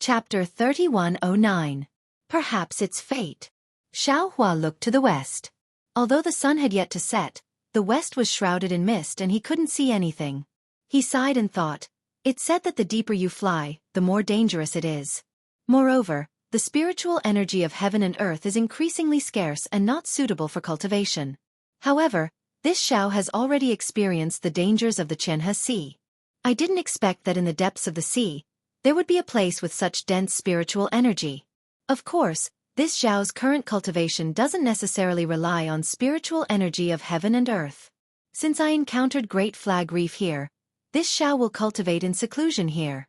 Chapter 3109. Perhaps it's fate. Xiaohua looked to the west. Although the sun had yet to set, the west was shrouded in mist and he couldn't see anything. He sighed and thought, "It's said that the deeper you fly, the more dangerous it is. Moreover, the spiritual energy of heaven and earth is increasingly scarce and not suitable for cultivation. However, this Xiao has already experienced the dangers of the Qianhe Sea. I didn't expect that in the depths of the sea, there would be a place with such dense spiritual energy. Of course, this Xiao's current cultivation doesn't necessarily rely on spiritual energy of heaven and earth. Since I encountered Great Flag Reef here, this Xiao will cultivate in seclusion here."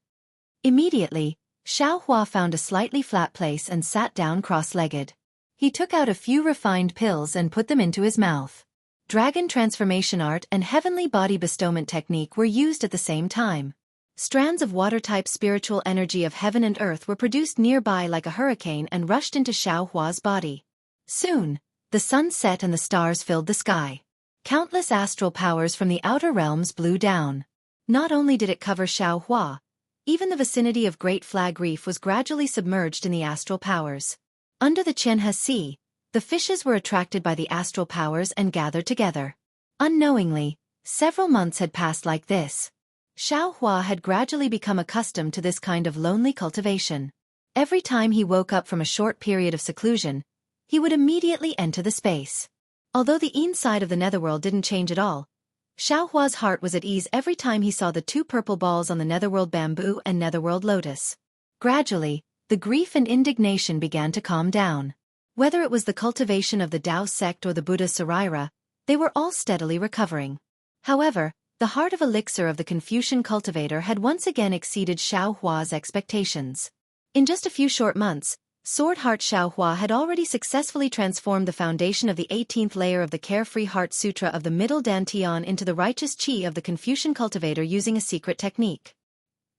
Immediately, Xiaohua found a slightly flat place and sat down cross-legged. He took out a few refined pills and put them into his mouth. Dragon transformation art and heavenly body bestowment technique were used at the same time. Strands of water-type spiritual energy of heaven and earth were produced nearby like a hurricane and rushed into Xiaohua's body. Soon, the sun set and the stars filled the sky. Countless astral powers from the outer realms blew down. Not only did it cover Xiaohua, even the vicinity of Great Flag Reef was gradually submerged in the astral powers. Under the Qianhe Sea, the fishes were attracted by the astral powers and gathered together. Unknowingly, several months had passed like this. Xiaohua had gradually become accustomed to this kind of lonely cultivation. Every time he woke up from a short period of seclusion, he would immediately enter the space. Although the inside of the netherworld didn't change at all, Xiaohua's heart was at ease every time he saw the two purple balls on the netherworld bamboo and netherworld lotus. Gradually, the grief and indignation began to calm down. Whether it was the cultivation of the Tao sect or the Buddha Saraira, they were all steadily recovering. However, the heart of elixir of the Confucian cultivator had once again exceeded Xiaohua's expectations. In just a few short months, Sword Heart Xiaohua had already successfully transformed the foundation of the 18th layer of the Carefree Heart Sutra of the Middle Dantian into the righteous qi of the Confucian cultivator using a secret technique.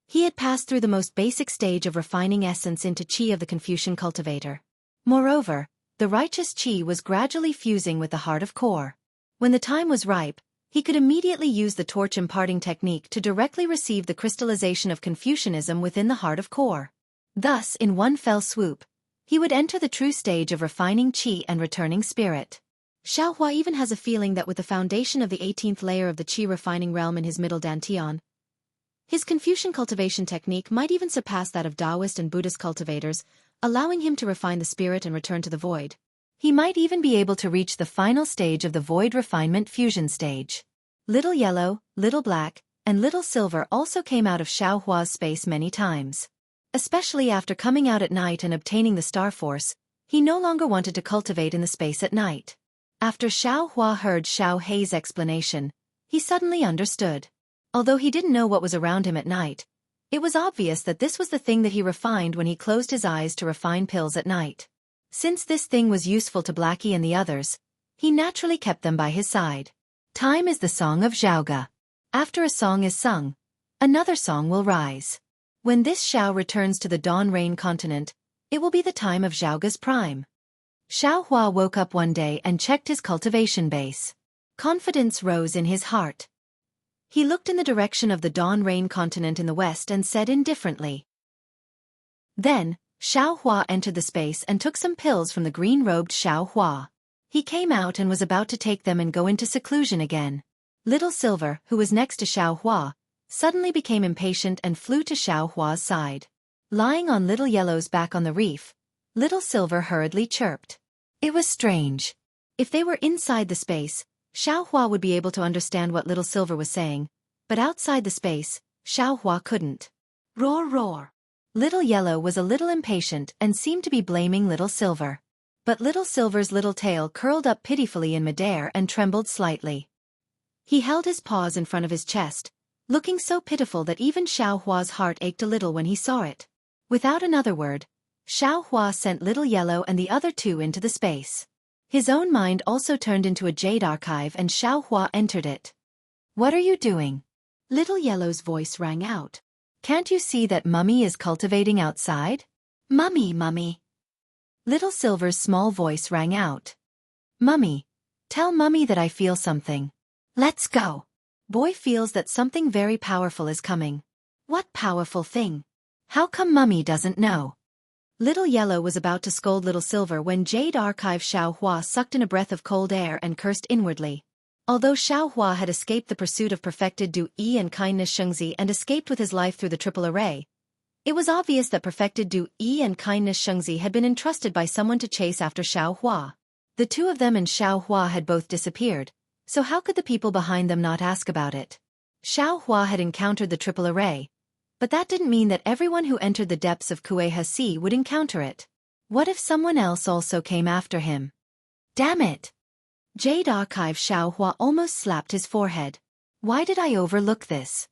He had passed through the most basic stage of refining essence into qi of the Confucian cultivator. Moreover, the righteous qi was gradually fusing with the heart of core. When the time was ripe, he could immediately use the torch imparting technique to directly receive the crystallization of Confucianism within the heart of core. Thus, in one fell swoop, he would enter the true stage of refining qi and returning spirit. Xiaohua even has a feeling that with the foundation of the 18th layer of the qi refining realm in his middle dantian, his Confucian cultivation technique might even surpass that of Taoist and Buddhist cultivators, allowing him to refine the spirit and return to the void. He might even be able to reach the final stage of the void refinement fusion stage. Little Yellow, Little Black, and Little Silver also came out of Xiaohua's space many times. Especially after coming out at night and obtaining the Star Force, he no longer wanted to cultivate in the space at night. After Xiaohua heard Xiao Hei's explanation, he suddenly understood. Although he didn't know what was around him at night, it was obvious that this was the thing that he refined when he closed his eyes to refine pills at night. Since this thing was useful to Blackie and the others, he naturally kept them by his side. Time is the song of Xiaoga. After a song is sung, another song will rise. When this Xiao returns to the Dawn Rain continent, it will be the time of Xiaoga's prime. Xiaohua woke up one day and checked his cultivation base. Confidence rose in his heart. He looked in the direction of the Dawn Rain continent in the west and said indifferently. Then, Xiaohua entered the space and took some pills from the green-robed Xiaohua. He came out and was about to take them and go into seclusion again. Little Silver, who was next to Xiaohua, suddenly became impatient and flew to Xiaohua's side. Lying on Little Yellow's back on the reef, Little Silver hurriedly chirped. It was strange. If they were inside the space, Xiaohua would be able to understand what Little Silver was saying, but outside the space, Xiaohua couldn't. Roar, roar. Little Yellow was a little impatient and seemed to be blaming Little Silver. But Little Silver's little tail curled up pitifully in midair and trembled slightly. He held his paws in front of his chest, looking so pitiful that even Xiaohua's heart ached a little when he saw it. Without another word, Xiaohua sent Little Yellow and the other two into the space. His own mind also turned into a jade archive and Xiaohua entered it. What are you doing? Little Yellow's voice rang out. Can't you see that Mummy is cultivating outside? Mummy, Mummy. Little Silver's small voice rang out. Mummy, tell Mummy that I feel something. Let's go. Boy feels that something very powerful is coming. What powerful thing? How come Mummy doesn't know? Little Yellow was about to scold Little Silver when Jade Archive Xiaohua sucked in a breath of cold air and cursed inwardly. Although Xiaohua had escaped the pursuit of perfected Du-Yi and kindness Xianxia and escaped with his life through the triple array, it was obvious that perfected Du-Yi and kindness Xianxia had been entrusted by someone to chase after Xiaohua. The two of them and Xiaohua had both disappeared, so how could the people behind them not ask about it? Xiaohua had encountered the triple array, but that didn't mean that everyone who entered the depths of Kuei Sea would encounter it. What if someone else also came after him? Damn it! Jade Archive Xiaohua almost slapped his forehead. Why did I overlook this?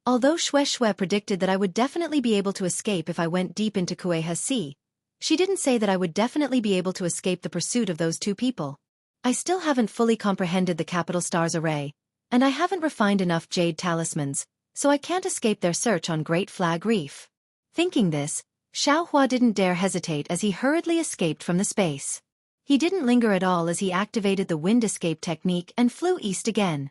Although Shui predicted that I would definitely be able to escape if I went deep into Kuei Sea, she didn't say that I would definitely be able to escape the pursuit of those two people. I still haven't fully comprehended the capital stars array, and I haven't refined enough jade talismans, so I can't escape their search on Great Flag Reef. Thinking this, Xiaohua didn't dare hesitate as he hurriedly escaped from the space. He didn't linger at all as he activated the wind escape technique and flew east again.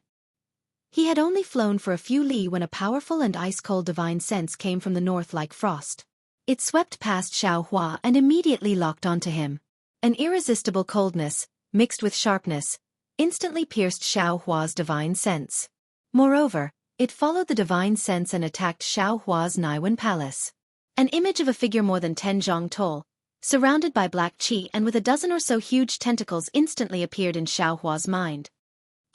He had only flown for a few li when a powerful and ice-cold divine sense came from the north like frost. It swept past Xiaohua and immediately locked onto him. An irresistible coldness, mixed with sharpness, instantly pierced Xiaohua's divine sense. Moreover, it followed the divine sense and attacked Xiaohua's Naiwen Palace. An image of a figure more than 10 zhang tall, surrounded by black qi and with a dozen or so huge tentacles instantly appeared in Xiaohua's mind.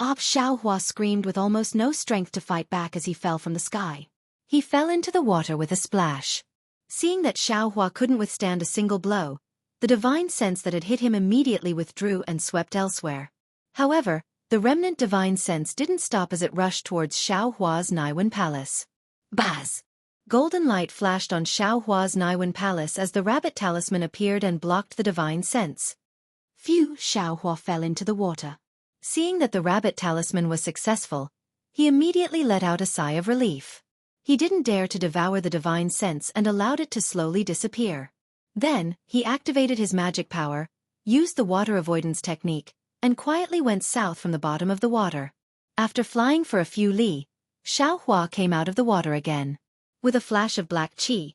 Xiaohua screamed with almost no strength to fight back as he fell from the sky. He fell into the water with a splash. Seeing that Xiaohua couldn't withstand a single blow, the divine sense that had hit him immediately withdrew and swept elsewhere. However, the remnant divine sense didn't stop as it rushed towards Xiaohua's Naiwen Palace. Baz! Golden light flashed on Xiaohua's Naiwen Palace as the rabbit talisman appeared and blocked the divine sense. Phew! Xiaohua fell into the water. Seeing that the rabbit talisman was successful, he immediately let out a sigh of relief. He didn't dare to devour the divine sense and allowed it to slowly disappear. Then, he activated his magic power, used the water avoidance technique, and quietly went south from the bottom of the water. After flying for a few li, Xiaohua came out of the water again. With a flash of black qi,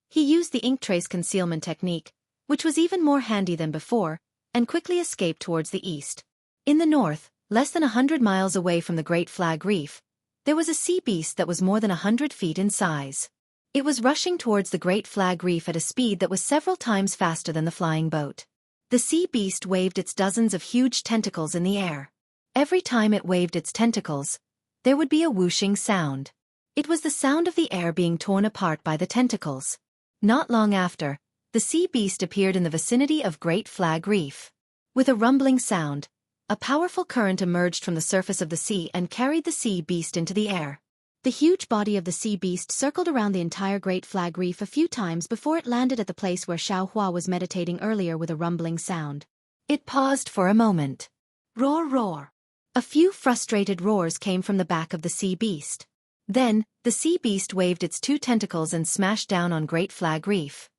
he used the ink trace concealment technique, which was even more handy than before, and quickly escaped towards the east. In the north, less than 100 miles away from the Great Flag Reef, there was a sea beast that was more than 100 feet in size. It was rushing towards the Great Flag Reef at a speed that was several times faster than the flying boat. The sea beast waved its dozens of huge tentacles in the air. Every time it waved its tentacles, there would be a whooshing sound. It was the sound of the air being torn apart by the tentacles. Not long after, the sea beast appeared in the vicinity of Great Flag Reef. With a rumbling sound, a powerful current emerged from the surface of the sea and carried the sea beast into the air. The huge body of the sea beast circled around the entire Great Flag Reef a few times before it landed at the place where Xiaohua was meditating earlier with a rumbling sound. It paused for a moment. Roar, roar. A few frustrated roars came from the back of the sea beast. Then, the sea beast waved its two tentacles and smashed down on Great Flag Reef.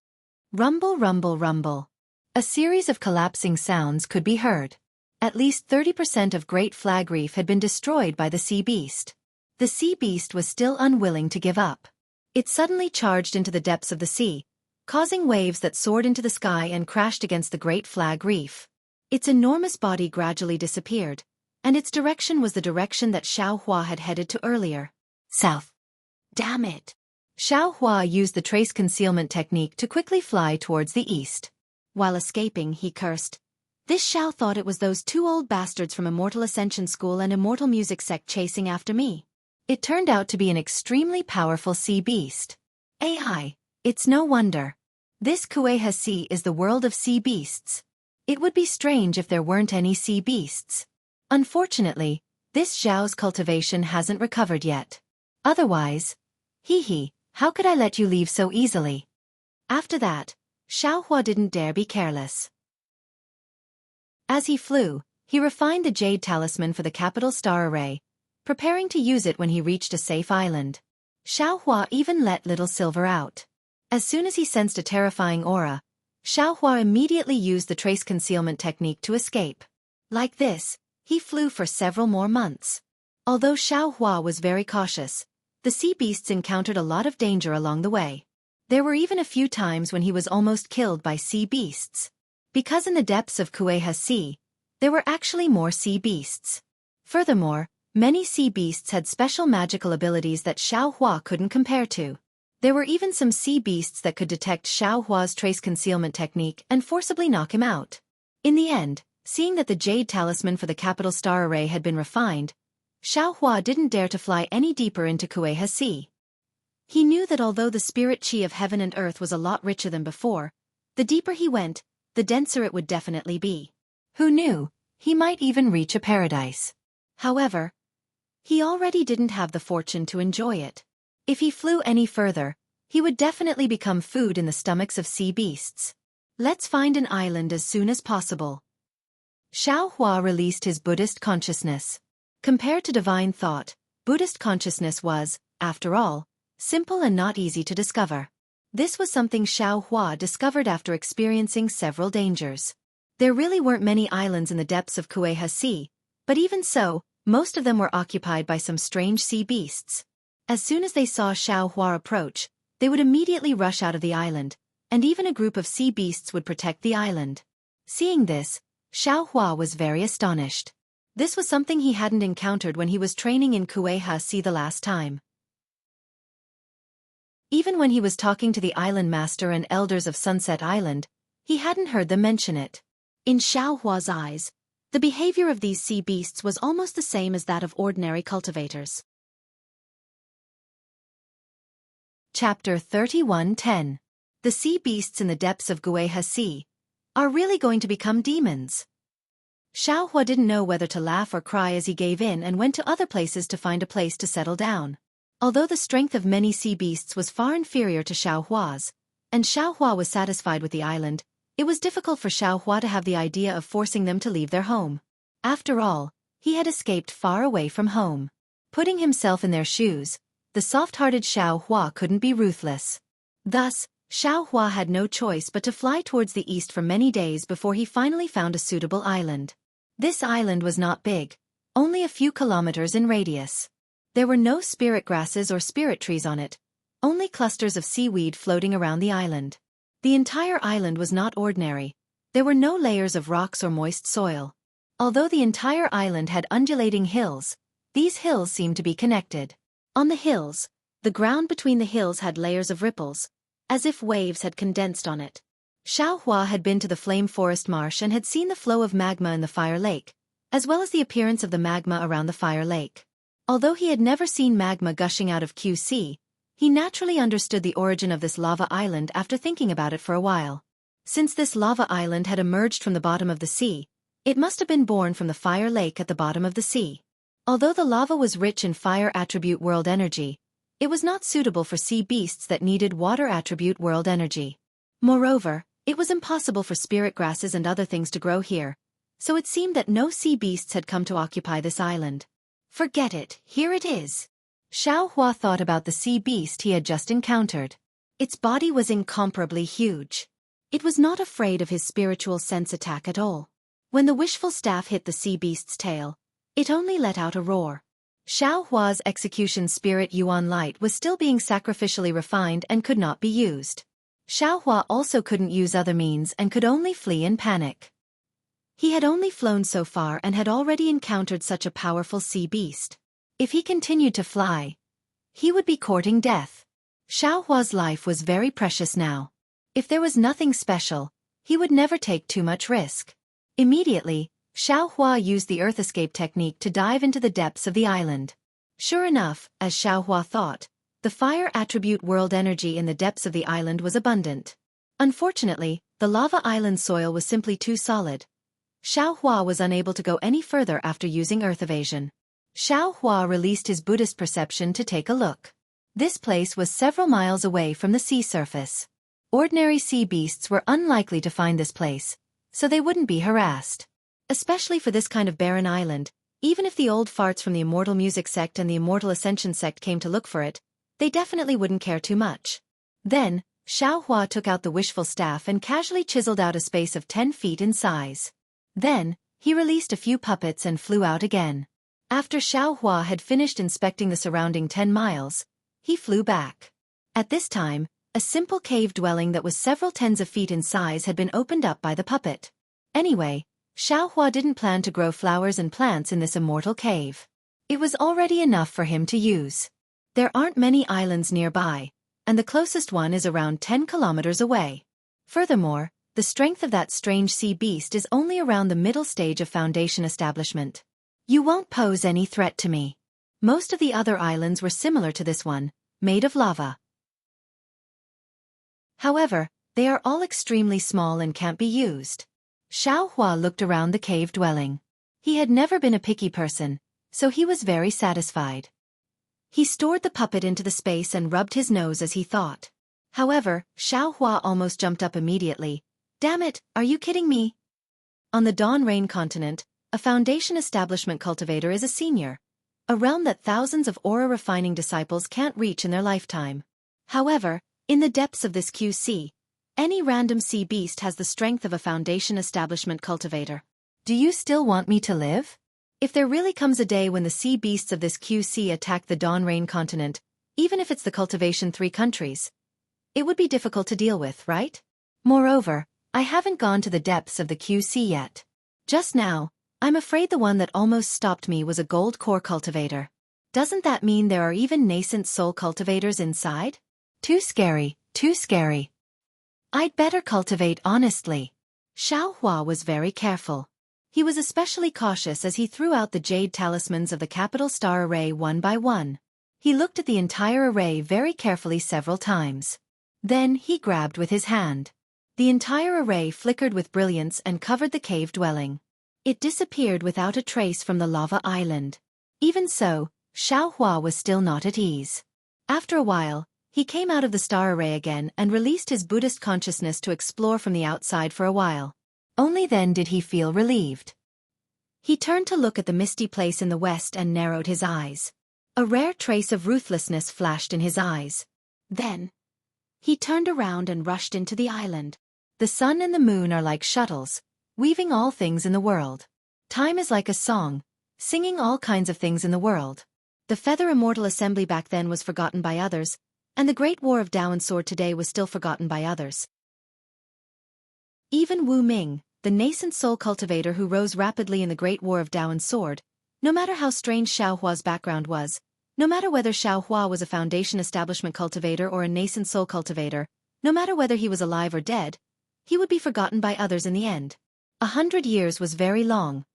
Rumble, rumble, rumble. A series of collapsing sounds could be heard. At least 30% of Great Flag Reef had been destroyed by the sea beast. The sea beast was still unwilling to give up. It suddenly charged into the depths of the sea, causing waves that soared into the sky and crashed against the Great Flag Reef. Its enormous body gradually disappeared, and its direction was the direction that Xiaohua had headed to earlier. South. Damn it! Xiaohua used the trace concealment technique to quickly fly towards the east. While escaping, he cursed. This Xiao thought it was those two old bastards from Immortal Ascension School and Immortal Music Sect chasing after me. It turned out to be an extremely powerful sea beast. AI, it's no wonder. This Kuei Sea is the world of sea beasts. It would be strange if there weren't any sea beasts. Unfortunately, this Zhao's cultivation hasn't recovered yet. Otherwise, how could I let you leave so easily? After that, Xiaohua didn't dare be careless. As he flew, he refined the jade talisman for the capital star array, preparing to use it when he reached a safe island. Xiaohua even let Little Silver out. As soon as he sensed a terrifying aura, Xiaohua immediately used the trace concealment technique to escape. Like this, he flew for several more months. Although Xiaohua was very cautious, The sea beasts encountered a lot of danger along the way. There were even a few times when he was almost killed by sea beasts. Because in the depths of Kueha Sea, there were actually more sea beasts. Furthermore, many sea beasts had special magical abilities that Xiaohua couldn't compare to. There were even some sea beasts that could detect Xiaohua's trace concealment technique and forcibly knock him out. In the end, seeing that the jade talisman for the capital star array had been refined, Xiaohua didn't dare to fly any deeper into Kueha Sea. He knew that although the spirit chi of heaven and earth was a lot richer than before, the deeper he went, the denser it would definitely be. Who knew, he might even reach a paradise. However, he already didn't have the fortune to enjoy it. If he flew any further, he would definitely become food in the stomachs of sea beasts. Let's find an island as soon as possible. Xiaohua released his Buddhist consciousness. Compared to divine thought, Buddhist consciousness was, after all, simple and not easy to discover. This was something Xiaohua discovered after experiencing several dangers. There really weren't many islands in the depths of Kueha Sea, but even so, most of them were occupied by some strange sea beasts. As soon as they saw Xiaohua approach, they would immediately rush out of the island, and even a group of sea beasts would protect the island. Seeing this, Xiaohua was very astonished. This was something he hadn't encountered when he was training in Kueha Sea the last time. Even when he was talking to the island master and elders of Sunset Island, he hadn't heard them mention it. In Xiaohua's eyes, the behavior of these sea beasts was almost the same as that of ordinary cultivators. Chapter 31:10. The sea beasts in the depths of Kueha Sea are really going to become demons. Xiaohua didn't know whether to laugh or cry as he gave in and went to other places to find a place to settle down. Although the strength of many sea beasts was far inferior to Xiaohua's, and Xiaohua was satisfied with the island, it was difficult for Xiaohua to have the idea of forcing them to leave their home. After all, he had escaped far away from home. Putting himself in their shoes, the soft-hearted Xiaohua couldn't be ruthless. Thus, Xiaohua had no choice but to fly towards the east for many days before he finally found a suitable island. This island was not big, only a few kilometers in radius. There were no spirit grasses or spirit trees on it, only clusters of seaweed floating around the island. The entire island was not ordinary. There were no layers of rocks or moist soil. Although the entire island had undulating hills, these hills seemed to be connected. On the hills, the ground between the hills had layers of ripples, as if waves had condensed on it. Xiaohua had been to the Flame Forest Marsh and had seen the flow of magma in the Fire Lake, as well as the appearance of the magma around the Fire Lake. Although he had never seen magma gushing out of QC, he naturally understood the origin of this lava island after thinking about it for a while. Since this lava island had emerged from the bottom of the sea, it must have been born from the Fire Lake at the bottom of the sea. Although the lava was rich in fire attribute world energy, it was not suitable for sea beasts that needed water attribute world energy. Moreover, it was impossible for spirit grasses and other things to grow here, so it seemed that no sea beasts had come to occupy this island. Forget it, here it is. Xiaohua thought about the sea beast he had just encountered. Its body was incomparably huge. It was not afraid of his spiritual sense attack at all. When the wishful staff hit the sea beast's tail, it only let out a roar. Xiaohua's execution spirit Yuan light was still being sacrificially refined and could not be used. Xiaohua also couldn't use other means and could only flee in panic. He had only flown so far and had already encountered such a powerful sea beast. If he continued to fly, he would be courting death. Xiaohua's life was very precious now. If there was nothing special, he would never take too much risk. Immediately, Xiaohua used the earth escape technique to dive into the depths of the island. Sure enough, as Xiaohua thought, the fire attribute world energy in the depths of the island was abundant. Unfortunately, the lava island soil was simply too solid. Xiaohua was unable to go any further after using earth evasion. Xiaohua released his Buddhist perception to take a look. This place was several miles away from the sea surface. Ordinary sea beasts were unlikely to find this place, so they wouldn't be harassed. Especially for this kind of barren island, even if the old farts from the Immortal Music sect and the Immortal Ascension sect came to look for it, they definitely wouldn't care too much. Then, Xiaohua took out the wishful staff and casually chiseled out a space of 10 feet in size. Then, he released a few puppets and flew out again. After Xiaohua had finished inspecting the surrounding 10 miles, He flew back. At this time, a simple cave dwelling that was several tens of feet in size had been opened up by the puppet. Anyway, Xiaohua didn't plan to grow flowers and plants in this immortal cave. It was already enough for him to use. There aren't many islands nearby, and the closest one is around 10 kilometers away. Furthermore, the strength of that strange sea beast is only around the middle stage of Foundation establishment. You won't pose any threat to me. Most of the other islands were similar to this one, made of lava. However, they are all extremely small and can't be used. Xiaohua looked around the cave dwelling. He had never been a picky person, so he was very satisfied. He stored the puppet into the space and rubbed his nose as he thought. However, Xiaohua almost jumped up immediately. Damn it, are you kidding me? On the Dawn Rain continent, a Foundation establishment cultivator is a senior, a realm that thousands of aura refining disciples can't reach in their lifetime. However, in the depths of this QC, any random sea beast has the strength of a Foundation establishment cultivator. Do you still want me to live? If there really comes a day when the sea beasts of this QC attack the Dawn Rain continent, even if it's the Cultivation 3 countries, it would be difficult to deal with, right? Moreover, I haven't gone to the depths of the QC yet. Just now, I'm afraid the one that almost stopped me was a gold core cultivator. Doesn't that mean there are even nascent soul cultivators inside? Too scary, too scary. I'd better cultivate honestly. Xiaohua was very careful. He was especially cautious as he threw out the jade talismans of the capital star array one by one. He looked at the entire array very carefully several times. Then he grabbed with his hand. The entire array flickered with brilliance and covered the cave dwelling. It disappeared without a trace from the lava island. Even so, Xiaohua was still not at ease. After a while, he came out of the star array again and released his Buddhist consciousness to explore from the outside for a while. Only then did he feel relieved. He turned to look at the misty place in the west and narrowed his eyes. A rare trace of ruthlessness flashed in his eyes. Then, he turned around and rushed into the island. The sun and the moon are like shuttles, weaving all things in the world. Time is like a song, singing all kinds of things in the world. The Feather Immortal Assembly back then was forgotten by others, and the Great War of Tao and Sword today was still forgotten by others. Even Wu Ming, the nascent soul cultivator who rose rapidly in the Great War of Tao and Sword, no matter how strange Xiaohua's background was, no matter whether Xiaohua was a Foundation establishment cultivator or a nascent soul cultivator, no matter whether he was alive or dead, he would be forgotten by others in the end. 100 years was very long.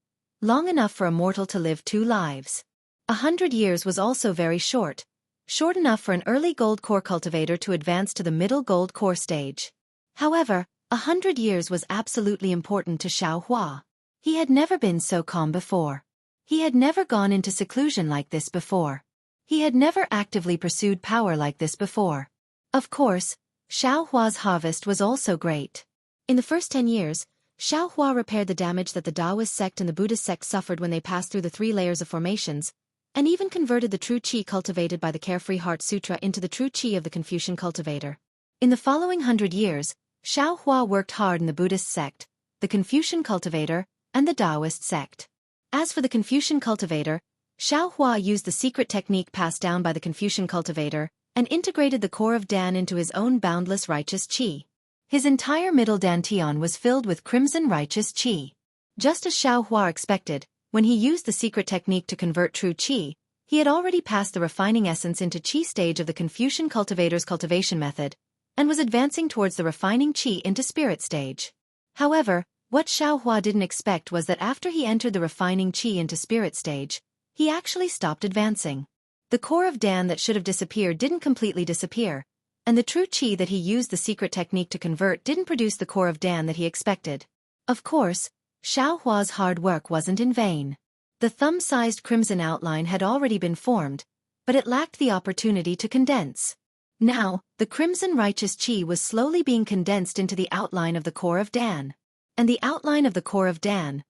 Long enough for a mortal to live 2 lives. 100 years was also very short. Short enough for an early gold core cultivator to advance to the middle gold core stage. However, 100 years was absolutely important to Xiaohua. He had never been so calm before. He had never gone into seclusion like this before. He had never actively pursued power like this before. Of course, Xiaohua's harvest was also great. In the first 10 years, Xiaohua repaired the damage that the Taoist sect and the Buddhist sect suffered when they passed through the 3 layers of formations, and even converted the true qi cultivated by the Carefree Heart Sutra into the true qi of the Confucian cultivator. In the following 100 years, Xiaohua worked hard in the Buddhist sect, the Confucian cultivator, and the Taoist sect. As for the Confucian cultivator, Xiaohua used the secret technique passed down by the Confucian cultivator, and integrated the core of Dan into his own boundless righteous qi. His entire middle dantian was filled with crimson righteous qi. Just as Xiaohua expected, when he used the secret technique to convert true qi, he had already passed the refining essence into qi stage of the Confucian cultivator's cultivation method, and was advancing towards the refining qi into spirit stage. However, what Xiaohua didn't expect was that after he entered the refining qi into spirit stage, he actually stopped advancing. The core of Dan that should have disappeared didn't completely disappear, and the true qi that he used the secret technique to convert didn't produce the core of Dan that he expected. Of course, Xiaohua's hard work wasn't in vain. The thumb-sized crimson outline had already been formed, but it lacked the opportunity to condense. Now, the crimson righteous qi was slowly being condensed into the outline of the core of Dan. And the outline of the core of Dan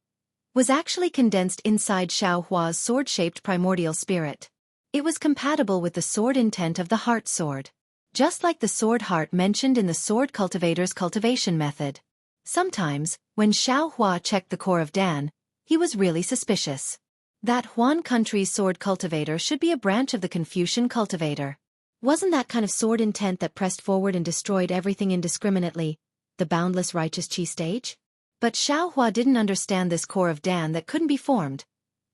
was actually condensed inside Xiaohua's sword-shaped primordial spirit. It was compatible with the sword intent of the heart sword. Just like the sword heart mentioned in the sword cultivator's cultivation method. Sometimes, when Xiaohua checked the core of Dan, he was really suspicious. That Huan country's sword cultivator should be a branch of the Confucian cultivator. Wasn't that kind of sword intent that pressed forward and destroyed everything indiscriminately, the boundless righteous chi stage? But Xiaohua didn't understand this core of Dan that couldn't be formed,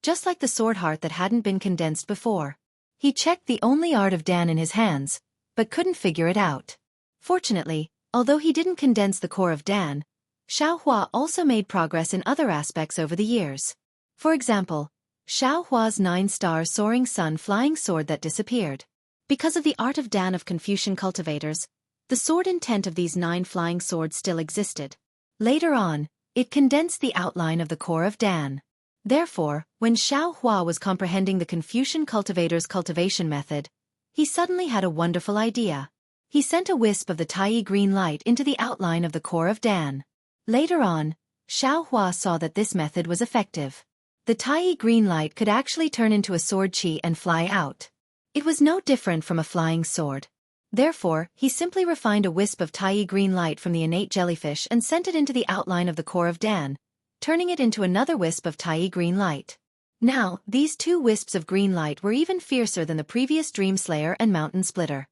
just like the sword heart that hadn't been condensed before. He checked the only art of Dan in his hands, but couldn't figure it out. Fortunately, although he didn't condense the core of Dan, Xiaohua also made progress in other aspects over the years. For example, Xiaohua's 9-star soaring sun flying sword that disappeared. Because of the art of Dan of Confucian cultivators, the sword intent of these 9 flying swords still existed. Later on, it condensed the outline of the core of Dan. Therefore, when Xiaohua was comprehending the Confucian cultivator's cultivation method, he suddenly had a wonderful idea. He sent a wisp of the Tai green light into the outline of the core of Dan. Later on, Xiaohua saw that this method was effective. The Tai green light could actually turn into a sword chi and fly out. It was no different from a flying sword. Therefore, he simply refined a wisp of Tai green light from the innate jellyfish and sent it into the outline of the core of Dan, turning it into another wisp of Tai green light. Now, these 2 wisps of green light were even fiercer than the previous Dream Slayer and Mountain Splitter.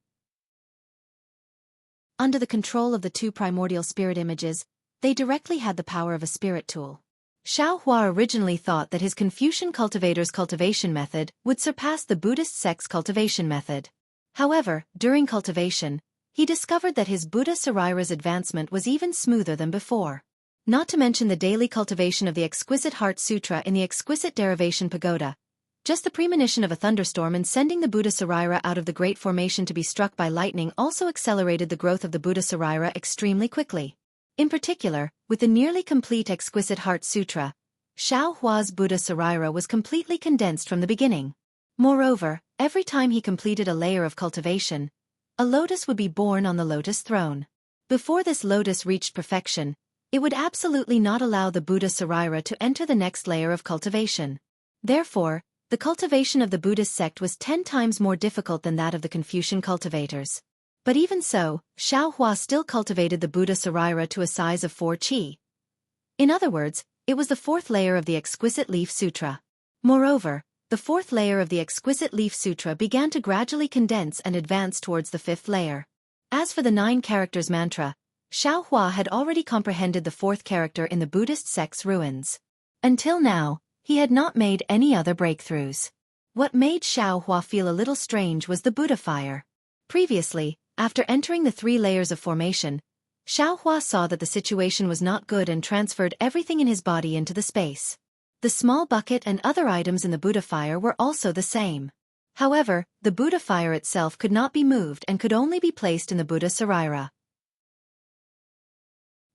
Under the control of the 2 primordial spirit images, they directly had the power of a spirit tool. Xiaohua originally thought that his Confucian cultivator's cultivation method would surpass the Buddhist sect's cultivation method. However, during cultivation, he discovered that his Buddha Sarira's advancement was even smoother than before. Not to mention the daily cultivation of the exquisite Heart Sutra in the exquisite derivation pagoda. Just the premonition of a thunderstorm and sending the Buddha Sarira out of the great formation to be struck by lightning also accelerated the growth of the Buddha Sarira extremely quickly. In particular, with the nearly complete exquisite Heart Sutra, Xiaohua's Buddha Sarira was completely condensed from the beginning. Moreover, every time he completed a layer of cultivation, a lotus would be born on the lotus throne. Before this lotus reached perfection, it would absolutely not allow the Buddha Sarira to enter the next layer of cultivation. Therefore, the cultivation of the Buddhist sect was 10 times more difficult than that of the Confucian cultivators. But even so, Xiaohua still cultivated the Buddha Sarira to a size of 4 qi. In other words, it was the 4th layer of the Exquisite Leaf Sutra. Moreover, the 4th layer of the Exquisite Leaf Sutra began to gradually condense and advance towards the 5th layer. As for the 9 characters mantra, Xiaohua had already comprehended the 4th character in the Buddhist sect's ruins. Until now, he had not made any other breakthroughs. What made Xiaohua feel a little strange was the Buddha fire. Previously, after entering the 3 layers of formation, Xiaohua saw that the situation was not good and transferred everything in his body into the space. The small bucket and other items in the Buddha fire were also the same. However, the Buddha fire itself could not be moved and could only be placed in the Buddha Sarira.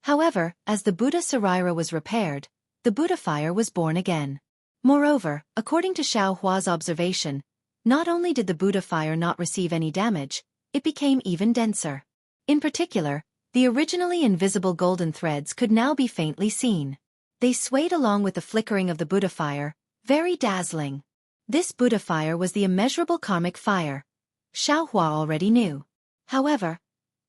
However, as the Buddha Sarira was repaired, the Buddha fire was born again. Moreover, according to Xiaohua's observation, not only did the Buddha fire not receive any damage, it became even denser. In particular, the originally invisible golden threads could now be faintly seen. They swayed along with the flickering of the Buddha fire, very dazzling. This Buddha fire was the immeasurable karmic fire. Xiaohua already knew. However,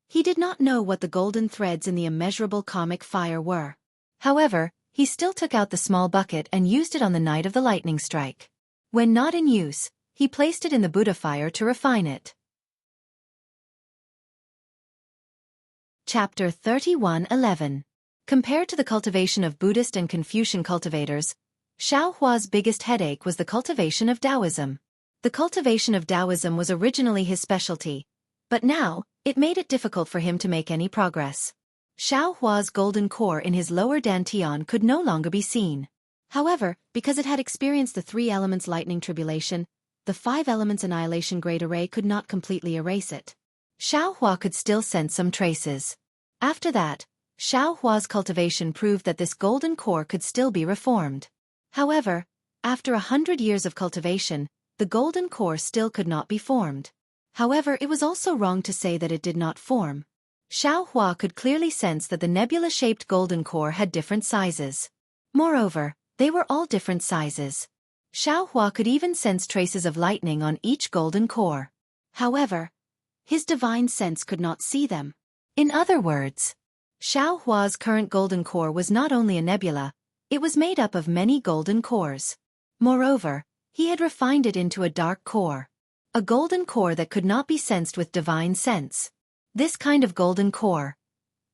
he did not know what the golden threads in the immeasurable karmic fire were. However, he still took out the small bucket and used it on the night of the lightning strike. When not in use, he placed it in the Buddha fire to refine it. Chapter 31:11. Compared to the cultivation of Buddhist and Confucian cultivators, Xiaohua's biggest headache was the cultivation of Taoism. The cultivation of Taoism was originally his specialty, but now, it made it difficult for him to make any progress. Xiaohua's golden core in his lower dantian could no longer be seen. However, because it had experienced the 3 elements lightning tribulation, the 5 elements annihilation great array could not completely erase it. Xiaohua could still sense some traces. After that, Xiaohua's cultivation proved that this golden core could still be reformed. However, after 100 years of cultivation, the golden core still could not be formed. However, it was also wrong to say that it did not form. Xiaohua could clearly sense that the nebula-shaped golden core had different sizes. Moreover, they were all different sizes. Xiaohua could even sense traces of lightning on each golden core. However, his divine sense could not see them. In other words, Xiaohua's current golden core was not only a nebula, it was made up of many golden cores. Moreover, he had refined it into a dark core. A golden core that could not be sensed with divine sense. This kind of golden core.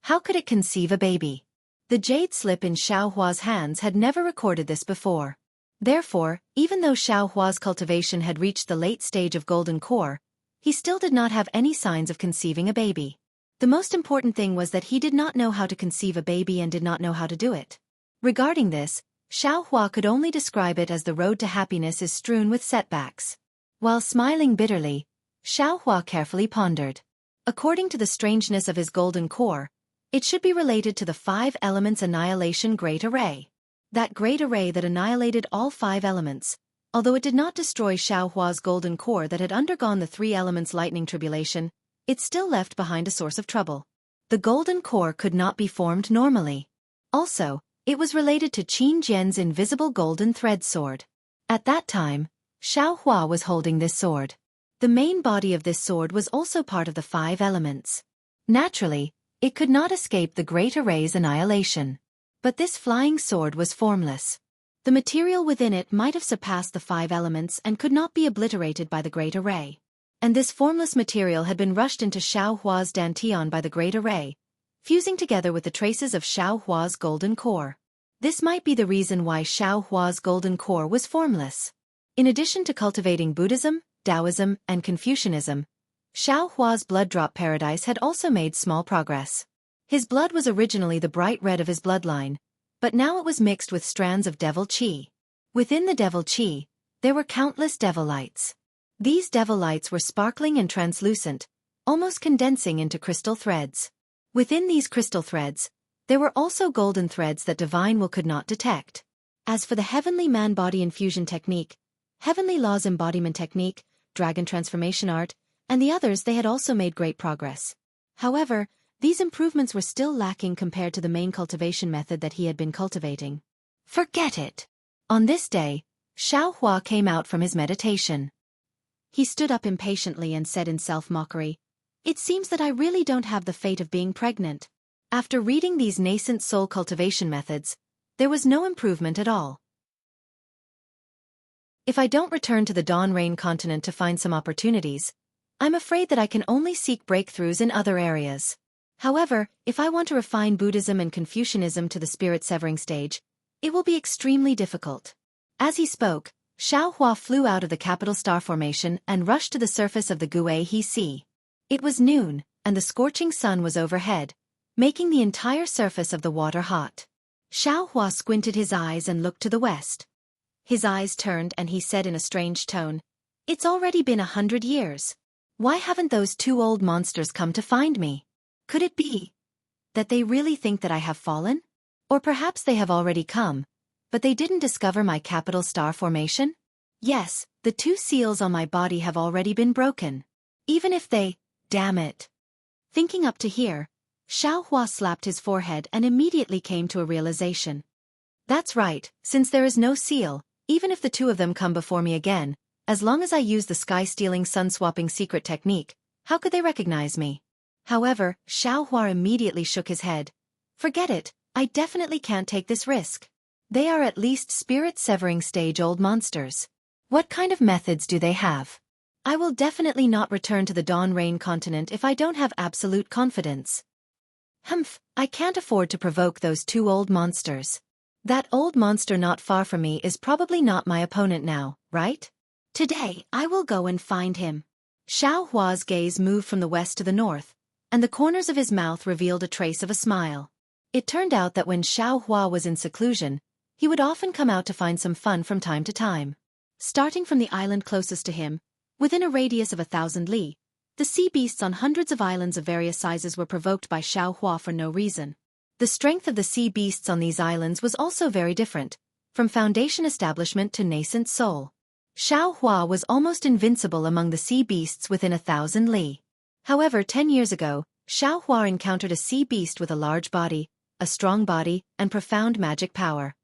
How could it conceive a baby? The jade slip in Xiaohua's hands had never recorded this before. Therefore, even though Xiaohua's cultivation had reached the late stage of golden core, he still did not have any signs of conceiving a baby. The most important thing was that he did not know how to conceive a baby and did not know how to do it. Regarding this, Xiaohua could only describe it as the road to happiness is strewn with setbacks. While smiling bitterly, Xiaohua carefully pondered. According to the strangeness of his golden core, it should be related to the 5 elements annihilation great array. That great array that annihilated all 5 elements, although it did not destroy Xiaohua's golden core that had undergone the 3 elements lightning tribulation, it still left behind a source of trouble. The golden core could not be formed normally. Also, it was related to Qin Jian's invisible golden thread sword. At that time, Xiaohua was holding this sword. The main body of this sword was also part of the 5 elements. Naturally, it could not escape the great array's annihilation. But this flying sword was formless. The material within it might have surpassed the 5 elements and could not be obliterated by the great array. And this formless material had been rushed into Xiaohua's dantian by the great array, fusing together with the traces of Xiaohua's golden core. This might be the reason why Xiaohua's golden core was formless. In addition to cultivating Buddhism, Taoism, and Confucianism, Xiaohua's blood drop paradise had also made small progress. His blood was originally the bright red of his bloodline, but now it was mixed with strands of devil qi. Within the devil qi, there were countless devil lights. These devil lights were sparkling and translucent, almost condensing into crystal threads. Within these crystal threads, there were also golden threads that divine will could not detect. As for the heavenly man-body infusion technique, heavenly laws embodiment technique, dragon transformation art, and the others, they had also made great progress. However, these improvements were still lacking compared to the main cultivation method that he had been cultivating. Forget it! On this day, Xiaohua came out from his meditation. He stood up impatiently and said in self-mockery, "It seems that I really don't have the fate of being pregnant." After reading these nascent soul cultivation methods, there was no improvement at all. If I don't return to the Dawn Rain continent to find some opportunities, I'm afraid that I can only seek breakthroughs in other areas. However, if I want to refine Buddhism and Confucianism to the spirit-severing stage, it will be extremely difficult. As he spoke, Xiaohua flew out of the capital star formation and rushed to the surface of the Guihe Sea. It was noon, and the scorching sun was overhead, making the entire surface of the water hot. Xiaohua squinted his eyes and looked to the west. His eyes turned and he said in a strange tone, "It's already been 100 years. Why haven't those 2 old monsters come to find me? Could it be that they really think that I have fallen? Or perhaps they have already come, but they didn't discover my capital star formation? Yes, the 2 seals on my body have already been broken. Even if they, damn it." Thinking up to here, Xiaohua slapped his forehead and immediately came to a realization. That's right, since there is no seal, even if the 2 of them come before me again, as long as I use the sky-stealing sun-swapping secret technique, how could they recognize me? However, Xiaohua immediately shook his head. Forget it, I definitely can't take this risk. They are at least spirit-severing stage old monsters. What kind of methods do they have? I will definitely not return to the Dawn Rain continent if I don't have absolute confidence. Humph, I can't afford to provoke those 2 old monsters. That old monster not far from me is probably not my opponent now, right? Today, I will go and find him. Xiaohua's gaze moved from the west to the north, and the corners of his mouth revealed a trace of a smile. It turned out that when Xiaohua was in seclusion, he would often come out to find some fun from time to time. Starting from the island closest to him, within a radius of 1,000 li, the sea beasts on hundreds of islands of various sizes were provoked by Xiaohua for no reason. The strength of the sea beasts on these islands was also very different, from foundation establishment to nascent soul. Xiaohua was almost invincible among the sea beasts within 1,000 li. However, 10 years ago, Xiaohua encountered a sea beast with a large body, a strong body, and profound magic power.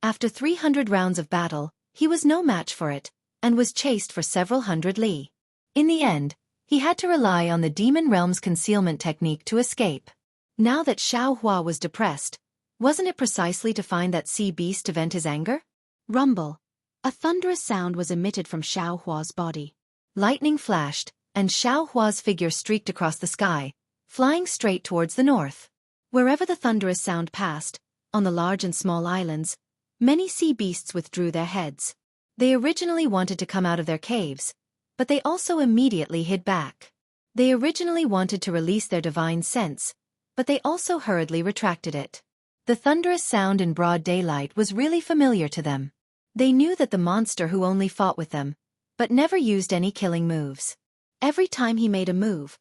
After 300 rounds of battle, he was no match for it, and was chased for several hundred li. In the end, he had to rely on the demon realm's concealment technique to escape. Now that Xiaohua was depressed, wasn't it precisely to find that sea beast to vent his anger? Rumble. A thunderous sound was emitted from Xiaohua's body. Lightning flashed, and Xiaohua's figure streaked across the sky, flying straight towards the north. Wherever the thunderous sound passed, on the large and small islands, many sea beasts withdrew their heads. They originally wanted to come out of their caves, but they also immediately hid back. They originally wanted to release their divine sense, but they also hurriedly retracted it. The thunderous sound in broad daylight was really familiar to them. They knew that the monster who only fought with them, but never used any killing moves. Every time he made a move,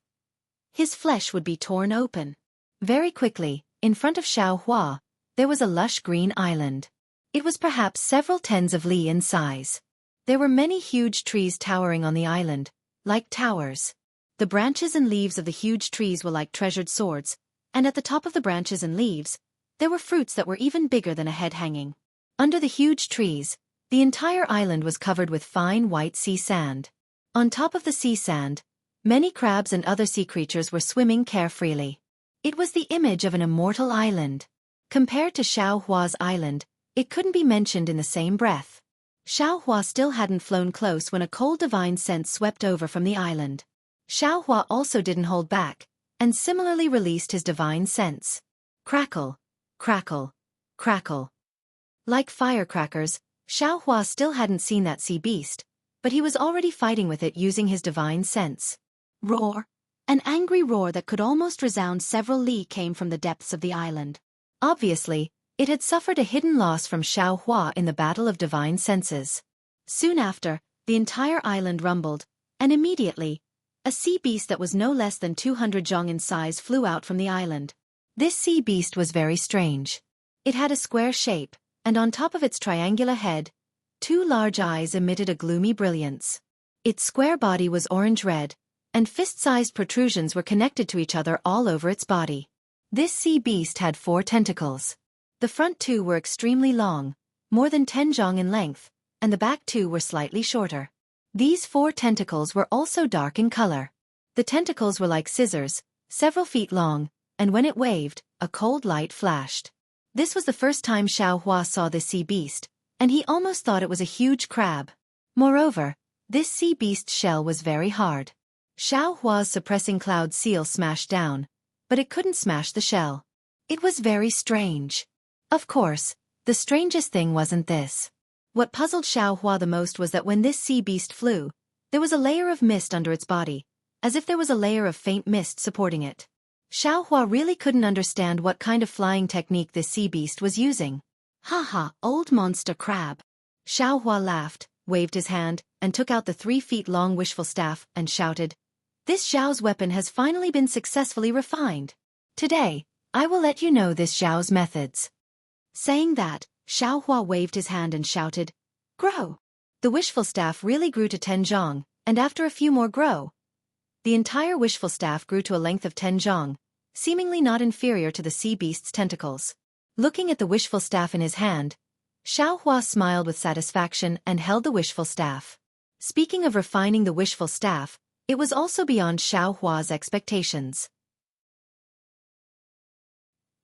his flesh would be torn open. Very quickly, in front of Xiaohua, there was a lush green island. It was perhaps several tens of li in size. There were many huge trees towering on the island, like towers. The branches and leaves of the huge trees were like treasured swords, and at the top of the branches and leaves, there were fruits that were even bigger than a head hanging. Under the huge trees, the entire island was covered with fine white sea sand. On top of the sea sand, many crabs and other sea creatures were swimming carefreely. It was the image of an immortal island. Compared to Xiaohua's island, it couldn't be mentioned in the same breath. Xiaohua still hadn't flown close when a cold divine sense swept over from the island. Xiaohua also didn't hold back, and similarly released his divine sense. Crackle, crackle, crackle. Like firecrackers, Xiaohua still hadn't seen that sea beast, but he was already fighting with it using his divine sense. Roar! An angry roar that could almost resound several li came from the depths of the island. Obviously, it had suffered a hidden loss from Xiaohua in the battle of divine senses. Soon after, the entire island rumbled, and immediately, a sea beast that was no less than 200 zhong in size flew out from the island. This sea beast was very strange. It had a square shape, and on top of its triangular head, 2 large eyes emitted a gloomy brilliance. Its square body was orange-red, and fist-sized protrusions were connected to each other all over its body. This sea beast had 4 tentacles. The front 2 were extremely long, more than 10 zhong in length, and the back 2 were slightly shorter. These 4 tentacles were also dark in color. The tentacles were like scissors, several feet long, and when it waved, a cold light flashed. This was the first time Xiaohua saw this sea beast, and he almost thought it was a huge crab. Moreover, this sea beast's shell was very hard. Xiaohua's suppressing cloud seal smashed down, but it couldn't smash the shell. It was very strange. Of course, the strangest thing wasn't this. What puzzled Xiaohua the most was that when this sea beast flew, there was a layer of mist under its body, as if there was a layer of faint mist supporting it. Xiaohua really couldn't understand what kind of flying technique this sea beast was using. "Haha, old monster crab." Xiaohua laughed, waved his hand, and took out the 3-feet-long wishful staff, and shouted, "This Zhao's weapon has finally been successfully refined. Today, I will let you know this Zhao's methods." Saying that, Xiaohua waved his hand and shouted, "Grow!" The wishful staff really grew to 10 zhong, and after a few more grow, the entire wishful staff grew to a length of 10 zhong, seemingly not inferior to the sea beast's tentacles. Looking at the wishful staff in his hand, Xiaohua smiled with satisfaction and held the wishful staff. Speaking of refining the wishful staff, it was also beyond Xiaohua's expectations.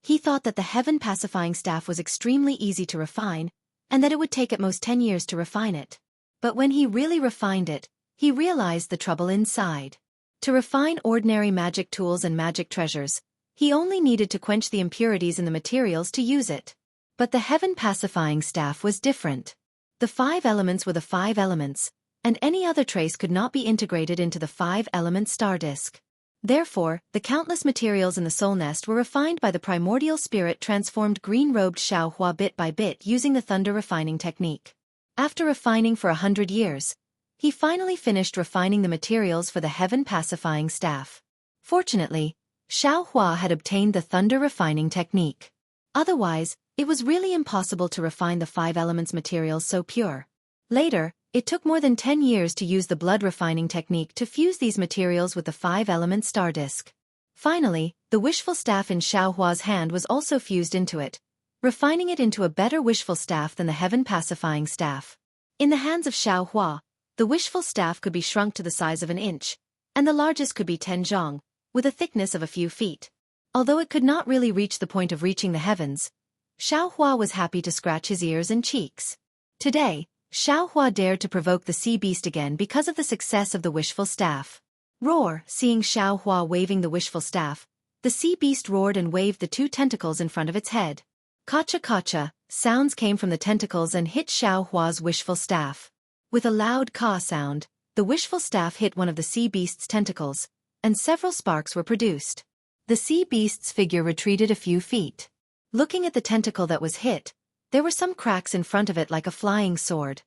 He thought that the heaven-pacifying staff was extremely easy to refine, and that it would take at most 10 years to refine it. But when he really refined it, he realized the trouble inside. To refine ordinary magic tools and magic treasures, he only needed to quench the impurities in the materials to use it. But the heaven-pacifying staff was different. The 5 elements were the 5 elements, and any other trace could not be integrated into the 5-element star disk. Therefore, the countless materials in the soul nest were refined by the primordial spirit transformed green-robed Xiaohua bit by bit using the thunder refining technique. After refining for 100 years, he finally finished refining the materials for the heaven-pacifying staff. Fortunately, Xiaohua had obtained the thunder refining technique. Otherwise, it was really impossible to refine the 5 elements materials so pure. Later, it took more than 10 years to use the blood refining technique to fuse these materials with the 5-element star disk. Finally, the wishful staff in Xiaohua's hand was also fused into it, refining it into a better wishful staff than the heaven-pacifying staff. In the hands of Xiaohua, the wishful staff could be shrunk to the size of an inch, and the largest could be 10 zhong, with a thickness of a few feet. Although it could not really reach the point of reaching the heavens, Xiaohua was happy to scratch his ears and cheeks. Today, Xiaohua dared to provoke the sea beast again because of the success of the wishful staff. Roar! Seeing Xiaohua waving the wishful staff, the sea beast roared and waved the two tentacles in front of its head. Kacha kacha, sounds came from the tentacles and hit Xiaohua's wishful staff. With a loud caw sound, the wishful staff hit one of the sea beast's tentacles, and several sparks were produced. The sea beast's figure retreated a few feet. Looking at the tentacle that was hit, there were some cracks in front of it like a flying sword.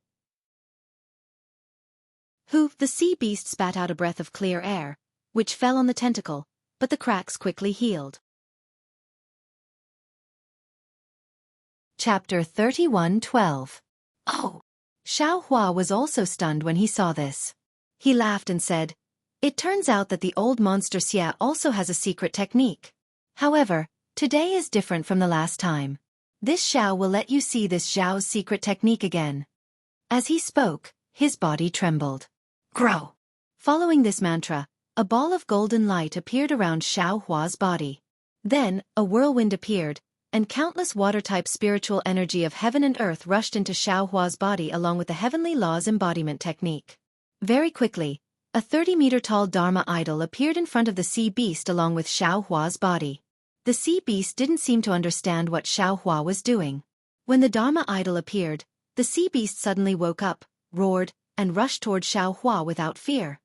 The sea beast spat out a breath of clear air, which fell on the tentacle, but the cracks quickly healed. Chapter 31:12. Oh! Xiaohua was also stunned when he saw this. He laughed and said, "It turns out that the old monster Xia also has a secret technique. However, today is different from the last time. This Xiao will let you see this Xiao's secret technique again." As he spoke, his body trembled. Grow! Following this mantra, a ball of golden light appeared around Xiaohua's body. Then, a whirlwind appeared, and countless water-type spiritual energy of heaven and earth rushed into Xiaohua's body along with the heavenly laws embodiment technique. Very quickly, a 30-meter-tall Dharma idol appeared in front of the sea beast along with Xiaohua's body. The sea beast didn't seem to understand what Xiaohua was doing. When the Dharma idol appeared, the sea beast suddenly woke up, roared, and rushed toward Xiaohua without fear.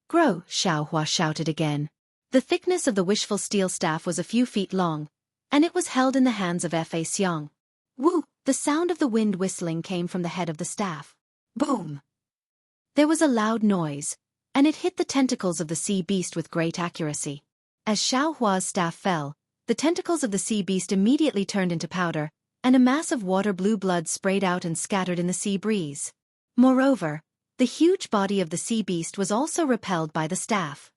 "Grow!" Xiaohua shouted again. The thickness of the wishful steel staff was a few feet long, and it was held in the hands of Fa Xiang. Woo! The sound of the wind whistling came from the head of the staff. Boom! There was a loud noise, and it hit the tentacles of the sea beast with great accuracy. As Xiaohua's staff fell, the tentacles of the sea beast immediately turned into powder, and a mass of water-blue blood sprayed out and scattered in the sea breeze. Moreover, the huge body of the sea beast was also repelled by the staff.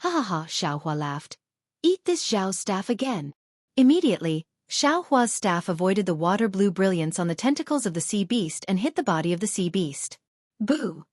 "Ha ha ha," Xiaohua laughed. "Eat this Xiao's staff again." Immediately, Xiaohua's staff avoided the water-blue brilliance on the tentacles of the sea beast and hit the body of the sea beast. Boo!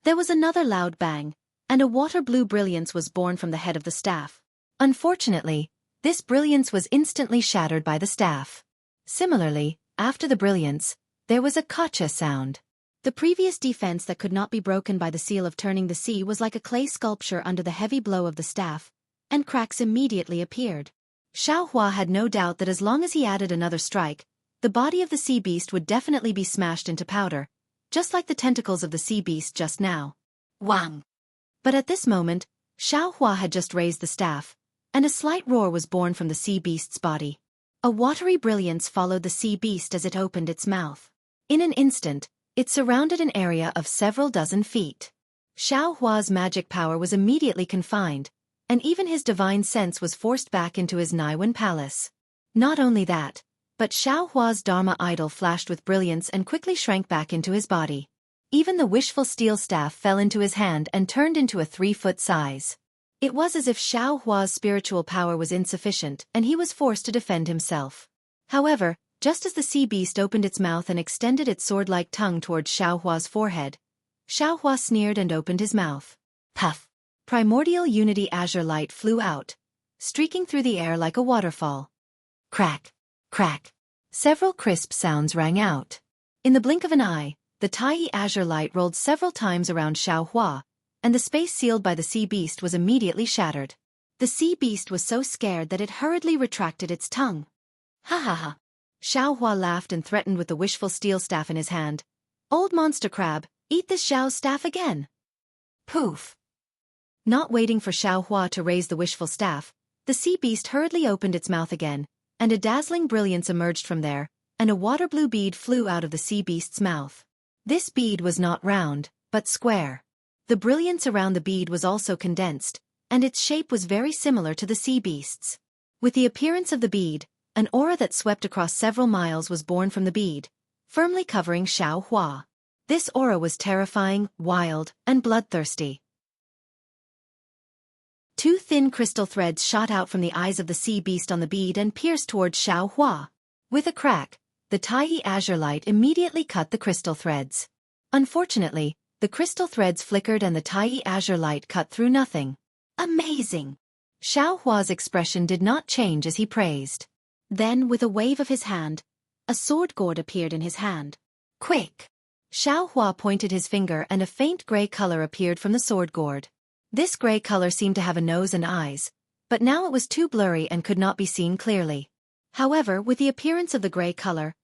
There was another loud bang, and a water-blue brilliance was born from the head of the staff. Unfortunately, this brilliance was instantly shattered by the staff. Similarly, after the brilliance, there was a kacha sound. The previous defense that could not be broken by the seal of turning the sea was like a clay sculpture under the heavy blow of the staff, and cracks immediately appeared. Xiaohua had no doubt that as long as he added another strike, the body of the sea beast would definitely be smashed into powder, just like the tentacles of the sea beast just now. Wang! But at this moment, Xiaohua had just raised the staff, and a slight roar was born from the sea beast's body. A watery brilliance followed the sea beast as it opened its mouth. In an instant, it surrounded an area of several dozen feet. Xiaohua's magic power was immediately confined, and even his divine sense was forced back into his Naiwen palace. Not only that, but Xiaohua's Dharma idol flashed with brilliance and quickly shrank back into his body. Even the wishful steel staff fell into his hand and turned into a 3-foot size. It was as if Xiaohua's spiritual power was insufficient and he was forced to defend himself. However, just as the sea beast opened its mouth and extended its sword-like tongue towards Xiaohua's forehead, Xiaohua sneered and opened his mouth. Puff! Primordial unity azure light flew out, streaking through the air like a waterfall. Crack! Crack! Several crisp sounds rang out. In the blink of an eye, the tiny azure light rolled several times around Xiaohua, and the space sealed by the sea beast was immediately shattered. The sea beast was so scared that it hurriedly retracted its tongue. Ha ha ha! Xiaohua laughed and threatened with the wishful steel staff in his hand. "Old monster crab, eat this Xiao's staff again." Poof! Not waiting for Xiaohua to raise the wishful staff, the sea beast hurriedly opened its mouth again, and a dazzling brilliance emerged from there, and a water-blue bead flew out of the sea beast's mouth. This bead was not round, but square. The brilliance around the bead was also condensed, and its shape was very similar to the sea beast's. With the appearance of the bead, an aura that swept across several miles was born from the bead, firmly covering Xiaohua. This aura was terrifying, wild, and bloodthirsty. 2 thin crystal threads shot out from the eyes of the sea beast on the bead and pierced towards Xiaohua. With a crack, the tiny azure light immediately cut the crystal threads. Unfortunately, the crystal threads flickered and the tiny azure light cut through nothing. Amazing! Xiaohua's expression did not change as he praised. Then, with a wave of his hand, a sword gourd appeared in his hand. Quick! Xiaohua pointed his finger and a faint gray color appeared from the sword gourd. This gray color seemed to have a nose and eyes, but now it was too blurry and could not be seen clearly. However, with the appearance of the gray color,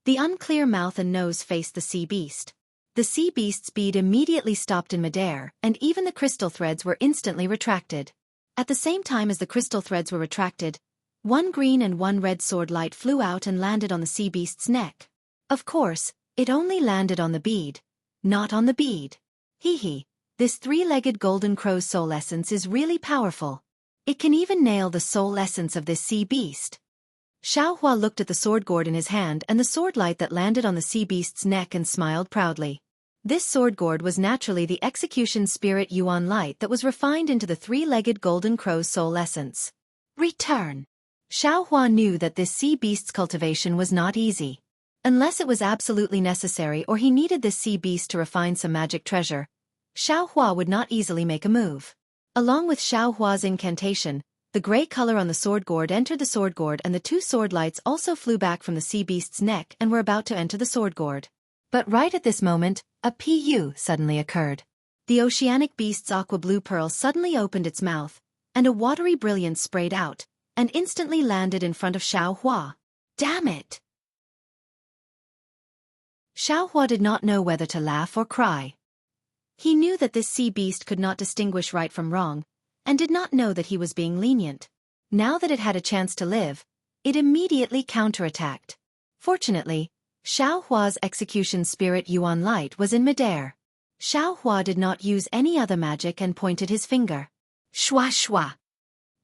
the unclear mouth and nose faced the sea beast. The sea beast's bead immediately stopped in midair, and even the crystal threads were instantly retracted. At the same time as the crystal threads were retracted, one green and one red sword light flew out and landed on the sea beast's neck. Of course, it only landed on the bead, not on the bead. Hee, this three-legged golden crow's soul essence is really powerful. It can even nail the soul essence of this sea beast. Xiaohua looked at the sword gourd in his hand and the sword light that landed on the sea beast's neck and smiled proudly. This sword gourd was naturally the execution spirit yuan light that was refined into the three-legged golden crow's soul essence. Return. Xiaohua knew that this sea beast's cultivation was not easy. Unless it was absolutely necessary or he needed this sea beast to refine some magic treasure, Xiaohua would not easily make a move. Along with Xiaohua's incantation, the gray color on the sword gourd entered the sword gourd and the two sword lights also flew back from the sea beast's neck and were about to enter the sword gourd. But right at this moment, a PU suddenly occurred. The oceanic beast's aqua blue pearl suddenly opened its mouth, and a watery brilliance sprayed out, and instantly landed in front of Xiaohua. Damn it! Xiaohua did not know whether to laugh or cry. He knew that this sea beast could not distinguish right from wrong, and did not know that he was being lenient. Now that it had a chance to live, it immediately counterattacked. Fortunately, Xiaohua's execution spirit yuan light was in midair. Xiaohua did not use any other magic and pointed his finger. Shwa shwa.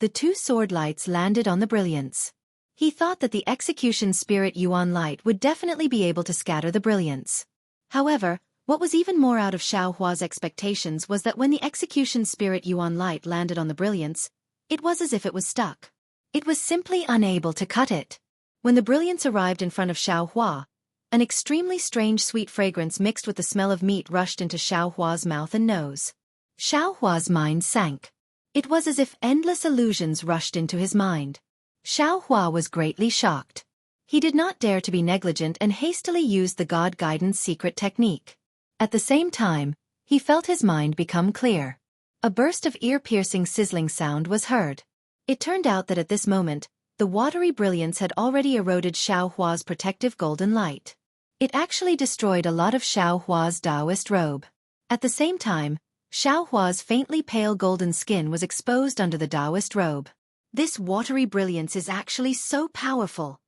The two sword lights landed on the brilliance. He thought that the execution spirit yuan light would definitely be able to scatter the brilliance. However, what was even more out of Xiaohua's expectations was that when the execution spirit yuan light landed on the brilliance, it was as if it was stuck. It was simply unable to cut it. When the brilliance arrived in front of Xiaohua, an extremely strange sweet fragrance mixed with the smell of meat rushed into Xiaohua's mouth and nose. Xiaohua's mind sank. It was as if endless illusions rushed into his mind. Xiaohua was greatly shocked. He did not dare to be negligent and hastily used the God Guidance secret technique. At the same time, he felt his mind become clear. A burst of ear-piercing sizzling sound was heard. It turned out that at this moment, the watery brilliance had already eroded Xiaohua's protective golden light. It actually destroyed a lot of Xiaohua's Taoist robe. At the same time, Xiaohua's faintly pale golden skin was exposed under the Taoist robe. This watery brilliance is actually so powerful.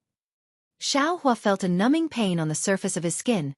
Xiaohua felt a numbing pain on the surface of his skin,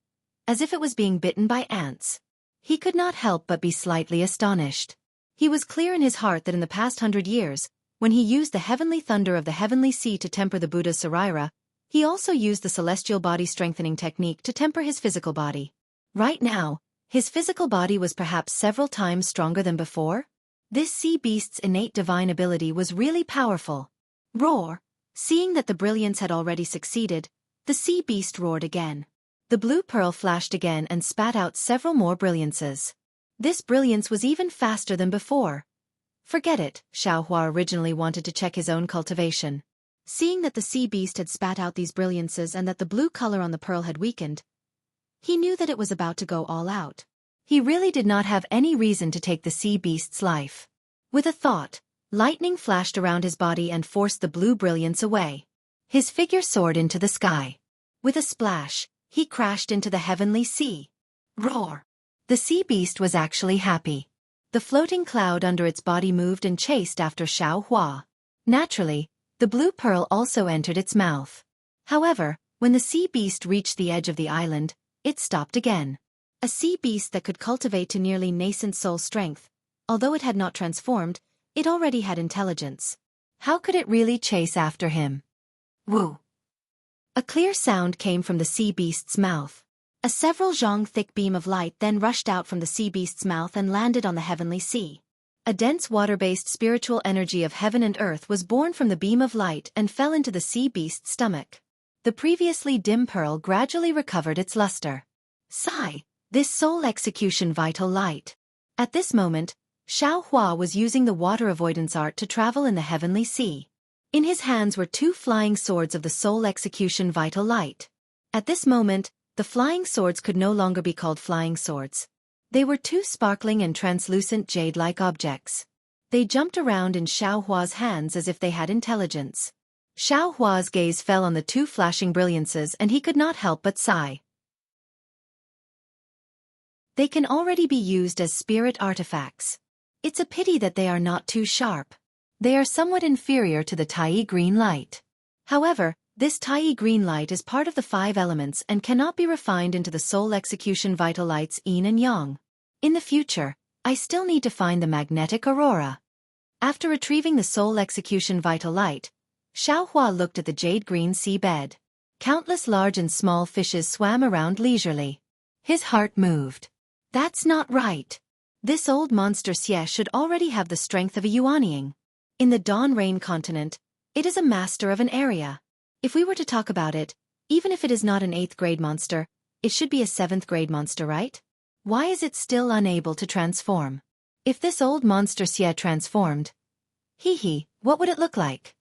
as if it was being bitten by ants. He could not help but be slightly astonished. He was clear in his heart that in the past 100 years, when he used the heavenly thunder of the heavenly sea to temper the Buddha's Saraira, he also used the celestial body strengthening technique to temper his physical body. Right now, his physical body was perhaps several times stronger than before. This sea beast's innate divine ability was really powerful. Roar! Seeing that the brilliance had already succeeded, the sea beast roared again. The blue pearl flashed again and spat out several more brilliances. This brilliance was even faster than before. Forget it, Xiaohua originally wanted to check his own cultivation. Seeing that the sea beast had spat out these brilliances and that the blue color on the pearl had weakened, he knew that it was about to go all out. He really did not have any reason to take the sea beast's life. With a thought, lightning flashed around his body and forced the blue brilliance away. His figure soared into the sky. With a splash, he crashed into the heavenly sea. Roar! The sea beast was actually happy. The floating cloud under its body moved and chased after Xiaohua. Naturally, the blue pearl also entered its mouth. However, when the sea beast reached the edge of the island, it stopped again. A sea beast that could cultivate to nearly nascent soul strength, although it had not transformed, it already had intelligence. How could it really chase after him? Woo! A clear sound came from the sea beast's mouth. A several zhong thick beam of light then rushed out from the sea beast's mouth and landed on the heavenly sea. A dense water-based spiritual energy of heaven and earth was born from the beam of light and fell into the sea beast's stomach. The previously dim pearl gradually recovered its luster. Sigh! This soul execution vital light. At this moment, Xiaohua was using the water avoidance art to travel in the heavenly sea. In his hands were two flying swords of the soul execution vital light. At this moment, the flying swords could no longer be called flying swords. They were two sparkling and translucent jade-like objects. They jumped around in Xiaohua's hands as if they had intelligence. Xiaohua's gaze fell on the two flashing brilliances and he could not help but sigh. They can already be used as spirit artifacts. It's a pity that they are not too sharp. They are somewhat inferior to the Tai green light. However, this Tai green light is part of the 5 elements and cannot be refined into the soul execution vital lights Yin and Yang. In the future, I still need to find the magnetic aurora. After retrieving the soul execution vital light, Xiaohua looked at the jade green sea bed. Countless large and small fishes swam around leisurely. His heart moved. That's not right. This old monster Xie should already have the strength of a Yuanying. In the Dawn Rain continent, it is a master of an area. If we were to talk about it, even if it is not an 8th grade monster, it should be a 7th grade monster, right? Why is it still unable to transform? If this old monster Xie transformed, what would it look like?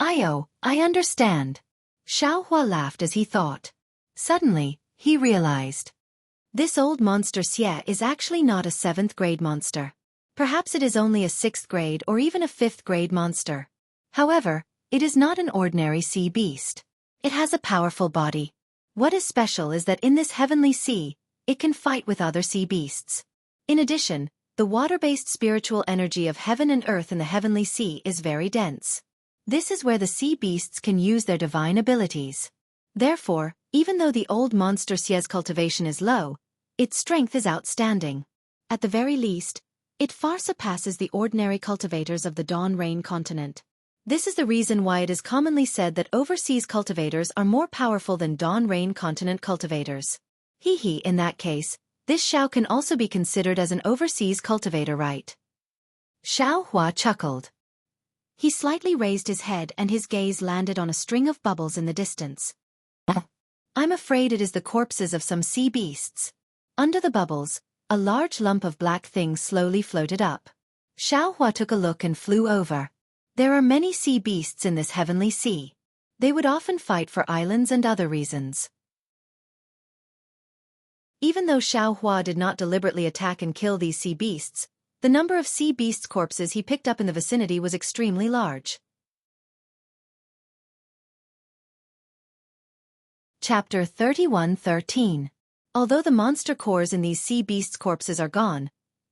I understand. Xiaohua laughed as he thought. Suddenly, he realized. This old monster Xie is actually not a 7th grade monster. Perhaps it is only a 6th grade or even a 5th grade monster. However, it is not an ordinary sea beast. It has a powerful body. What is special is that in this heavenly sea, it can fight with other sea beasts. In addition, the water-based spiritual energy of heaven and earth in the heavenly sea is very dense. This is where the sea beasts can use their divine abilities. Therefore, even though the old monster Xie's cultivation is low, its strength is outstanding. At the very least, it far surpasses the ordinary cultivators of the Dawn Rain continent. This is the reason why it is commonly said that overseas cultivators are more powerful than Dawn Rain continent cultivators. In that case, this Xiao can also be considered as an overseas cultivator, right? Xiaohua chuckled. He slightly raised his head and his gaze landed on a string of bubbles in the distance. I'm afraid it is the corpses of some sea beasts. Under the bubbles, a large lump of black things slowly floated up. Xiaohua took a look and flew over. There are many sea beasts in this heavenly sea. They would often fight for islands and other reasons. Even though Xiaohua did not deliberately attack and kill these sea beasts, the number of sea beasts' corpses he picked up in the vicinity was extremely large. Chapter 31:13. Although the monster cores in these sea beasts' corpses are gone,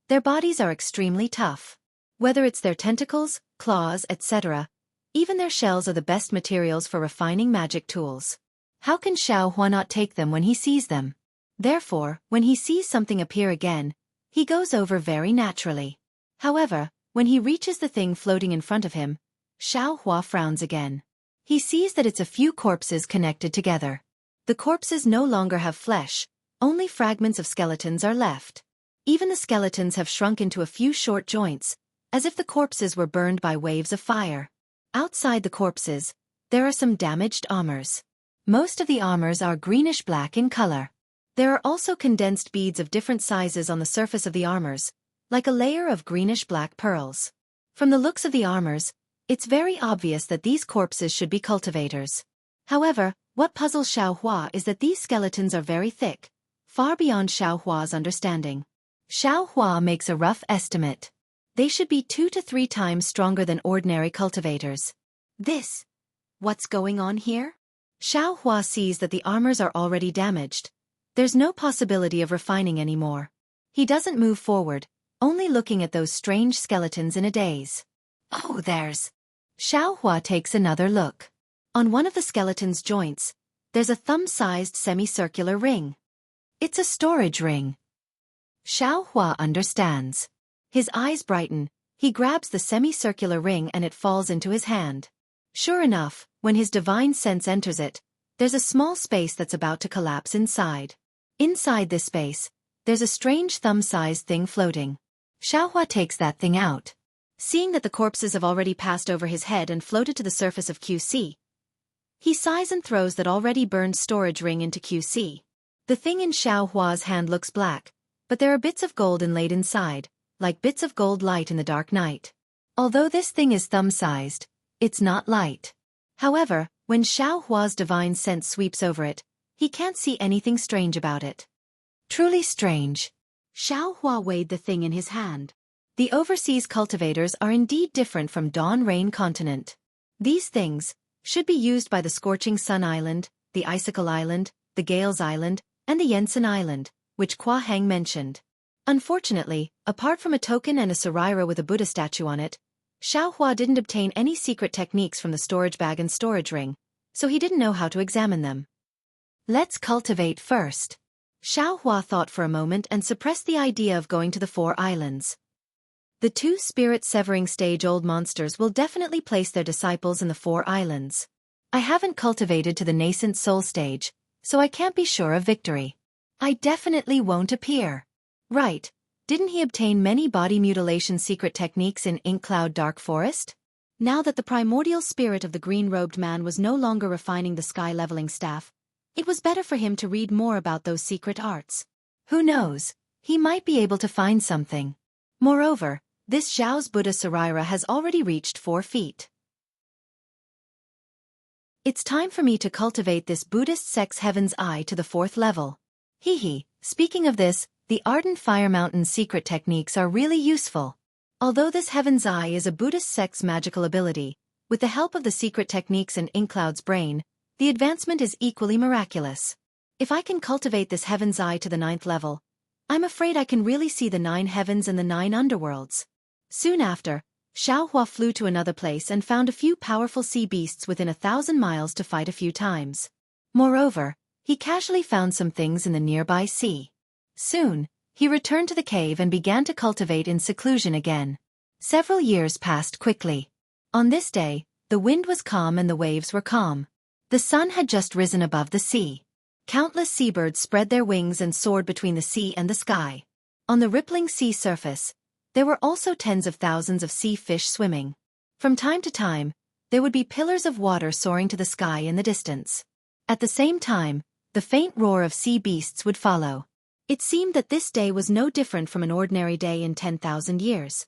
their bodies are extremely tough. Whether it's their tentacles, claws, etc., even their shells are the best materials for refining magic tools. How can Xiaohua not take them when he sees them? Therefore, when he sees something appear again, he goes over very naturally. However, when he reaches the thing floating in front of him, Xiaohua frowns again. He sees that it's a few corpses connected together. The corpses no longer have flesh, only fragments of skeletons are left. Even the skeletons have shrunk into a few short joints, as if the corpses were burned by waves of fire. Outside the corpses, there are some damaged armors. Most of the armors are greenish-black in color. There are also condensed beads of different sizes on the surface of the armors, like a layer of greenish-black pearls. From the looks of the armors, it's very obvious that these corpses should be cultivators. However, what puzzles Xiaohua is that these skeletons are very thick, far beyond Xiaohua's understanding. Xiaohua makes a rough estimate. They should be 2 to 3 times stronger than ordinary cultivators. What's going on here? Xiaohua sees that the armors are already damaged. There's no possibility of refining anymore. He doesn't move forward, only looking at those strange skeletons in a daze. Xiaohua takes another look. On one of the skeleton's joints, there's a thumb-sized semicircular ring. It's a storage ring. Xiaohua understands. His eyes brighten, he grabs the semicircular ring and it falls into his hand. Sure enough, when his divine sense enters it, there's a small space that's about to collapse inside. Inside this space, there's a strange thumb-sized thing floating. Xiaohua takes that thing out. Seeing that the corpses have already passed over his head and floated to the surface of QC, he sighs and throws that already burned storage ring into QC. The thing in Xiaohua's hand looks black, but there are bits of gold inlaid inside, like bits of gold light in the dark night. Although this thing is thumb-sized, it's not light. However, when Xiaohua's divine sense sweeps over it, He can't see anything strange about it. Truly strange. Xiaohua weighed the thing in his hand. The overseas cultivators are indeed different from Dawn Rain Continent. These things should be used by the Scorching Sun Island, the Icicle Island, the Gales Island, and the Yensen Island, which Kwa Heng mentioned. Unfortunately, apart from a token and a sarira with a Buddha statue on it, Xiaohua didn't obtain any secret techniques from the storage bag and storage ring, so he didn't know how to examine them. Let's cultivate first. Xiaohua thought for a moment and suppressed the idea of going to the 4 islands. The 2 spirit-severing stage-old monsters will definitely place their disciples in the 4 islands. I haven't cultivated to the nascent soul stage, so I can't be sure of victory. I definitely won't appear. Right, didn't he obtain many body mutilation secret techniques in Ink Cloud Dark Forest? Now that the primordial spirit of the green-robed man was no longer refining the sky-leveling staff, it was better for him to read more about those secret arts. Who knows, he might be able to find something. Moreover, this Zhao's Buddha Sarira has already reached 4 feet. It's time for me to cultivate this Buddhist sex Heaven's Eye to the 4th level. Speaking of this, the Ardent Fire Mountain secret techniques are really useful. Although this Heaven's Eye is a Buddhist sex magical ability, with the help of the secret techniques and Inkcloud's brain, the advancement is equally miraculous. If I can cultivate this Heaven's Eye to the 9th level, I'm afraid I can really see the 9 heavens and the 9 underworlds. Soon after, Xiaohua flew to another place and found a few powerful sea beasts within 1,000 miles to fight a few times. Moreover, he casually found some things in the nearby sea. Soon, he returned to the cave and began to cultivate in seclusion again. Several years passed quickly. On this day, the wind was calm and the waves were calm. The sun had just risen above the sea. Countless seabirds spread their wings and soared between the sea and the sky. On the rippling sea surface, there were also tens of thousands of sea fish swimming. From time to time, there would be pillars of water soaring to the sky in the distance. At the same time, the faint roar of sea beasts would follow. It seemed that this day was no different from an ordinary day in 10,000 years.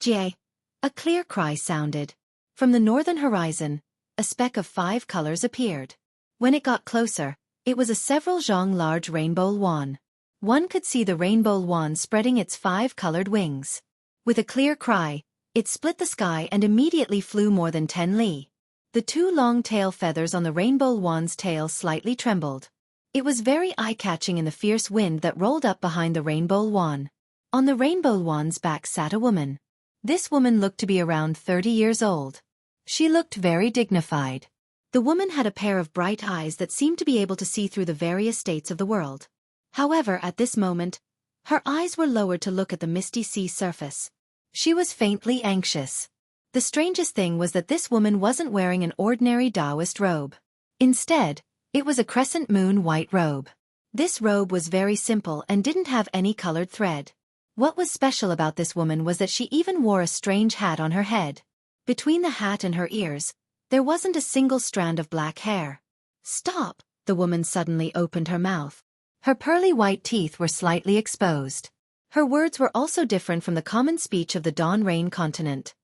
Jie! A clear cry sounded. From the northern horizon, a speck of 5 colors appeared. When it got closer, it was a several zhang large rainbow luan. One could see the rainbow luan spreading its 5-colored wings. With a clear cry, it split the sky and immediately flew more than 10 li. The 2 long tail feathers on the rainbow luan's tail slightly trembled. It was very eye-catching in the fierce wind that rolled up behind the rainbow luan. On the rainbow luan's back sat a woman. This woman looked to be around 30 years old. She looked very dignified. The woman had a pair of bright eyes that seemed to be able to see through the various states of the world. However, at this moment, her eyes were lowered to look at the misty sea surface. She was faintly anxious. The strangest thing was that this woman wasn't wearing an ordinary Taoist robe. Instead, it was a crescent moon white robe. This robe was very simple and didn't have any colored thread. What was special about this woman was that she even wore a strange hat on her head. Between the hat and her ears, there wasn't a single strand of black hair. Stop! The woman suddenly opened her mouth. Her pearly white teeth were slightly exposed. Her words were also different from the common speech of the Dawn Rain continent.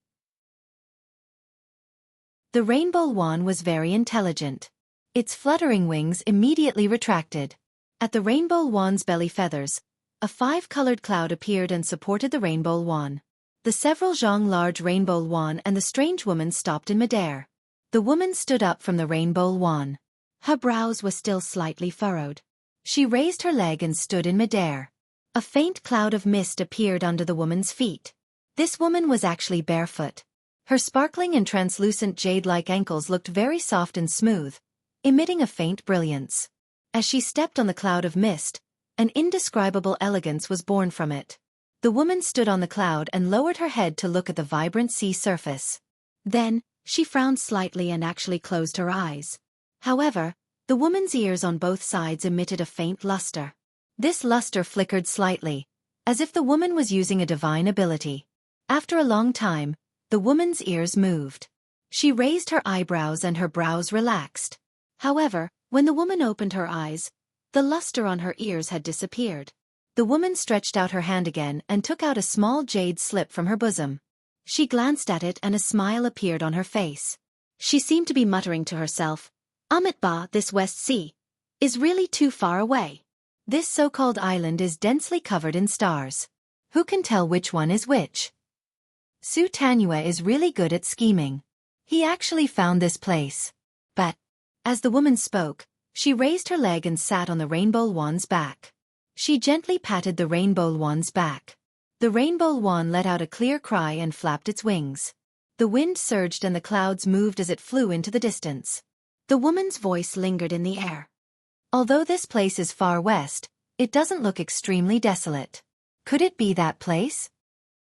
The rainbow luan was very intelligent. Its fluttering wings immediately retracted. At the rainbow luan's belly feathers, a 5-colored cloud appeared and supported the rainbow luan. The several zhang large rainbow luan and the strange woman stopped in midair. The woman stood up from the rainbow luan. Her brows were still slightly furrowed. She raised her leg and stood in midair. A faint cloud of mist appeared under the woman's feet. This woman was actually barefoot. Her sparkling and translucent jade-like ankles looked very soft and smooth, emitting a faint brilliance. As she stepped on the cloud of mist, an indescribable elegance was born from it. The woman stood on the cloud and lowered her head to look at the vibrant sea surface. Then, she frowned slightly and actually closed her eyes. However, the woman's ears on both sides emitted a faint luster. This luster flickered slightly, as if the woman was using a divine ability. After a long time, the woman's ears moved. She raised her eyebrows and her brows relaxed. However, when the woman opened her eyes, the luster on her ears had disappeared. The woman stretched out her hand again and took out a small jade slip from her bosom. She glanced at it and a smile appeared on her face. She seemed to be muttering to herself, "Amit ba this West Sea. is really too far away. This so-called island is densely covered in stars. Who can tell which one is which? Su Tanyue is really good at scheming. He actually found this place. But, as the woman spoke, she raised her leg and sat on the rainbow wand's back. She gently patted the rainbow wand's back. The rainbow wand let out a clear cry and flapped its wings. The wind surged and the clouds moved as it flew into the distance. The woman's voice lingered in the air. Although this place is far west, it doesn't look extremely desolate. Could it be that place?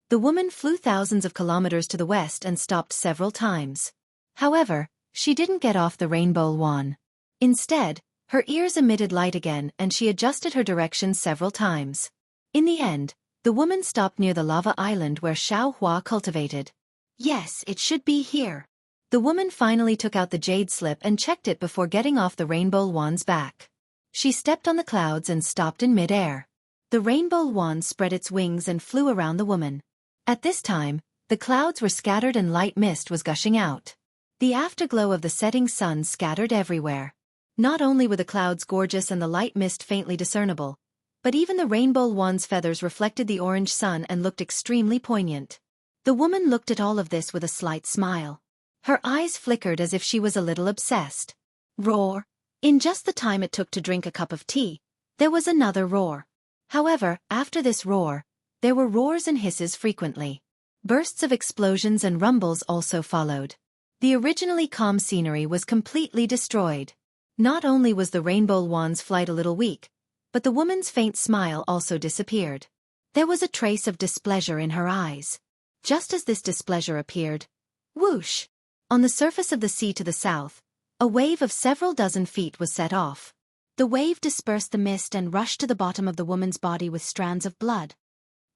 The woman flew thousands of kilometers to the west and stopped several times. However, she didn't get off the rainbow wand. Instead, her ears emitted light again and she adjusted her direction several times. In the end, the woman stopped near the lava island where Xianxia cultivated. Yes, it should be here. The woman finally took out the jade slip and checked it before getting off the rainbow wand's back. She stepped on the clouds and stopped in mid-air. The rainbow wand spread its wings and flew around the woman. At this time, the clouds were scattered and light mist was gushing out. The afterglow of the setting sun scattered everywhere. Not only were the clouds gorgeous and the light mist faintly discernible, but even the rainbow wand's feathers reflected the orange sun and looked extremely poignant. The woman looked at all of this with a slight smile. Her eyes flickered as if she was a little obsessed. Roar! In just the time it took to drink a cup of tea, there was another roar. However, after this roar, there were roars and hisses frequently. Bursts of explosions and rumbles also followed. The originally calm scenery was completely destroyed. Not only was the rainbow wand's flight a little weak, but the woman's faint smile also disappeared. There was a trace of displeasure in her eyes. Just as this displeasure appeared, whoosh! On the surface of the sea to the south, a wave of several dozen feet was set off. The wave dispersed the mist and rushed to the bottom of the woman's body with strands of blood.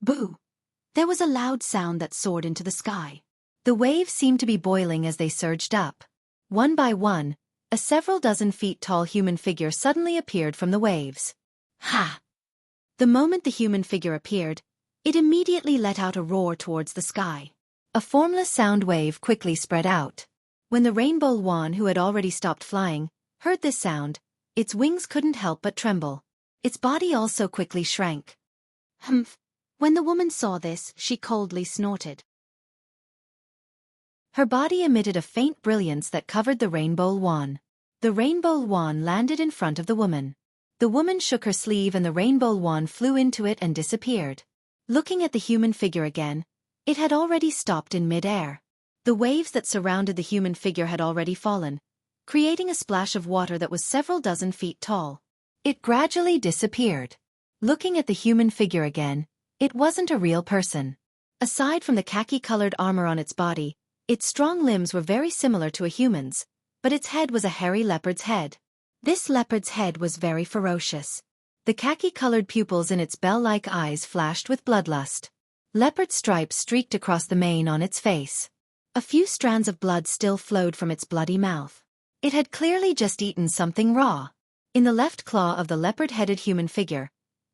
Boo! There was a loud sound that soared into the sky. The waves seemed to be boiling as they surged up. One by one, a several dozen feet tall human figure suddenly appeared from the waves. Ha! The moment the human figure appeared, it immediately let out a roar towards the sky. A formless sound wave quickly spread out. When the rainbow wand, who had already stopped flying, heard this sound, its wings couldn't help but tremble. Its body also quickly shrank. Humph! When the woman saw this, she coldly snorted. Her body emitted a faint brilliance that covered the rainbow wand. The rainbow wand landed in front of the woman. The woman shook her sleeve and the rainbow wand flew into it and disappeared. Looking at the human figure again, it had already stopped in mid-air. The waves that surrounded the human figure had already fallen, creating a splash of water that was several dozen feet tall. It gradually disappeared. Looking at the human figure again, it wasn't a real person. Aside from the khaki-colored armor on its body, its strong limbs were very similar to a human's, but its head was a hairy leopard's head. This leopard's head was very ferocious. The khaki-colored pupils in its bell-like eyes flashed with bloodlust. Leopard stripes streaked across the mane on its face. A few strands of blood still flowed from its bloody mouth. It had clearly just eaten something raw. In the left claw of the leopard-headed human figure,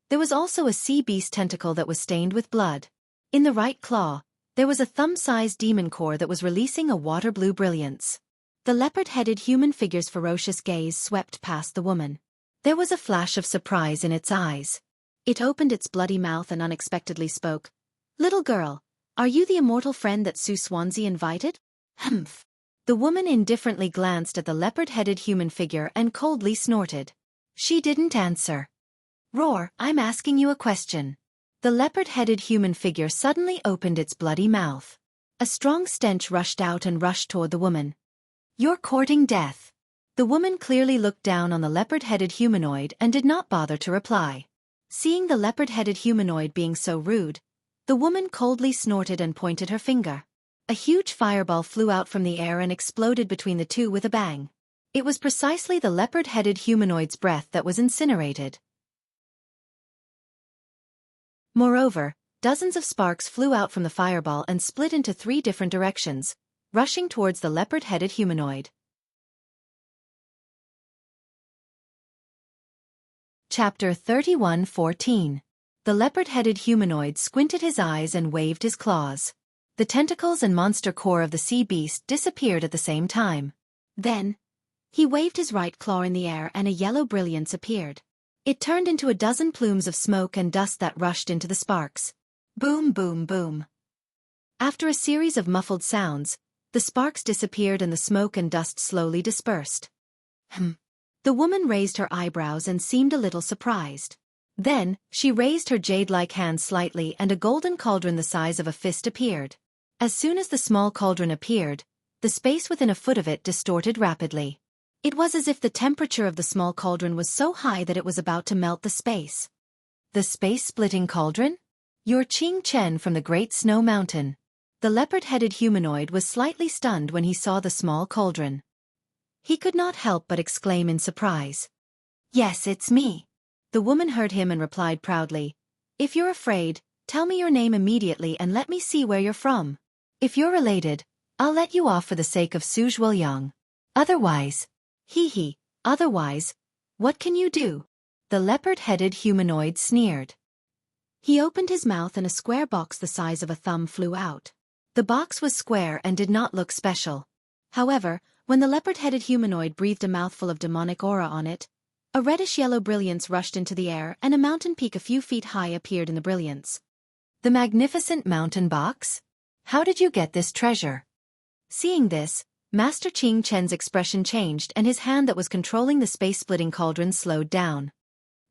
there was also a sea beast tentacle that was stained with blood. In the right claw, there was a thumb-sized demon core that was releasing a water-blue brilliance. The leopard-headed human figure's ferocious gaze swept past the woman. There was a flash of surprise in its eyes. It opened its bloody mouth and unexpectedly spoke. "Little girl, are you the immortal friend that Su Xianxia invited?" Humph. The woman indifferently glanced at the leopard-headed human figure and coldly snorted. She didn't answer. "Roar, I'm asking you a question." The leopard-headed human figure suddenly opened its bloody mouth. A strong stench rushed out and rushed toward the woman. "You're courting death." The woman clearly looked down on the leopard-headed humanoid and did not bother to reply. Seeing the leopard-headed humanoid being so rude, the woman coldly snorted and pointed her finger. A huge fireball flew out from the air and exploded between the two with a bang. It was precisely the leopard-headed humanoid's breath that was incinerated. Moreover, dozens of sparks flew out from the fireball and split into 3 different directions, rushing towards the leopard-headed humanoid. Chapter 31:14. The leopard-headed humanoid squinted his eyes and waved his claws. The tentacles and monster core of the sea beast disappeared at the same time. Then, He waved his right claw in the air and a yellow brilliance appeared. It turned into a dozen plumes of smoke and dust that rushed into the sparks. Boom, boom, boom. After a series of muffled sounds, the sparks disappeared and the smoke and dust slowly dispersed. The woman raised her eyebrows and seemed a little surprised. Then, she raised her jade-like hand slightly and a golden cauldron the size of a fist appeared. As soon as the small cauldron appeared, the space within a foot of it distorted rapidly. It was as if the temperature of the small cauldron was so high that it was about to melt the space. The space-splitting cauldron? You're Qing Chen from the Great Snow Mountain. The leopard-headed humanoid was slightly stunned when he saw the small cauldron. He could not help but exclaim in surprise. Yes, it's me. The woman heard him and replied proudly. If you're afraid, tell me your name immediately and let me see where you're from. If you're related, I'll let you off for the sake of Su Zhuoyang. Otherwise, otherwise, what can you do? The leopard-headed humanoid sneered. He opened his mouth and a square box the size of a thumb flew out. The box was square and did not look special. However, when the leopard-headed humanoid breathed a mouthful of demonic aura on it, a reddish-yellow brilliance rushed into the air and a mountain peak a few feet high appeared in the brilliance. The magnificent mountain box? How did you get this treasure? Seeing this, Master Qing Chen's expression changed and his hand that was controlling the space-splitting cauldron slowed down.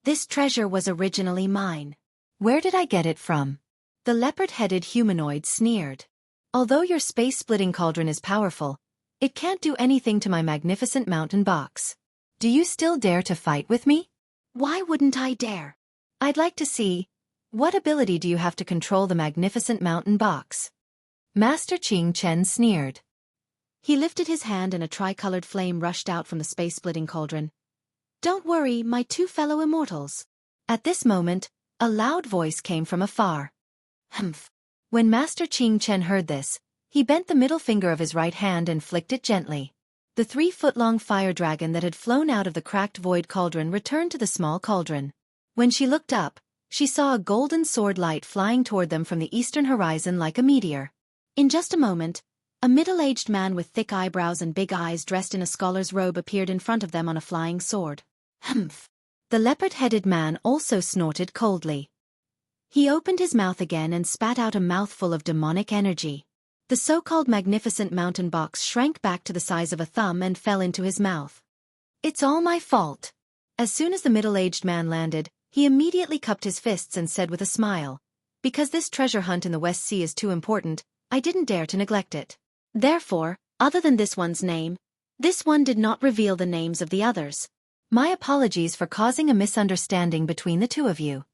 This treasure was originally mine. Where did I get it from? The leopard-headed humanoid sneered. Although your space-splitting cauldron is powerful, it can't do anything to my magnificent mountain box. Do you still dare to fight with me? Why wouldn't I dare? I'd like to see, what ability do you have to control the magnificent mountain box? Master Qing Chen sneered. He lifted his hand and a tricolored flame rushed out from the space-splitting cauldron. Don't worry, my two fellow immortals. At this moment, a loud voice came from afar. Humph. When Master Qing Chen heard this, he bent the middle finger of his right hand and flicked it gently. The 3-foot-long fire dragon that had flown out of the cracked void cauldron returned to the small cauldron. When she looked up, she saw a golden sword light flying toward them from the eastern horizon like a meteor. In just a moment, a middle-aged man with thick eyebrows and big eyes dressed in a scholar's robe appeared in front of them on a flying sword. Humph! The leopard-headed man also snorted coldly. He opened his mouth again and spat out a mouthful of demonic energy. The so-called magnificent mountain box shrank back to the size of a thumb and fell into his mouth. It's all my fault. As soon as the middle-aged man landed, he immediately cupped his fists and said with a smile, because this treasure hunt in the West Sea is too important, I didn't dare to neglect it. Therefore, other than this one's name, this one did not reveal the names of the others. My apologies for causing a misunderstanding between the two of you.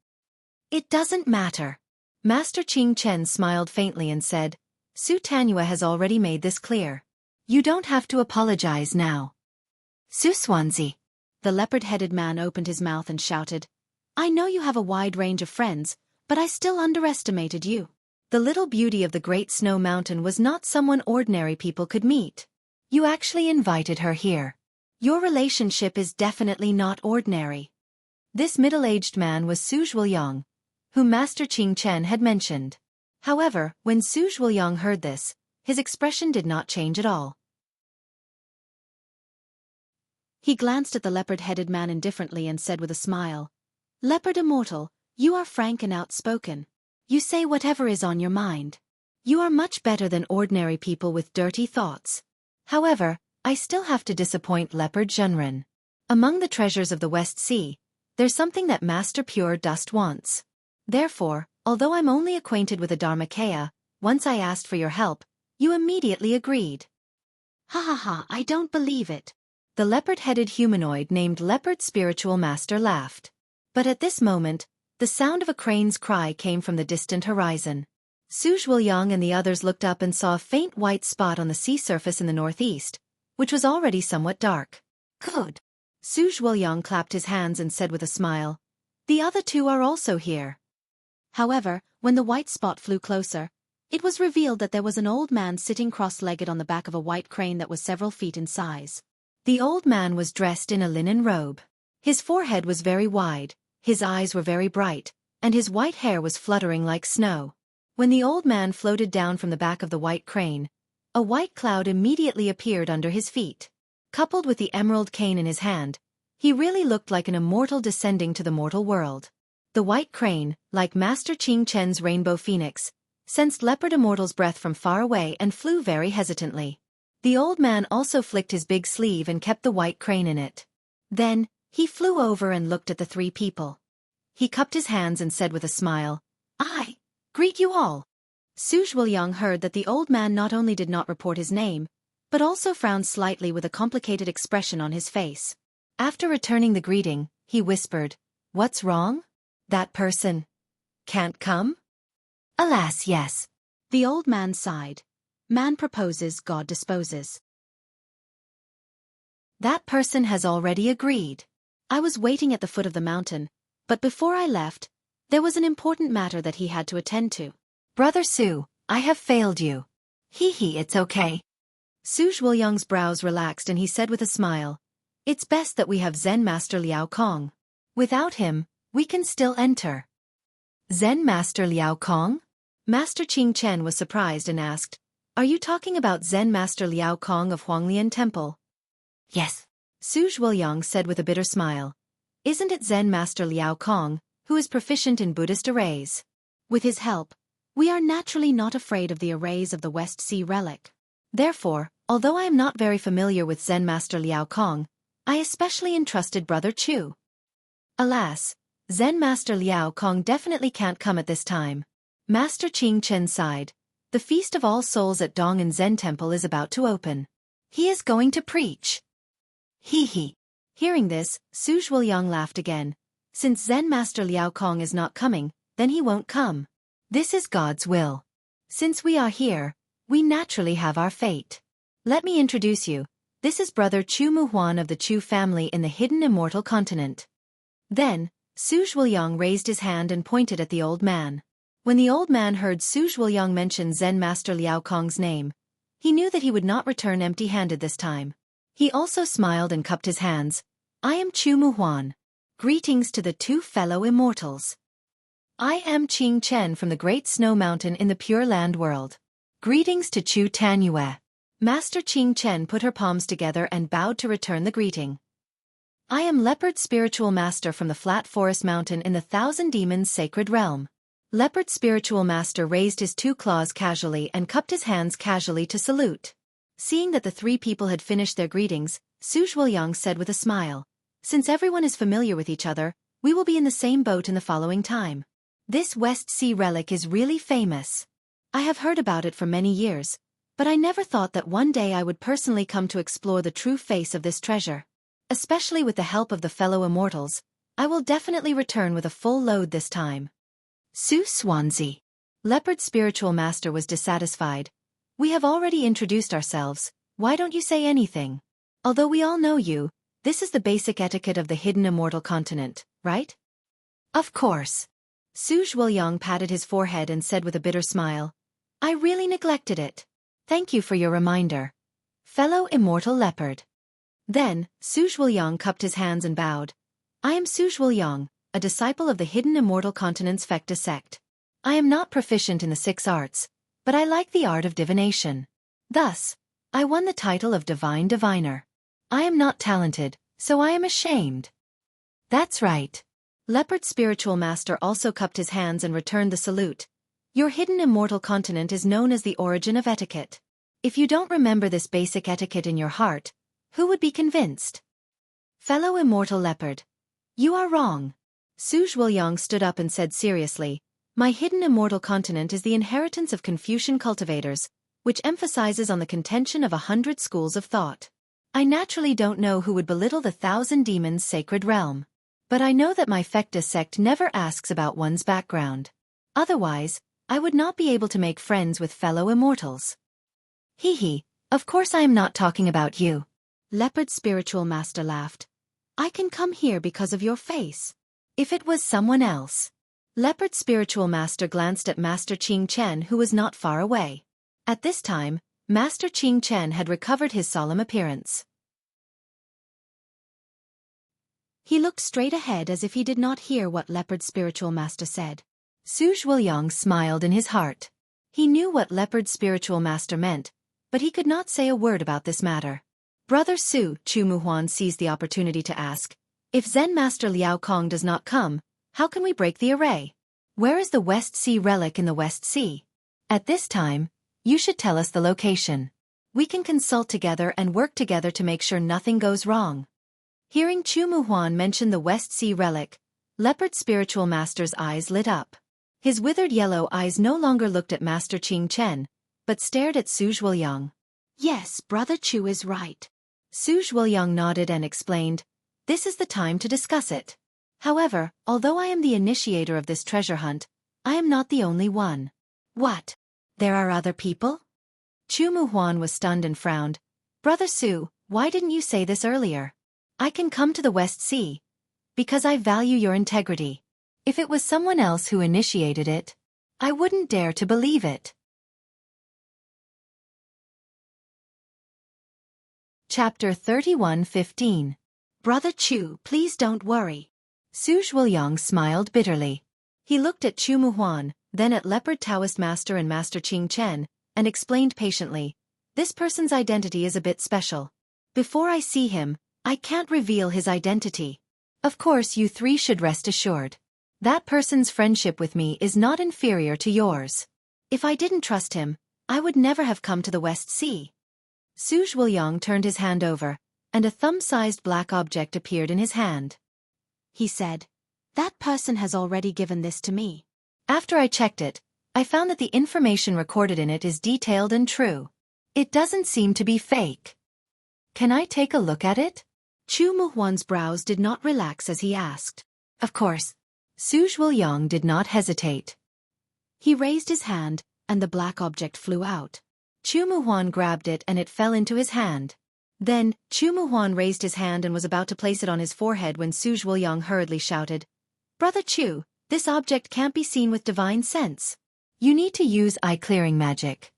It doesn't matter. Master Qing Chen smiled faintly and said, Su Tanyua has already made this clear. You don't have to apologize now. Su Swanzi. The leopard-headed man opened his mouth and shouted, I know you have a wide range of friends, but I still underestimated you. The little beauty of the Great Snow Mountain was not someone ordinary people could meet. You actually invited her here. Your relationship is definitely not ordinary. This middle-aged man was Su Zhuoyang, whom Master Qing Chen had mentioned. However, when Su Zhuoyang heard this, his expression did not change at all. He glanced at the leopard-headed man indifferently and said with a smile, Leopard Immortal, you are frank and outspoken. You say whatever is on your mind. You are much better than ordinary people with dirty thoughts. However, I still have to disappoint Leopard Zhenren. Among the treasures of the West Sea, there's something that Master Pure Dust wants. Therefore, although I'm only acquainted with the Dharmakaya, once I asked for your help, you immediately agreed. Ha ha ha, I don't believe it. The leopard-headed humanoid named Leopard Spiritual Master laughed. But at this moment, the sound of a crane's cry came from the distant horizon. Su Zhuoyang and the others looked up and saw a faint white spot on the sea surface in the northeast, which was already somewhat dark. Good. Su Zhuoyang clapped his hands and said with a smile, The other two are also here. However, when the white spot flew closer, it was revealed that there was an old man sitting cross-legged on the back of a white crane that was several feet in size. The old man was dressed in a linen robe. His forehead was very wide, his eyes were very bright, and his white hair was fluttering like snow. When the old man floated down from the back of the white crane, a white cloud immediately appeared under his feet. Coupled with the emerald cane in his hand, he really looked like an immortal descending to the mortal world. The white crane, like Master Qing Chen's rainbow phoenix, sensed Leopard Immortal's breath from far away and flew very hesitantly. The old man also flicked his big sleeve and kept the white crane in it. Then, he flew over and looked at the three people. He cupped his hands and said with a smile, "I greet you all." Su Zhuoyang heard that the old man not only did not report his name, but also frowned slightly with a complicated expression on his face. After returning the greeting, he whispered, "What's wrong? That person can't come?" "Alas, yes." The old man sighed. "Man proposes, God disposes. That person has already agreed. I was waiting at the foot of the mountain, but before I left, there was an important matter that he had to attend to. Brother Su, I have failed you." It's okay." Su Zhuoyang's brows relaxed and he said with a smile, "It's best that we have Zen Master Liao Kong. Without him, we can still enter." "Zen Master Liao Kong?" Master Qing Chen was surprised and asked, "Are you talking about Zen Master Liao Kong of Huanglian Temple?" "Yes," Su Zhuoyang said with a bitter smile. "Isn't it Zen Master Liao Kong, who is proficient in Buddhist arrays? With his help, we are naturally not afraid of the arrays of the West Sea relic. Therefore, although I am not very familiar with Zen Master Liao Kong, I especially entrusted Brother Chu." "Alas, Zen Master Liao Kong definitely can't come at this time." Master Qing Chen sighed. "The Feast of All Souls at Dong'an Zen Temple is about to open. He is going to preach." Hearing this, Su Zhuoyang laughed again. "Since Zen Master Liao Kong is not coming, then he won't come. This is God's will. Since we are here, we naturally have our fate. Let me introduce you. This is Brother Chu Muhuan of the Chu family in the hidden immortal continent." Then, Su Zhuoyang raised his hand and pointed at the old man. When the old man heard Su Zhuoyang mention Zen Master Liao Kong's name, he knew that he would not return empty-handed this time. He also smiled and cupped his hands. "I am Chu Muhuan. Greetings to the two fellow immortals. I am Qing Chen from the Great Snow Mountain in the Pure Land world. Greetings to Chu Tanyue." Master Qing Chen put her palms together and bowed to return the greeting. "I am Leopard Spiritual Master from the Flat Forest Mountain in the Thousand Demons Sacred Realm." Leopard Spiritual Master raised his two claws casually and cupped his hands casually to salute. Seeing that the three people had finished their greetings, Su Zhuoyang said with a smile, "Since everyone is familiar with each other, we will be in the same boat in the following time. This West Sea relic is really famous. I have heard about it for many years, but I never thought that one day I would personally come to explore the true face of this treasure. Especially with the help of the fellow immortals, I will definitely return with a full load this time." Su Swansea. Leopard Spiritual Master was dissatisfied. "We have already introduced ourselves, why don't you say anything? Although we all know you, this is the basic etiquette of the hidden immortal continent, right?" "Of course." Su Zhuoyang patted his forehead and said with a bitter smile, "I really neglected it. Thank you for your reminder. Fellow immortal leopard." Then, Su Zhuoyang cupped his hands and bowed. "I am Su Zhuoyang, a disciple of the hidden immortal continent's Fecta sect. I am not proficient in the 6 arts, but I like the art of divination. Thus, I won the title of Divine Diviner. I am not talented, so I am ashamed." "That's right." Leopard Spiritual Master also cupped his hands and returned the salute. "Your hidden immortal continent is known as the origin of etiquette. If you don't remember this basic etiquette in your heart, who would be convinced?" "Fellow immortal leopard, you are wrong." Su Zhuoyang stood up and said seriously, "My hidden immortal continent is the inheritance of Confucian cultivators, which emphasizes on the contention of 100 schools of thought. I naturally don't know who would belittle the Thousand Demons Sacred Realm. But I know that my Fecta sect never asks about one's background. Otherwise, I would not be able to make friends with fellow immortals." Of course I am not talking about you." Leopard Spiritual Master laughed. "I can come here because of your face. If it was someone else." Leopard Spiritual Master glanced at Master Qing Chen, who was not far away. At this time, Master Qing Chen had recovered his solemn appearance. He looked straight ahead as if he did not hear what Leopard Spiritual Master said. Su Zhuoyang smiled in his heart. He knew what Leopard Spiritual Master meant, but he could not say a word about this matter. Brother Su, Chu Muhuan seized the opportunity to ask, if Zen Master Liao Kong does not come, how can we break the array? Where is the West Sea relic in the West Sea? At this time, you should tell us the location. We can consult together and work together to make sure nothing goes wrong. Hearing Chu Muhuan mention the West Sea relic, Leopard Spiritual Master's eyes lit up. His withered yellow eyes no longer looked at Master Qing Chen, but stared at Su Zhuoyang. Yes, Brother Chu is right. Su Zhuoyang nodded and explained, this is the time to discuss it. However, although I am the initiator of this treasure hunt, I am not the only one. What? There are other people? Chu Muhuan was stunned and frowned. Brother Su, why didn't you say this earlier? I can come to the West Sea. Because I value your integrity. If it was someone else who initiated it, I wouldn't dare to believe it. Chapter 31:15. Brother Chu, please don't worry. Su Zhuoyang smiled bitterly. He looked at Chu Muhuan, then at Leopard Taoist Master and Master Qing Chen, and explained patiently, this person's identity is a bit special. Before I see him, I can't reveal his identity. Of course you three should rest assured. That person's friendship with me is not inferior to yours. If I didn't trust him, I would never have come to the West Sea. Su Zhuoyang turned his hand over, and a thumb-sized black object appeared in his hand. He said, that person has already given this to me. After I checked it, I found that the information recorded in it is detailed and true. It doesn't seem to be fake. Can I take a look at it? Chu Muhuan's brows did not relax as he asked. Of course. Su Zhuoyang did not hesitate. He raised his hand, and the black object flew out. Chu Muhuan grabbed it and it fell into his hand. Then, Chu Muhuan raised his hand and was about to place it on his forehead when Su Zhuoyang hurriedly shouted, Brother Chu, this object can't be seen with divine sense. You need to use eye-clearing magic.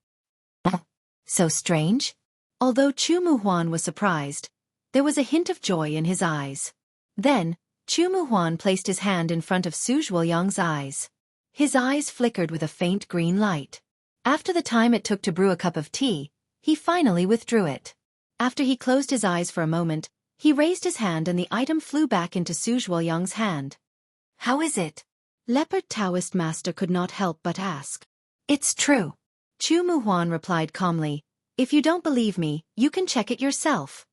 So strange? Although Chu Muhuan was surprised, there was a hint of joy in his eyes. Then, Chu Muhuan placed his hand in front of Su Zhuoyang's eyes. His eyes flickered with a faint green light. After the time it took to brew a cup of tea, he finally withdrew it. After he closed his eyes for a moment, he raised his hand and the item flew back into Su Zhuoyang's hand. How is it? Leopard Taoist Master could not help but ask. It's true. Chu Muhuan replied calmly, if you don't believe me, you can check it yourself.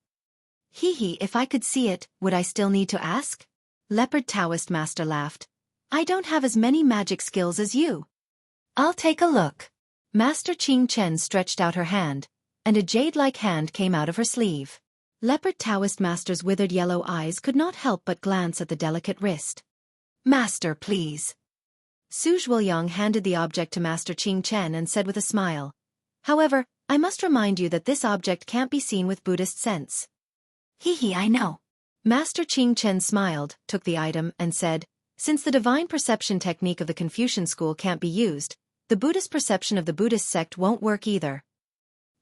If I could see it, would I still need to ask? Leopard Taoist Master laughed. I don't have as many magic skills as you. I'll take a look. Master Qing Chen stretched out her hand, and a jade-like hand came out of her sleeve. Leopard Taoist Master's withered yellow eyes could not help but glance at the delicate wrist. Master, please. Su Zhuoyang handed the object to Master Qing Chen and said with a smile, however, I must remind you that this object can't be seen with Buddhist sense. I know. Master Qing Chen smiled, took the item, and said, since the divine perception technique of the Confucian school can't be used, the Buddhist perception of the Buddhist sect won't work either.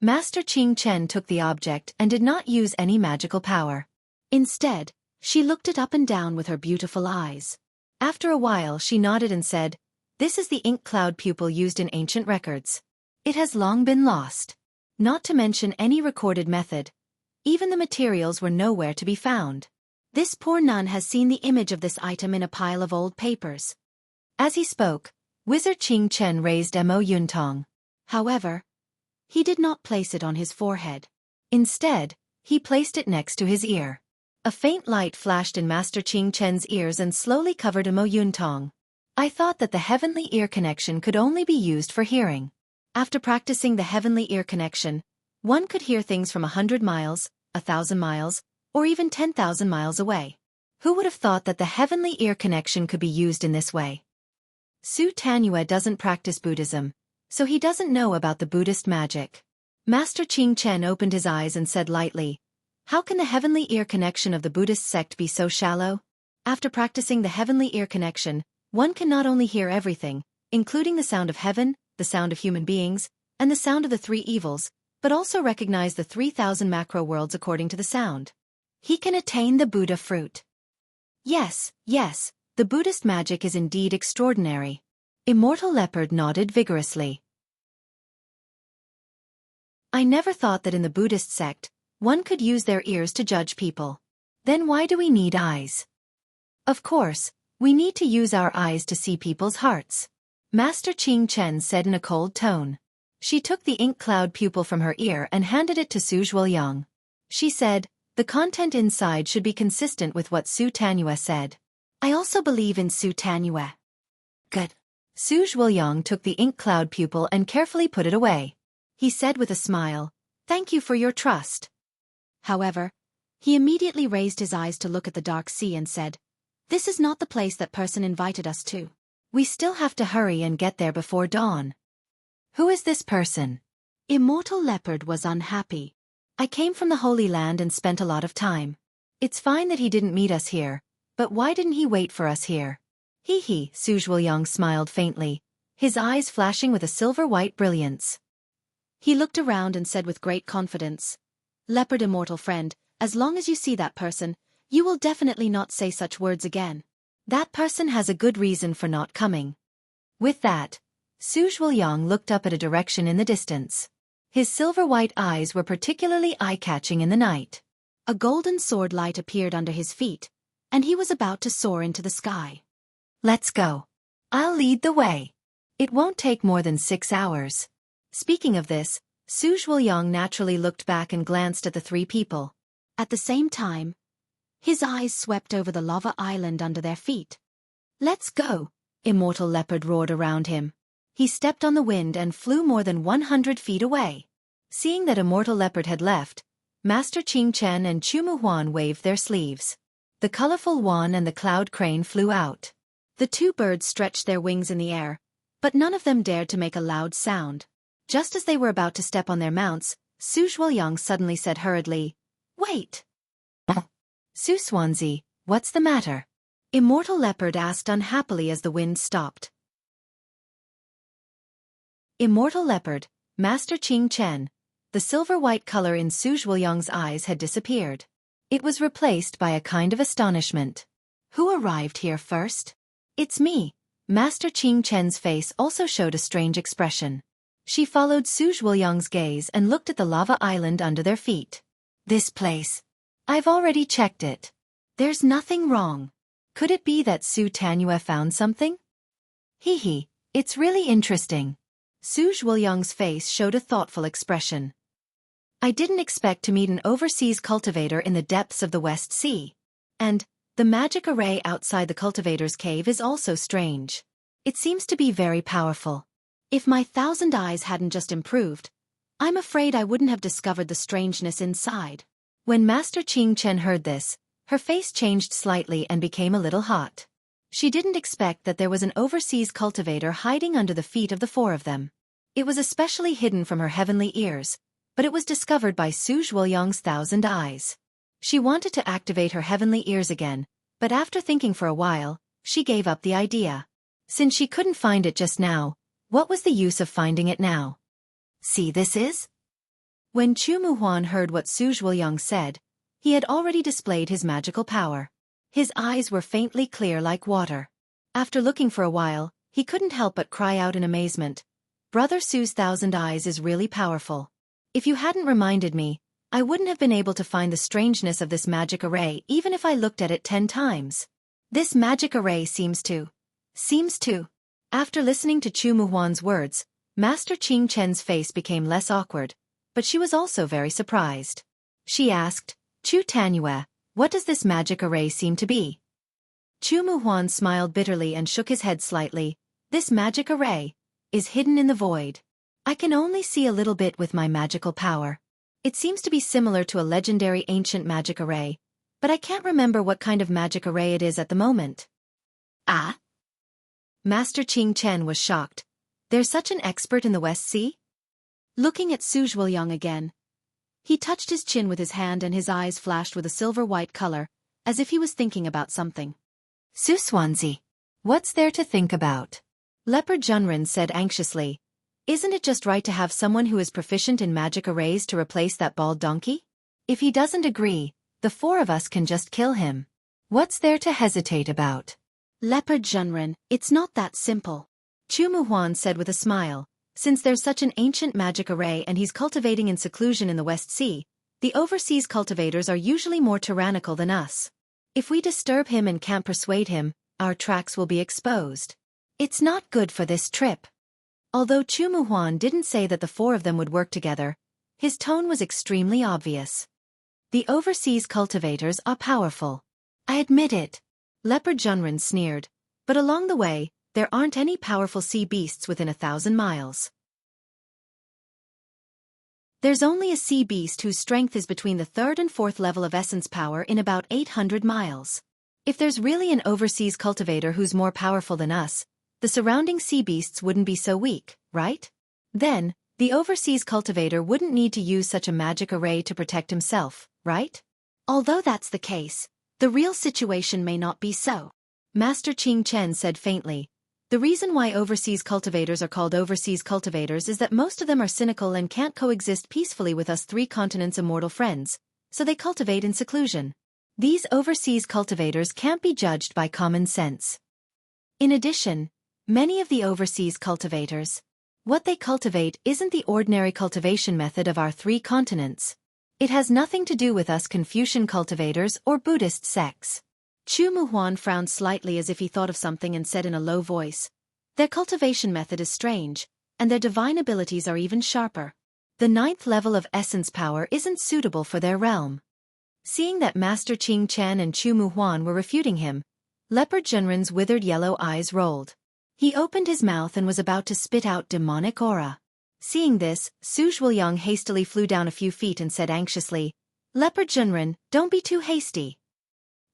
Master Qing Chen took the object and did not use any magical power. Instead, she looked it up and down with her beautiful eyes. After a while she nodded and said, this is the ink cloud pupil used in ancient records. It has long been lost. Not to mention any recorded method. Even the materials were nowhere to be found. This poor nun has seen the image of this item in a pile of old papers. As he spoke, Wizard Qing Chen raised Mo Yuntong. However, he did not place it on his forehead. Instead, he placed it next to his ear. A faint light flashed in Master Qing Chen's ears and slowly covered Mo Yuntong. I thought that the heavenly ear connection could only be used for hearing. After practicing the heavenly ear connection, one could hear things from 100 miles, 1,000 miles, or even 10,000 miles away. Who would have thought that the heavenly ear connection could be used in this way? Su Tanyue doesn't practice Buddhism, so he doesn't know about the Buddhist magic. Master Qing Chen opened his eyes and said lightly, how can the heavenly ear connection of the Buddhist sect be so shallow? After practicing the heavenly ear connection, one can not only hear everything, including the sound of heaven, the sound of human beings, and the sound of the three evils, but also recognize the 3,000 macro worlds according to the sound. He can attain the Buddha fruit. Yes, the Buddhist magic is indeed extraordinary. Immortal Leopard nodded vigorously. I never thought that in the Buddhist sect, One could use their ears to judge people. Then why do we need eyes? Of course, we need to use our eyes to see people's hearts. Master Qing Chen said in a cold tone. She took the ink cloud pupil from her ear and handed it to Su Zhuoyang. She said, the content inside should be consistent with what Su Tanyue said. I also believe in Su Tanyue. Good. Su Zhuoyang took the ink cloud pupil and carefully put it away. He said with a smile, thank you for your trust. However, he immediately raised his eyes to look at the dark sea and said, this is not the place that person invited us to. We still have to hurry and get there before dawn. Who is this person? Immortal Leopard was unhappy. I came from the Holy Land and spent a lot of time. It's fine that he didn't meet us here, but why didn't he wait for us here? Hee hee, Su Zhuoyang smiled faintly, his eyes flashing with a silver-white brilliance. He looked around and said with great confidence, Leopard immortal friend, as long as you see that person, you will definitely not say such words again. That person has a good reason for not coming. With that, Su Zhuoyang looked up at a direction in the distance. His silver-white eyes were particularly eye-catching in the night. A golden sword light appeared under his feet, and he was about to soar into the sky. Let's go. I'll lead the way. It won't take more than 6 hours. Speaking of this, Su Zhuoyang naturally looked back and glanced at the three people. At the same time, his eyes swept over the lava island under their feet. Let's go, Immortal Leopard roared around him. He stepped on the wind and flew more than 100 feet away. Seeing that Immortal Leopard had left, Master Qing Chen and Chumu Huan waved their sleeves. The colorful Wan and the cloud crane flew out. The two birds stretched their wings in the air, but none of them dared to make a loud sound. Just as they were about to step on their mounts, Su Zhuoyang suddenly said hurriedly, wait! Su Xuanzi, what's the matter? Immortal Leopard asked unhappily as the wind stopped. Immortal Leopard, Master Qing Chen. The silver-white color in Su Zhuoyang's eyes had disappeared. It was replaced by a kind of astonishment. Who arrived here first? It's me. Master Qing Chen's face also showed a strange expression. She followed Su Zhuoyang's gaze and looked at the lava island under their feet. This place. I've already checked it. There's nothing wrong. Could it be that Su Tanyue found something? Hee hee, it's really interesting. Su Zhuoyang's face showed a thoughtful expression. I didn't expect to meet an overseas cultivator in the depths of the West Sea. And the magic array outside the cultivator's cave is also strange. It seems to be very powerful. If my 1,000 eyes hadn't just improved, I'm afraid I wouldn't have discovered the strangeness inside. When Master Qing Chen heard this, her face changed slightly and became a little hot. She didn't expect that there was an overseas cultivator hiding under the feet of the four of them. It was especially hidden from her heavenly ears, but it was discovered by Su Zhuoyang's 1,000 eyes. She wanted to activate her heavenly ears again, but after thinking for a while, she gave up the idea. Since she couldn't find it just now, what was the use of finding it now? See, this is? When Chumu Huan heard what Su Zhuoyang said, he had already displayed his magical power. His eyes were faintly clear like water. After looking for a while, he couldn't help but cry out in amazement. Brother Su's 1,000 eyes is really powerful. If you hadn't reminded me, I wouldn't have been able to find the strangeness of this magic array even if I looked at it 10 times. This magic array seems to. After listening to Chumu Huan's words, Master Qing Chen's face became less awkward, but she was also very surprised. She asked, Chu Tanyue, what does this magic array seem to be? Chumu Huan smiled bitterly and shook his head slightly. This magic array is hidden in the void. I can only see a little bit with my magical power. It seems to be similar to a legendary ancient magic array, but I can't remember what kind of magic array it is at the moment. Ah? Master Qing Chen was shocked. There's such an expert in the West Sea? Looking at Su Zhuoyang again, he touched his chin with his hand and his eyes flashed with a silver-white color, as if he was thinking about something. Su Xuanzi, what's there to think about? Leopard Junren said anxiously. Isn't it just right to have someone who is proficient in magic arrays to replace that bald donkey? If he doesn't agree, the four of us can just kill him. What's there to hesitate about? Leopard Junren, it's not that simple. Chumu Huan said with a smile. Since there's such an ancient magic array and he's cultivating in seclusion in the West Sea, The overseas cultivators are usually more tyrannical than us. If we disturb him and can't persuade him, our tracks will be exposed. It's not good for this trip. Although Chu Muhuan didn't say that the four of them would work together, his tone was extremely obvious. The overseas cultivators are powerful. I admit it. Leopard Junren sneered, but along the way, there aren't any powerful sea beasts within 1,000 miles. There's only a sea beast whose strength is between the 3rd and 4th level of essence power in about 800 miles. If there's really an overseas cultivator who's more powerful than us, the surrounding sea beasts wouldn't be so weak, right? Then, the overseas cultivator wouldn't need to use such a magic array to protect himself, right? Although that's the case, the real situation may not be so. Master Qing Chen said faintly. The reason why overseas cultivators are called overseas cultivators is that most of them are cynical and can't coexist peacefully with us 3 continents' immortal friends, so they cultivate in seclusion. These overseas cultivators can't be judged by common sense. In addition, many of the overseas cultivators, what they cultivate isn't the ordinary cultivation method of our 3 continents. It has nothing to do with us Confucian cultivators or Buddhist sects. Chu Muhuan frowned slightly as if he thought of something and said in a low voice, their cultivation method is strange, and their divine abilities are even sharper. The 9th level of essence power isn't suitable for their realm. Seeing that Master Qing Chen and Chu Muhuan were refuting him, Leopard Junren's withered yellow eyes rolled. He opened his mouth and was about to spit out demonic aura. Seeing this, Su Zhuoyang hastily flew down a few feet and said anxiously, Leopard Junren, don't be too hasty.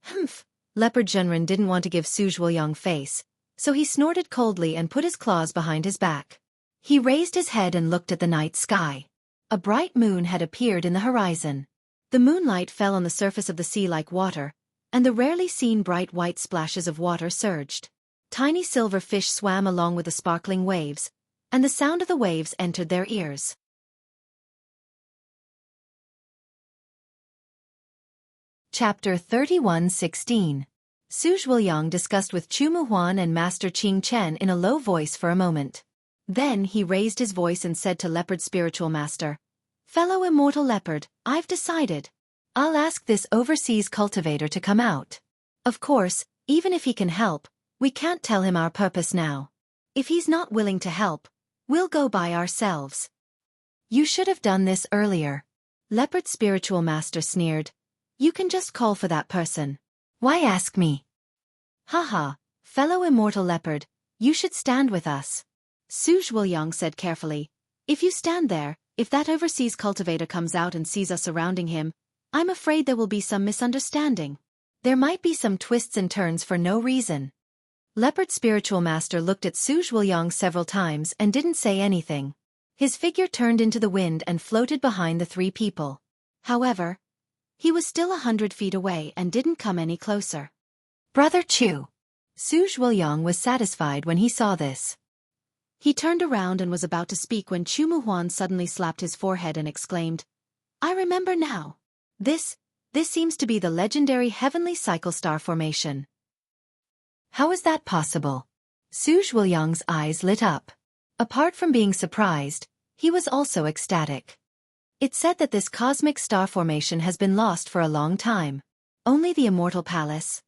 Humph. Leopard Junren didn't want to give Su Zhuoyang face, so he snorted coldly and put his claws behind his back. He raised his head and looked at the night sky. A bright moon had appeared in the horizon. The moonlight fell on the surface of the sea like water, and the rarely seen bright white splashes of water surged. Tiny silver fish swam along with the sparkling waves, and the sound of the waves entered their ears. Chapter 31:16. Su Zhuoyang discussed with Chu Muhuan and Master Qing Chen in a low voice for a moment. Then he raised his voice and said to Leopard Spiritual Master, Fellow Immortal Leopard, I've decided. I'll ask this overseas cultivator to come out. Of course, even if he can help, we can't tell him our purpose now. If he's not willing to help, we'll go by ourselves. You should have done this earlier. Leopard Spiritual Master sneered. You can just call for that person. Why ask me? Haha, fellow Immortal Leopard, you should stand with us. Su Zhuoyang said carefully. If you stand there, if that overseas cultivator comes out and sees us surrounding him, I'm afraid there will be some misunderstanding. There might be some twists and turns for no reason. Leopard Spiritual Master looked at Su Zhuoyang several times and didn't say anything. His figure turned into the wind and floated behind the 3 people. However, he was still 100 feet away and didn't come any closer. Brother Chu. Su Zhuoyang was satisfied when he saw this. He turned around and was about to speak when Chu Muhuan suddenly slapped his forehead and exclaimed, I remember now. This seems to be the legendary Heavenly Cycle Star Formation. How is that possible? Su Zhuoyang's eyes lit up. Apart from being surprised, he was also ecstatic. It's said that this cosmic star formation has been lost for a long time. Only the Immortal Palace.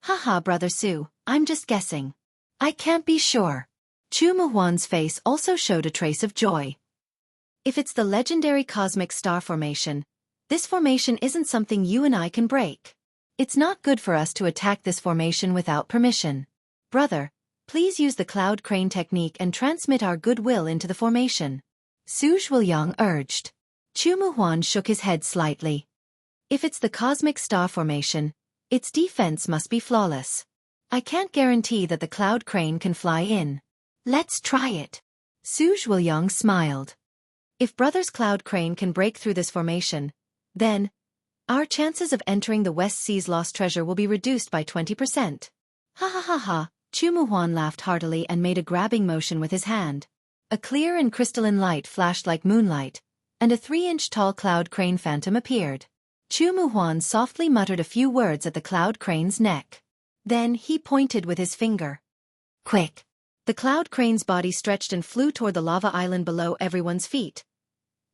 Haha, Brother Su, I'm just guessing. I can't be sure. Chu Muhuan's face also showed a trace of joy. If it's the legendary cosmic star formation, this formation isn't something you and I can break. It's not good for us to attack this formation without permission. Brother, please use the cloud crane technique and transmit our goodwill into the formation. Su Zhuoyang urged. Chu Muhuan shook his head slightly. If it's the cosmic star formation, its defense must be flawless. I can't guarantee that the cloud crane can fly in. Let's try it. Su Zhuoyang smiled. If Brother's cloud crane can break through this formation, then our chances of entering the West Sea's lost treasure will be reduced by 20%. Ha ha ha ha, Chu Muhuan laughed heartily and made a grabbing motion with his hand. A clear and crystalline light flashed like moonlight, and a 3-inch tall cloud crane phantom appeared. Chu Muhuan softly muttered a few words at the cloud crane's neck. Then he pointed with his finger. Quick! The cloud crane's body stretched and flew toward the lava island below everyone's feet.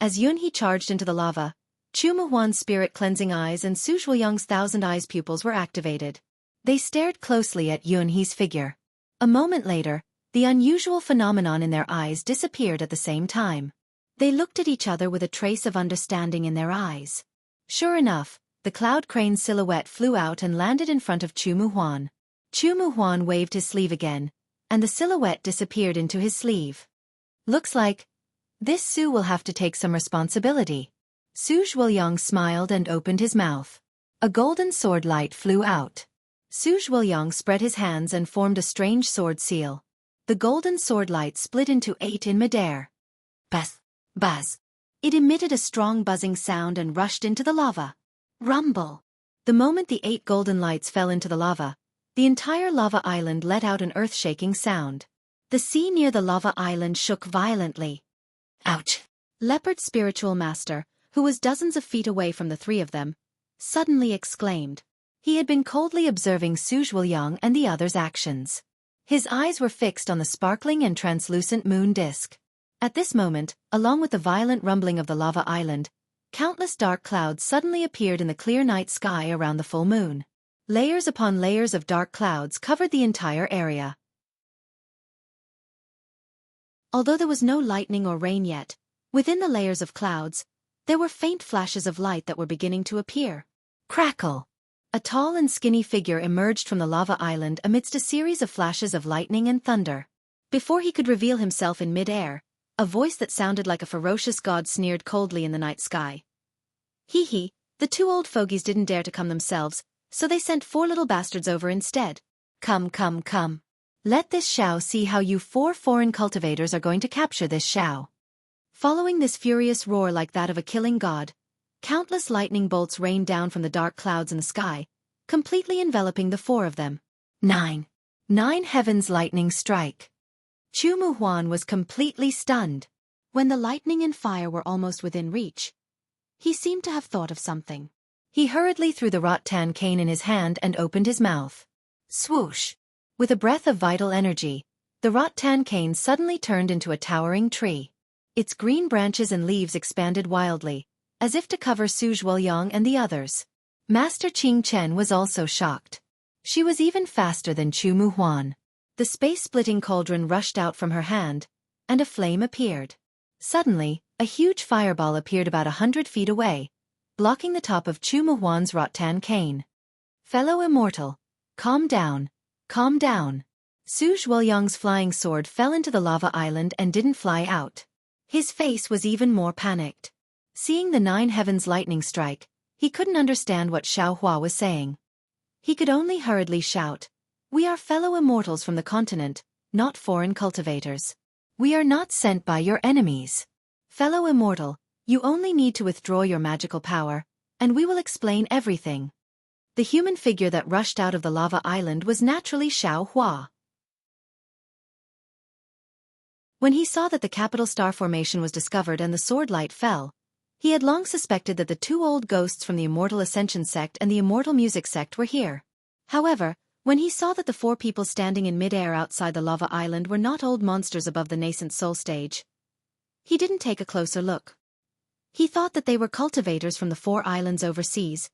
As Yunhe charged into the lava, Chu Muhuan's spirit-cleansing eyes and Su Zhuoyang's thousand eyes pupils were activated. They stared closely at Yun He's figure. A moment later, the unusual phenomenon in their eyes disappeared at the same time. They looked at each other with a trace of understanding in their eyes. Sure enough, the cloud crane's silhouette flew out and landed in front of Chu Muhuan. Chu Muhuan waved his sleeve again, and the silhouette disappeared into his sleeve. Looks like this Su will have to take some responsibility. Su Zhuoyang smiled and opened his mouth. A golden sword light flew out. Su Zhuoyang spread his hands and formed a strange sword seal. The golden sword light split into 8 in midair. Buzz! Buzz! It emitted a strong buzzing sound and rushed into the lava. Rumble! The moment the 8 golden lights fell into the lava, the entire lava island let out an earth-shaking sound. The sea near the lava island shook violently. Ouch! Leopard's spiritual master, who was dozens of feet away from the 3 of them, suddenly exclaimed. He had been coldly observing Su Zhuoyang and the others' actions. His eyes were fixed on the sparkling and translucent moon disk. At this moment, along with the violent rumbling of the lava island, countless dark clouds suddenly appeared in the clear night sky around the full moon. Layers upon layers of dark clouds covered the entire area. Although there was no lightning or rain yet, within the layers of clouds, there were faint flashes of light that were beginning to appear. Crackle! A tall and skinny figure emerged from the lava island amidst a series of flashes of lightning and thunder. Before he could reveal himself in mid-air, a voice that sounded like a ferocious god sneered coldly in the night sky. Hee hee, the 2 old fogies didn't dare to come themselves, so they sent 4 little bastards over instead. Come, come, come. Let this Xiao see how you 4 foreign cultivators are going to capture this Xiao. Following this furious roar like that of a killing god, countless lightning bolts rained down from the dark clouds in the sky, completely enveloping the 4 of them. 9 heavens lightning strike. Chu Muhuan was completely stunned. When the lightning and fire were almost within reach, he seemed to have thought of something. He hurriedly threw the rattan cane in his hand and opened his mouth. Swoosh! With a breath of vital energy, the rattan cane suddenly turned into a towering tree. Its green branches and leaves expanded wildly, as if to cover Su Zhuoyang and the others. Master Qing Chen was also shocked. She was even faster than Chu Muhuan. The space-splitting cauldron rushed out from her hand, and a flame appeared. Suddenly, a huge fireball appeared about 100 feet away, blocking the top of Chu Muhuan's rattan cane. Fellow Immortal, calm down, calm down. Su Zhuoyang's flying sword fell into the lava island and didn't fly out. His face was even more panicked. Seeing the 9 heavens lightning strike, he couldn't understand what Xiao Hua was saying. He could only hurriedly shout, "We are fellow immortals from the continent, not foreign cultivators. We are not sent by your enemies. Fellow immortal, you only need to withdraw your magical power, and we will explain everything." The human figure that rushed out of the lava island was naturally Xiao Hua. When he saw that the capital star formation was discovered and the sword light fell, he had long suspected that the 2 old ghosts from the Immortal Ascension sect and the Immortal Music sect were here. However, when he saw that the 4 people standing in mid-air outside the lava island were not old monsters above the nascent soul stage, he didn't take a closer look. He thought that they were cultivators from the 4 islands overseas,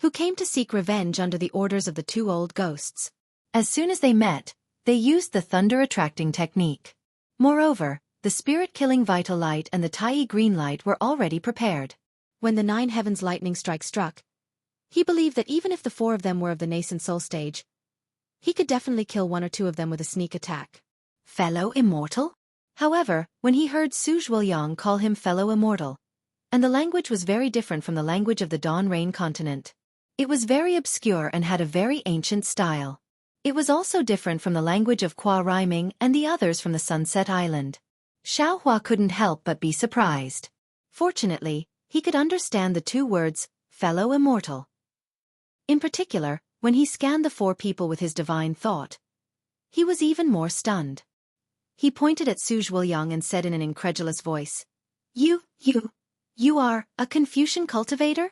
who came to seek revenge under the orders of the 2 old ghosts. As soon as they met, they used the thunder-attracting technique. Moreover, the spirit-killing vital light and the Tai green light were already prepared. When the 9 heavens lightning strike struck, he believed that even if the 4 of them were of the nascent soul stage, he could definitely kill 1 or 2 of them with a sneak attack. Fellow Immortal? However, when he heard Su Zhuoyang call him Fellow Immortal, and the language was very different from the language of the Dawn Rain continent. It was very obscure and had a very ancient style. It was also different from the language of Qua Rhyming and the others from the Sunset Island. Xiao Hua couldn't help but be surprised. Fortunately, he could understand the 2 words, Fellow Immortal. In particular, when he scanned the 4 people with his divine thought, he was even more stunned. He pointed at Su Zhuoyang and said in an incredulous voice, You are a Confucian cultivator?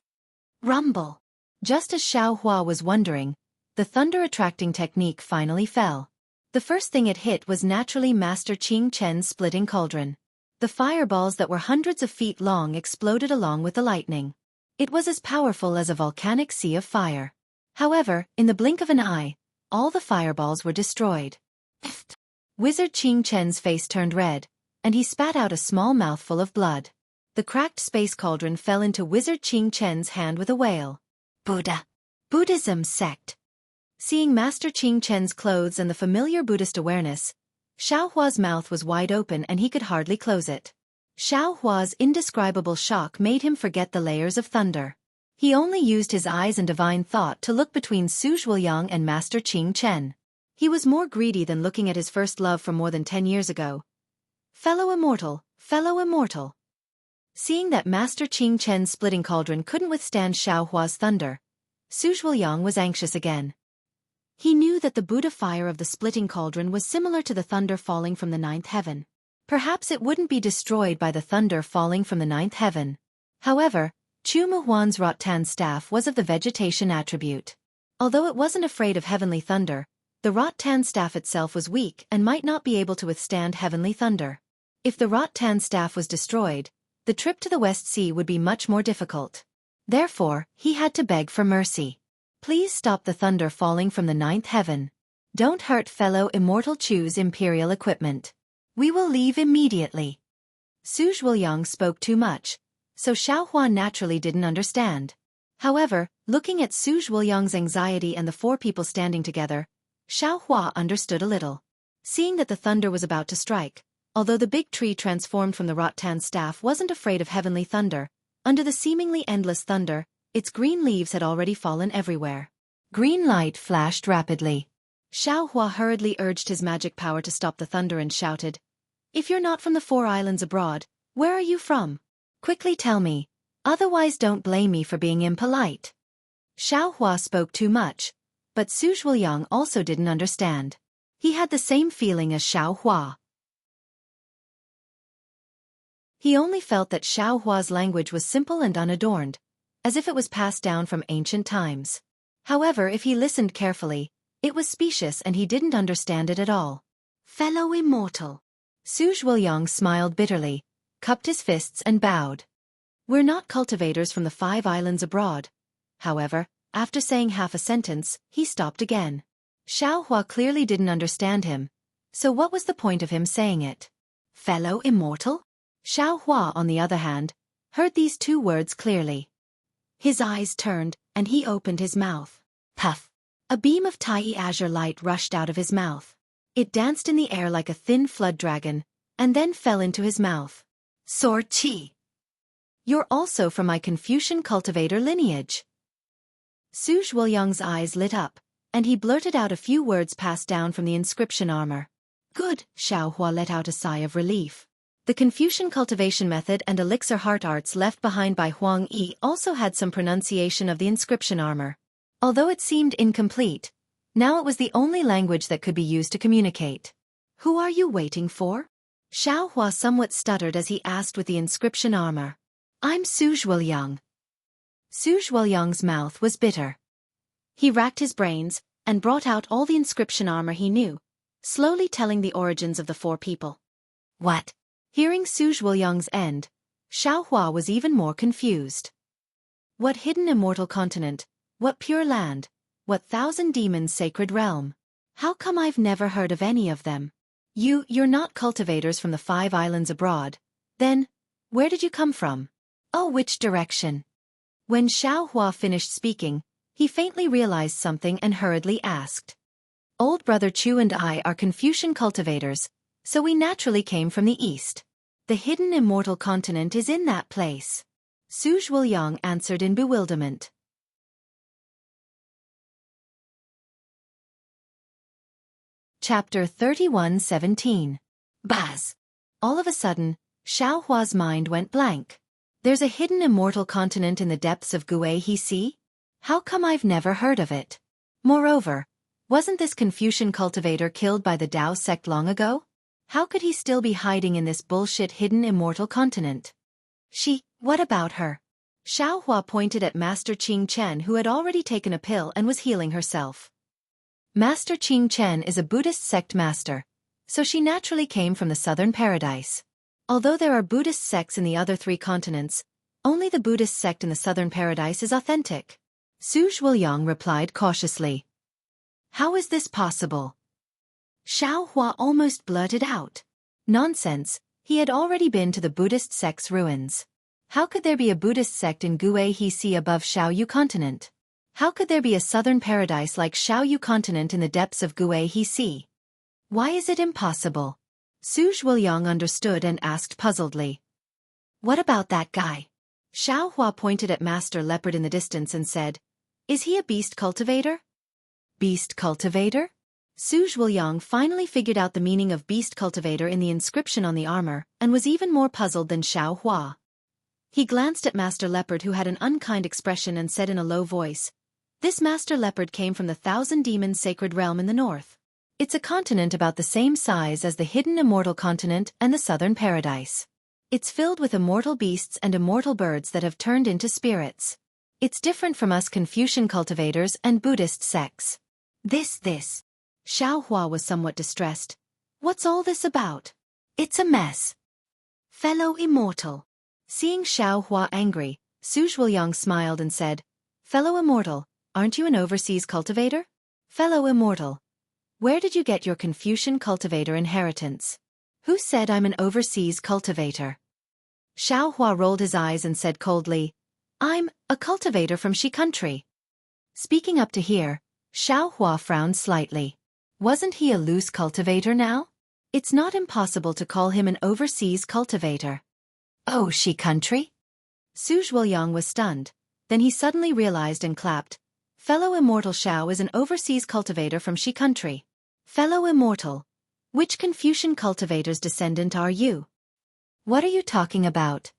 Rumble. Just as Xiao Hua was wondering, the thunder-attracting technique finally fell. The first thing it hit was naturally Master Qing Chen's splitting cauldron. The fireballs that were hundreds of feet long exploded along with the lightning. It was as powerful as a volcanic sea of fire. However, in the blink of an eye, all the fireballs were destroyed. Wizard Qing Chen's face turned red, and he spat out a small mouthful of blood. The cracked space cauldron fell into Wizard Qing Chen's hand with a wail. Buddhism sect. Seeing Master Qing Chen's clothes and the familiar Buddhist awareness, Xiao Hua's mouth was wide open and he could hardly close it. Xiao Hua's indescribable shock made him forget the layers of thunder. He only used his eyes and divine thought to look between Su Zhuoyang and Master Qing Chen. He was more greedy than looking at his first love from more than 10 years ago. Fellow Immortal, fellow Immortal. Seeing that Master Qing Chen's splitting cauldron couldn't withstand Xiao Hua's thunder, Su Zhuoyang was anxious again. He knew that the Buddha fire of the splitting cauldron was similar to the thunder falling from the ninth heaven. Perhaps it wouldn't be destroyed by the thunder falling from the ninth heaven. However, Chu Muhuan's rattan staff was of the vegetation attribute. Although it wasn't afraid of heavenly thunder, the rattan staff itself was weak and might not be able to withstand heavenly thunder. If the rattan staff was destroyed, the trip to the West Sea would be much more difficult. Therefore, he had to beg for mercy. Please stop the thunder falling from the ninth heaven. Don't hurt fellow Immortal Chu's imperial equipment. We will leave immediately. Su Zhuoyang spoke too much, so Xiao Hua naturally didn't understand. However, looking at Su Zhuoyang's anxiety and the four people standing together, Xiao Hua understood a little. Seeing that the thunder was about to strike, although the big tree transformed from the rattan staff wasn't afraid of heavenly thunder, under the seemingly endless thunder, its green leaves had already fallen everywhere. Green light flashed rapidly. Xiao Hua hurriedly urged his magic power to stop the thunder and shouted, "If you're not from the 4 islands abroad, where are you from? Quickly tell me, otherwise don't blame me for being impolite." Xiao Hua spoke too much, but Su Zhuoyang also didn't understand. He had the same feeling as Xiao Hua. He only felt that Xiao Hua's language was simple and unadorned, as if it was passed down from ancient times. However, if he listened carefully, it was specious and he didn't understand it at all. Fellow Immortal. Su Zhuoyang smiled bitterly, cupped his fists and bowed. We're not cultivators from the 5 islands abroad. However, after saying half a sentence, he stopped again. Xiao Hua clearly didn't understand him, so what was the point of him saying it? Fellow Immortal? Xiao Hua, on the other hand, heard these 2 words clearly. His eyes turned, and he opened his mouth. Puff! A beam of tiny azure light rushed out of his mouth. It danced in the air like a thin flood dragon, and then fell into his mouth. Sword Qi! You're also from my Confucian cultivator lineage. Su Zhuoyang's eyes lit up, and he blurted out a few words passed down from the inscription armor. Good, Xiao Hua let out a sigh of relief. The Confucian cultivation method and elixir heart arts left behind by Huang Yi also had some pronunciation of the inscription armor. Although it seemed incomplete, now it was the only language that could be used to communicate. Who are you waiting for? Xiao Hua somewhat stuttered as he asked with the inscription armor. I'm Su Zhuoyang. Su Zhuoyang's mouth was bitter. He racked his brains and brought out all the inscription armor he knew, slowly telling the origins of the 4 people. What? Hearing Su Zhuoyang's end, Xiao Hua was even more confused. What hidden immortal continent? What pure land? What 1,000 demons sacred realm? How come I've never heard of any of them? You're not cultivators from the 5 islands abroad. Then, where did you come from? Oh, which direction? When Xiao Hua finished speaking, he faintly realized something and hurriedly asked. Old brother Chu and I are Confucian cultivators, so we naturally came from the east. The hidden immortal continent is in that place. Su Zhuoyang answered in bewilderment. Chapter 31:17. Buzz! All of a sudden, Xiao Hua's mind went blank. There's a hidden immortal continent in the depths of Gue He Sea? How come I've never heard of it? Moreover, wasn't this Confucian cultivator killed by the Tao sect long ago? How could he still be hiding in this bullshit hidden immortal continent? What about her? Xiao Hua pointed at Master Qing Chen, who had already taken a pill and was healing herself. Master Qing Chen is a Buddhist sect master, so she naturally came from the southern paradise. Although there are Buddhist sects in the other 3 continents, Only the Buddhist sect in the southern paradise is authentic. Su Zhuoyang replied cautiously. How is this possible? Xiaohua almost blurted out. Nonsense, he had already been to the Buddhist sect's ruins. How could there be a Buddhist sect in Guihe Sea above Xiaoyu continent? How could there be a southern paradise like Xiaoyu continent in the depths of Guihe Sea? Why is it impossible? Su Zhuoyang understood and asked puzzledly. What about that guy? Xiaohua pointed at Master Leopard in the distance and said, Is he a beast cultivator? Beast cultivator? Su Zhuoyang finally figured out the meaning of beast cultivator in the inscription on the armor and was even more puzzled than Xiaohua. He glanced at Master Leopard, who had an unkind expression, and said in a low voice, This Master Leopard came from the Thousand Demons Sacred Realm in the north. It's a continent about the same size as the hidden Immortal continent and the Southern Paradise. It's filled with immortal beasts and immortal birds that have turned into spirits. It's different from us Confucian cultivators and Buddhist sects. This. Xiaohua was somewhat distressed. What's all this about? It's a mess. Fellow Immortal. Seeing Xiaohua angry, Su Zhuoyang smiled and said, Fellow Immortal, aren't you an overseas cultivator? Fellow Immortal. Where did you get your Confucian cultivator inheritance? Who said I'm an overseas cultivator? Xiaohua rolled his eyes and said coldly, I'm a cultivator from Xi country. Speaking up to hear, Xiaohua frowned slightly. Wasn't he a loose cultivator now? It's not impossible to call him an overseas cultivator. Oh, Xi country? Su Zhuoyang was stunned. Then he suddenly realized and clapped. Fellow Immortal Xiao is an overseas cultivator from Xi country. Fellow Immortal. Which Confucian cultivator's descendant are you? What are you talking about?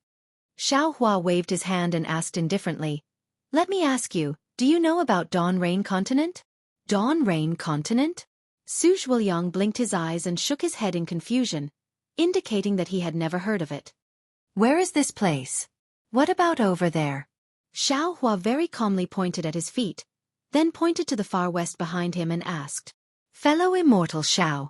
Xiaohua waved his hand and asked indifferently. Let me ask you, do you know about Dawn Rain Continent? Dawn Rain Continent? Su Zhuoyang blinked his eyes and shook his head in confusion, indicating that he had never heard of it. Where is this place? What about over there? Xiaohua very calmly pointed at his feet, then pointed to the far west behind him and asked, Fellow Immortal Xiao.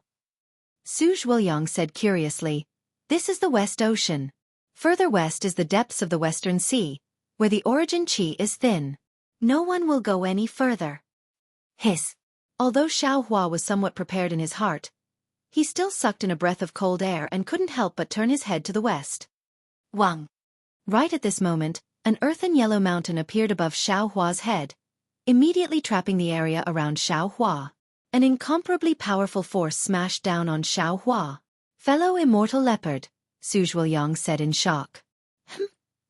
Su Zhuoyang said curiously, This is the West Ocean. Further west is the depths of the Western Sea, where the origin qi is thin. No one will go any further. Hiss. Although Xiaohua was somewhat prepared in his heart, he still sucked in a breath of cold air and couldn't help but turn his head to the west. Wang. Right at this moment, an earthen yellow mountain appeared above Xiaohua's head, immediately trapping the area around Xiaohua. An incomparably powerful force smashed down on Xiaohua. Fellow Immortal Leopard, Su Zhuoyang said in shock.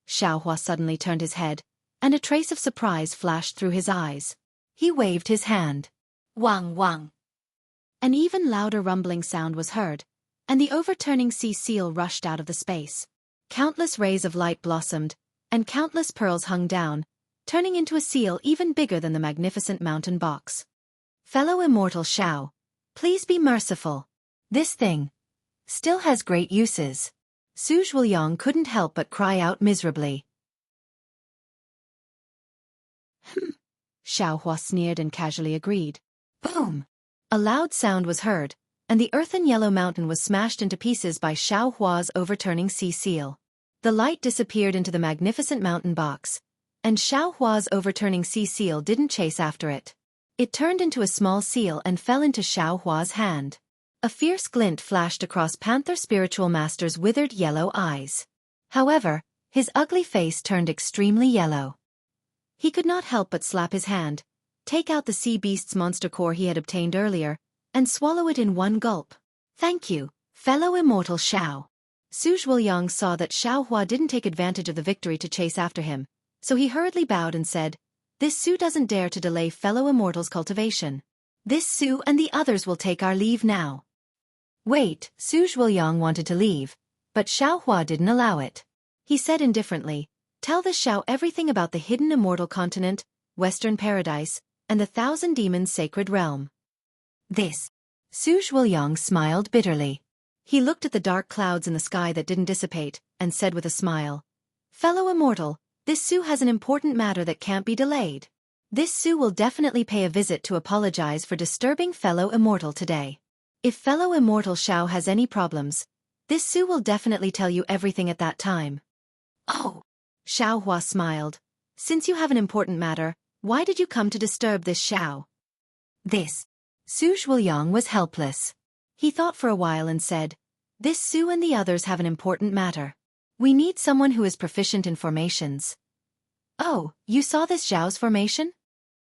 Xiaohua suddenly turned his head, and a trace of surprise flashed through his eyes. He waved his hand. Wang. An even louder rumbling sound was heard, and the overturning sea seal rushed out of the space. Countless rays of light blossomed, and countless pearls hung down, turning into a seal even bigger than the magnificent mountain box. Fellow Immortal Xiao, please be merciful. This thing still has great uses. Su Zhuoyang couldn't help but cry out miserably. Xiaohua sneered and casually agreed. Boom! A loud sound was heard, and the earthen yellow mountain was smashed into pieces by Xiaohua's overturning sea seal. The light disappeared into the magnificent mountain box, and Xiaohua's overturning sea seal didn't chase after it. It turned into a small seal and fell into Xiaohua's hand. A fierce glint flashed across Panther Spiritual Master's withered yellow eyes. However, his ugly face turned extremely yellow. He could not help but slap his hand, take out the sea beast's monster core he had obtained earlier, and swallow it in one gulp. Thank you, fellow Immortal Xiao. Su Zhuoyang saw that Xiaohua didn't take advantage of the victory to chase after him, so he hurriedly bowed and said, This Su doesn't dare to delay fellow Immortal's cultivation. This Su and the others will take our leave now. Wait, Su Zhuoyang wanted to leave, but Xiaohua didn't allow it. He said indifferently, Tell the Xiao everything about the hidden Immortal continent, Western Paradise, and the Thousand Demons Sacred Realm. This. Su Zhuoyang smiled bitterly. He looked at the dark clouds in the sky that didn't dissipate, and said with a smile, Fellow Immortal, this Su has an important matter that can't be delayed. This Su will definitely pay a visit to apologize for disturbing fellow Immortal today. If fellow Immortal Xiao has any problems, this Su will definitely tell you everything at that time. Oh! Xiaohua smiled. Since you have an important matter, why did you come to disturb this Xiao? This. Su Zhuoyang was helpless. He thought for a while and said, this Su and the others have an important matter. We need someone who is proficient in formations. Oh, you saw this Xiao's formation?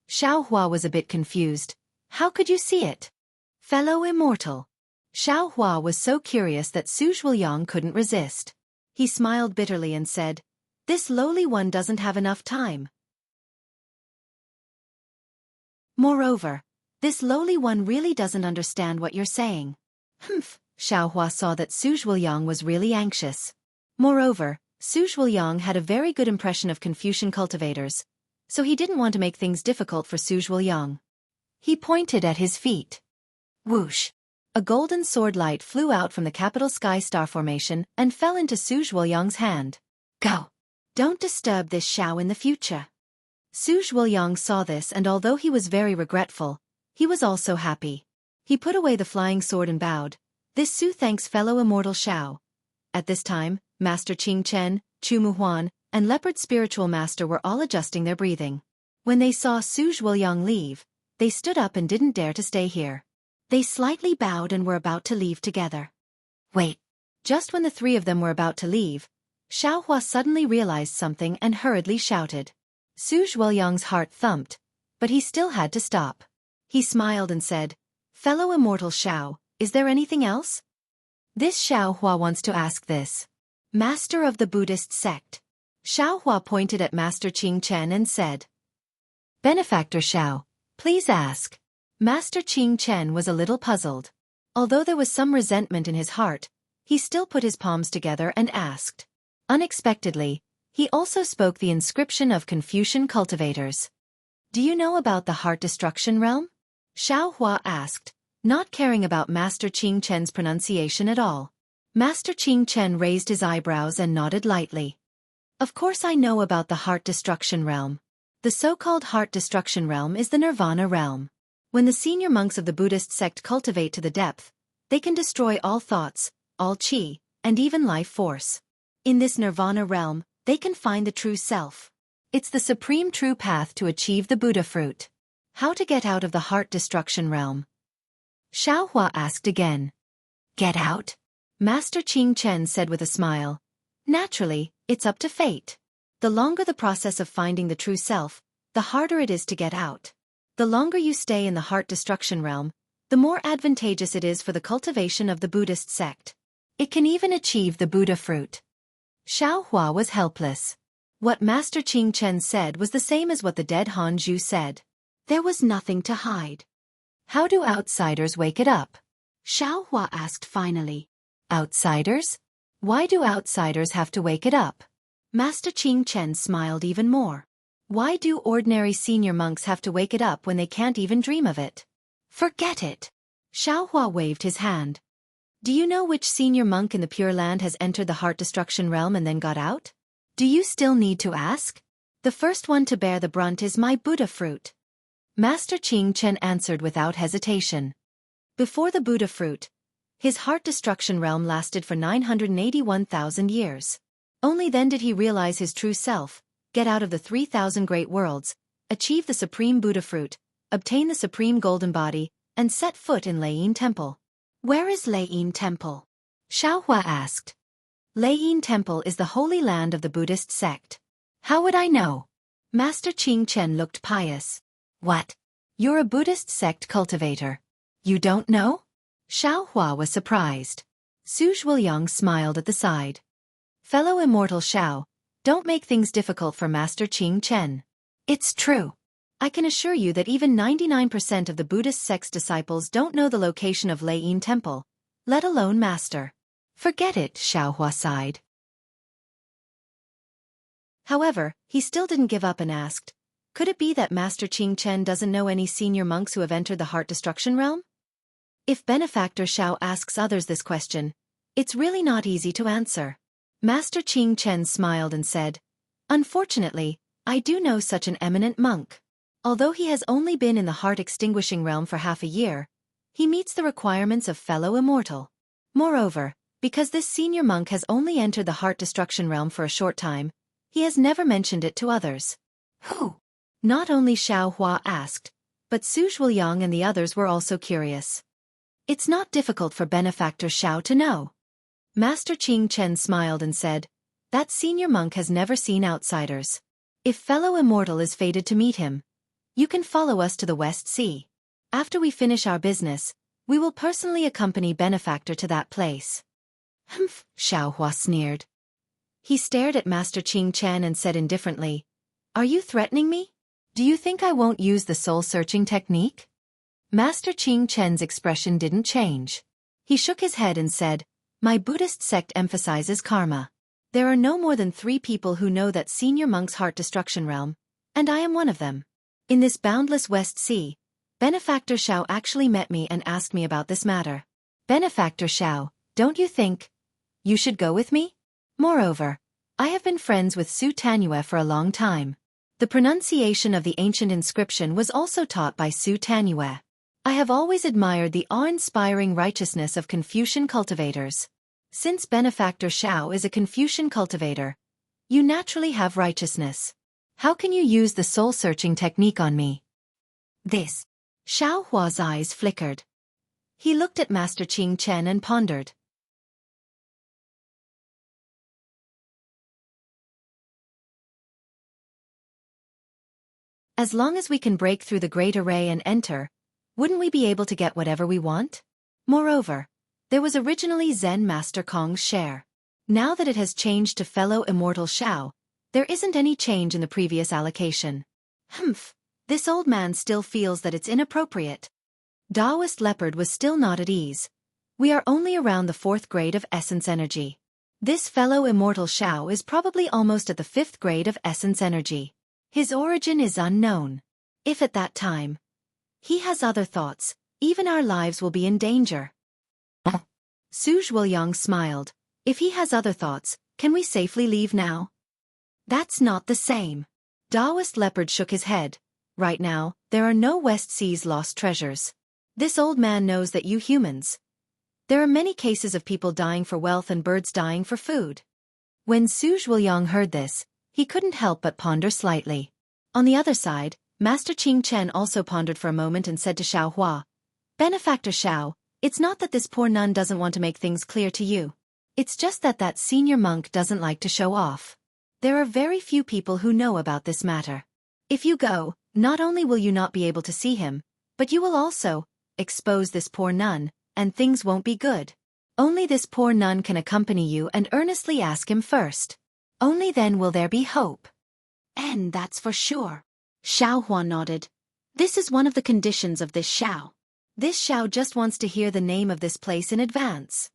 Xiaohua was a bit confused. How could you see it? Fellow Immortal. Xiaohua was so curious that Su Zhuoyang couldn't resist. He smiled bitterly and said, this lowly one doesn't have enough time. Moreover, this lowly one really doesn't understand what you're saying. Humph, Xiaohua saw that Su Zhuoyang was really anxious. Moreover, Su Zhuoyang had a very good impression of Confucian cultivators, so he didn't want to make things difficult for Su Zhuoyang. He pointed at his feet. Whoosh! A golden sword light flew out from the capital sky star formation and fell into Su Zhuoyang's hand. Go! Don't disturb this Xiao in the future. Su Zhuoyang saw this, and although he was very regretful, he was also happy. He put away the flying sword and bowed. This Su thanks fellow immortal Xiao. At this time, Master Qing Chen, Chu Muhuan, and Leopard Spiritual Master were all adjusting their breathing. When they saw Su Zhuoyang leave, they stood up and didn't dare to stay here. They slightly bowed and were about to leave together. Wait. Just when the three of them were about to leave, Xiaohua suddenly realized something and hurriedly shouted. Su Zhuoyang's heart thumped, but he still had to stop. He smiled and said, fellow immortal Xiao, is there anything else? This Xiaohua wants to ask this. Master of the Buddhist sect. Xiaohua pointed at Master Qing Chen and said, Benefactor Xiao, please ask. Master Qing Chen was a little puzzled. Although there was some resentment in his heart, he still put his palms together and asked. Unexpectedly, he also spoke the inscription of Confucian cultivators. Do you know about the heart destruction realm? Xiaohua asked, not caring about Master Qing Chen's pronunciation at all. Master Qing Chen raised his eyebrows and nodded lightly. Of course I know about the heart destruction realm. The so-called heart destruction realm is the nirvana realm. When the senior monks of the Buddhist sect cultivate to the depth, they can destroy all thoughts, all qi, and even life force. In this nirvana realm, they can find the true self. It's the supreme true path to achieve the Buddha fruit. How to get out of the heart destruction realm? Xiaohua asked again. Get out? Master Qing Chen said with a smile. Naturally, it's up to fate. The longer the process of finding the true self, the harder it is to get out. The longer you stay in the heart destruction realm, the more advantageous it is for the cultivation of the Buddhist sect. It can even achieve the Buddha fruit. Xiaohua was helpless. What Master Qing Chen said was the same as what the dead Han Zhu said. There was nothing to hide. How do outsiders wake it up? Xiaohua asked finally. Outsiders? Why do outsiders have to wake it up? Master Qing Chen smiled even more. Why do ordinary senior monks have to wake it up when they can't even dream of it? Forget it. Xiaohua waved his hand. Do you know which senior monk in the Pure Land has entered the heart destruction realm and then got out? Do you still need to ask? The first one to bear the brunt is my Buddha fruit. Master Qing Chen answered without hesitation. Before the Buddha fruit, his heart destruction realm lasted for 981,000 years. Only then did he realize his true self, get out of the 3,000 great worlds, achieve the supreme Buddha fruit, obtain the supreme golden body, and set foot in Leiyin Temple. Where is Leiyin Temple? Xiaohua asked. Leiyin Temple is the holy land of the Buddhist sect. How would I know? Master Qing Chen looked pious. What? You're a Buddhist sect cultivator. You don't know? Xiaohua was surprised. Su Zhuoyang smiled at the side. Fellow immortal Xiao, don't make things difficult for Master Qing Chen. It's true. I can assure you that even 99% of the Buddhist sect's disciples don't know the location of Leiyin Temple, let alone Master. Forget it, Xiaohua sighed. However, he still didn't give up and asked, could it be that Master Qing Chen doesn't know any senior monks who have entered the heart destruction realm? If Benefactor Xiao asks others this question, it's really not easy to answer. Master Qing Chen smiled and said, Unfortunately, I do know such an eminent monk. Although he has only been in the heart-extinguishing realm for half a year, he meets the requirements of fellow immortal. Moreover, because this senior monk has only entered the heart-destruction realm for a short time, He has never mentioned it to others. Who? Not only Xiao Hua asked, but Su Zhuoyang and the others were also curious. It's not difficult for benefactor Xiao to know. Master Qing Chen smiled and said, that senior monk has never seen outsiders. If fellow Immortal is fated to meet him, you can follow us to the West Sea. After we finish our business, we will personally accompany benefactor to that place. Humph, Xiao Hua sneered. He stared at Master Qing Chen and said indifferently, are you threatening me? Do you think I won't use the soul-searching technique? Master Qing Chen's expression didn't change. He shook his head and said, my Buddhist sect emphasizes karma. There are no more than 3 people who know that senior monk's heart destruction realm, and I am one of them. In this boundless West Sea, Benefactor Xiao actually met me and asked me about this matter. Benefactor Xiao, don't you think you should go with me? Moreover, I have been friends with Su Tanyue for a long time. The pronunciation of the ancient inscription was also taught by Su Tanyue. I have always admired the awe-inspiring righteousness of Confucian cultivators. Since Benefactor Xiao is a Confucian cultivator, you naturally have righteousness. How can you use the soul-searching technique on me? This. Xiao Hua's eyes flickered. He looked at Master Qing Chen and pondered. As long as we can break through the Great Array and enter, wouldn't we be able to get whatever we want? Moreover, there was originally Zen Master Kong's share. Now that it has changed to fellow Immortal Xiao, there isn't any change in the previous allocation. Humph, this old man still feels that it's inappropriate. Taoist Leopard was still not at ease. We are only around the 4th grade of Essence Energy. This fellow Immortal Xiao is probably almost at the 5th grade of Essence Energy. His origin is unknown. If at that time he has other thoughts, even our lives will be in danger. Su Zhuoyang smiled. If he has other thoughts, can we safely leave now? That's not the same. Taoist Leopard shook his head. Right now, there are no West Sea's lost treasures. This old man knows that you humans. There are many cases of people dying for wealth and birds dying for food. When Su Zhuoyang heard this, he couldn't help but ponder slightly. On the other side, Master Qing Chen also pondered for a moment and said to Xiao Hua, Benefactor Xiao, it's not that this poor nun doesn't want to make things clear to you. It's just that that senior monk doesn't like to show off. There are very few people who know about this matter. If you go, not only will you not be able to see him, but you will also expose this poor nun, and things won't be good. Only this poor nun can accompany you and earnestly ask him first. Only then will there be hope. And that's for sure. Xiao Hua nodded. This is one of the conditions of this Xiao. This Xiao just wants to hear the name of this place in advance.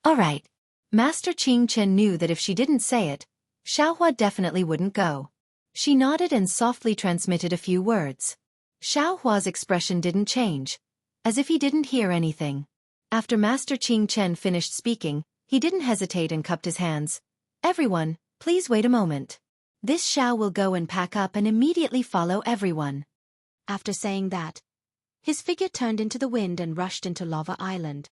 All right. Master Qing Chen knew that if she didn't say it, Xiao Hua definitely wouldn't go. She nodded and softly transmitted a few words. Xiao Hua's expression didn't change, as if he didn't hear anything. After Master Qing Chen finished speaking, he didn't hesitate and cupped his hands. Everyone, please wait a moment. This Xiao will go and pack up and immediately follow everyone. After saying that, his figure turned into the wind and rushed into Lava Island.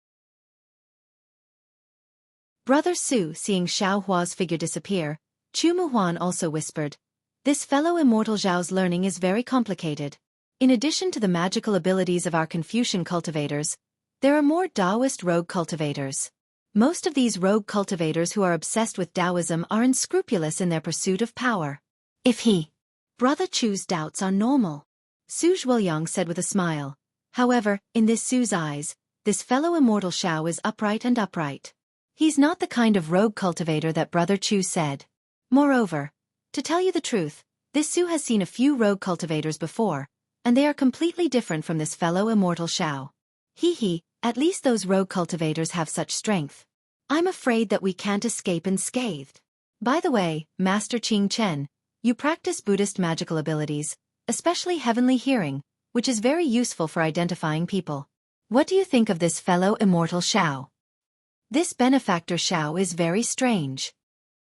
Brother Su, seeing Xiao Hua's figure disappear, Chu Muhuan also whispered, this fellow Immortal Zhao's learning is very complicated. In addition to the magical abilities of our Confucian cultivators, there are more Taoist rogue cultivators. Most of these rogue cultivators who are obsessed with Taoism are unscrupulous in their pursuit of power. If Brother Chu's doubts are normal, Su Zhuoyang said with a smile. However, in this Su's eyes, this fellow Immortal Xiao is upright and upright. He's not the kind of rogue cultivator that Brother Chu said. Moreover, to tell you the truth, this Su has seen a few rogue cultivators before, and they are completely different from this fellow Immortal Xiao. At least those rogue cultivators have such strength. I'm afraid that we can't escape unscathed. By the way, Master Qing Chen, you practice Buddhist magical abilities, especially heavenly hearing, which is very useful for identifying people. What do you think of this fellow Immortal Xiao? This benefactor Xiao is very strange.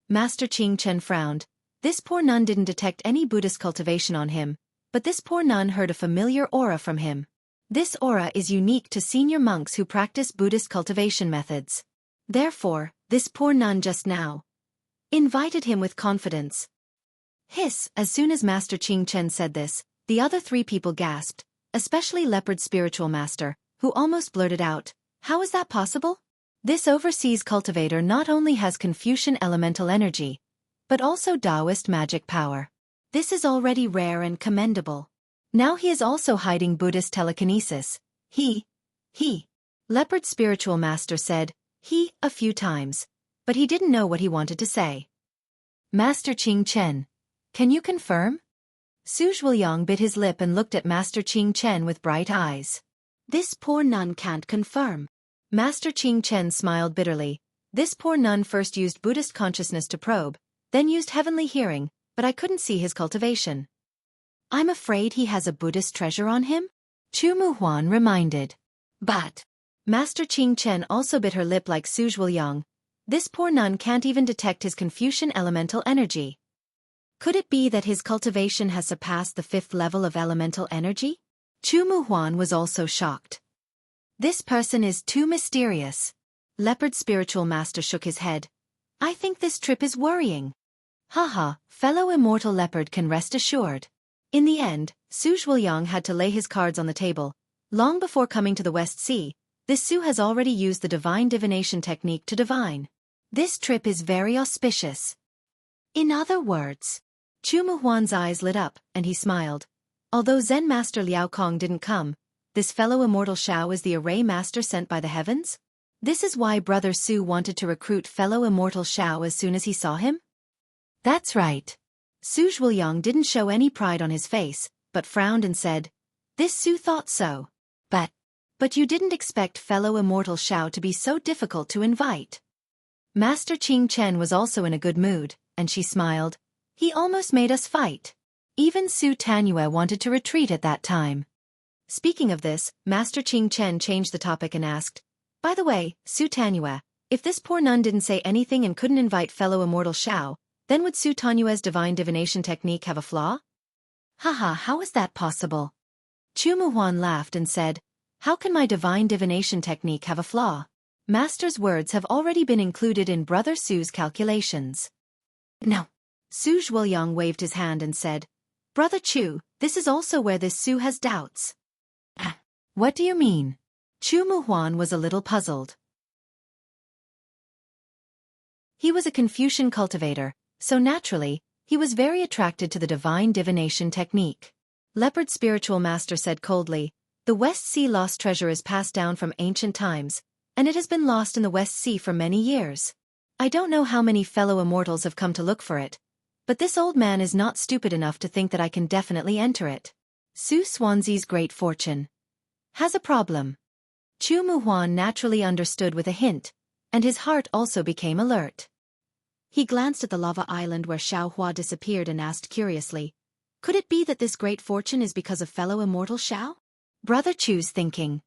Master Qing Chen frowned. This poor nun didn't detect any Buddhist cultivation on him, but this poor nun heard a familiar aura from him. This aura is unique to senior monks who practice Buddhist cultivation methods. Therefore, this poor nun just now invited him with confidence, Hiss, as soon as Master Qing Chen said this, the other three people gasped, especially Leopard's spiritual master, who almost blurted out, "How is that possible? This overseas cultivator not only has Confucian elemental energy, but also Taoist magic power. This is already rare and commendable. Now he is also hiding Buddhist telekinesis. He. Leopard's spiritual master said, he, a few times, but he didn't know what he wanted to say. Master Qing Chen, can you confirm? Su Zhuoyang bit his lip and looked at Master Qing Chen with bright eyes. This poor nun can't confirm. Master Qing Chen smiled bitterly. This poor nun first used Buddhist consciousness to probe, then used heavenly hearing, but I couldn't see his cultivation. I'm afraid he has a Buddhist treasure on him? Chu Muhuan reminded. But Master Qing Chen also bit her lip like Su Zhuoyang. This poor nun can't even detect his Confucian elemental energy. Could it be that his cultivation has surpassed the 5th level of elemental energy? Chu Muhuan was also shocked. This person is too mysterious. Leopard's spiritual master shook his head. I think this trip is worrying. Haha, fellow immortal leopard can rest assured. In the end, Su Zhuoyang had to lay his cards on the table. Long before coming to the West Sea, this Su has already used the divine divination technique to divine. This trip is very auspicious. In other words, Chu Muhuan's eyes lit up, and he smiled. Although Zen Master Liao Kong didn't come, this fellow immortal Shao is the array master sent by the heavens? This is why Brother Su wanted to recruit fellow immortal Shao as soon as he saw him? That's right. Su Zhuoyang didn't show any pride on his face, but frowned and said, This Su thought so. But you didn't expect fellow immortal Shao to be so difficult to invite. Master Qing Chen was also in a good mood, and she smiled. He almost made us fight. Even Su Tanyue wanted to retreat at that time. Speaking of this, Master Qing Chen changed the topic and asked, By the way, Su Tanyue, if this poor nun didn't say anything and couldn't invite fellow immortal Shao, then would Su Tanyue's divine divination technique have a flaw? Haha, how is that possible? Chu Muhuan laughed and said, How can my divine divination technique have a flaw? Master's words have already been included in Brother Su's calculations. No. Su Zhuoyang waved his hand and said, Brother Chu, this is also where this Su has doubts. What do you mean? Chu Muhuan was a little puzzled. He was a Confucian cultivator, so naturally, he was very attracted to the divine divination technique. Leopard's spiritual master said coldly, The West Sea lost treasure is passed down from ancient times, and it has been lost in the West Sea for many years. I don't know how many fellow immortals have come to look for it, but this old man is not stupid enough to think that I can definitely enter it. Su Swanzi's great fortune has a problem. Chu Muhuan naturally understood with a hint, and his heart also became alert. He glanced at the lava island where Xiaohua disappeared and asked curiously, Could it be that this great fortune is because of fellow immortal Xiao? Brother Chu's thinking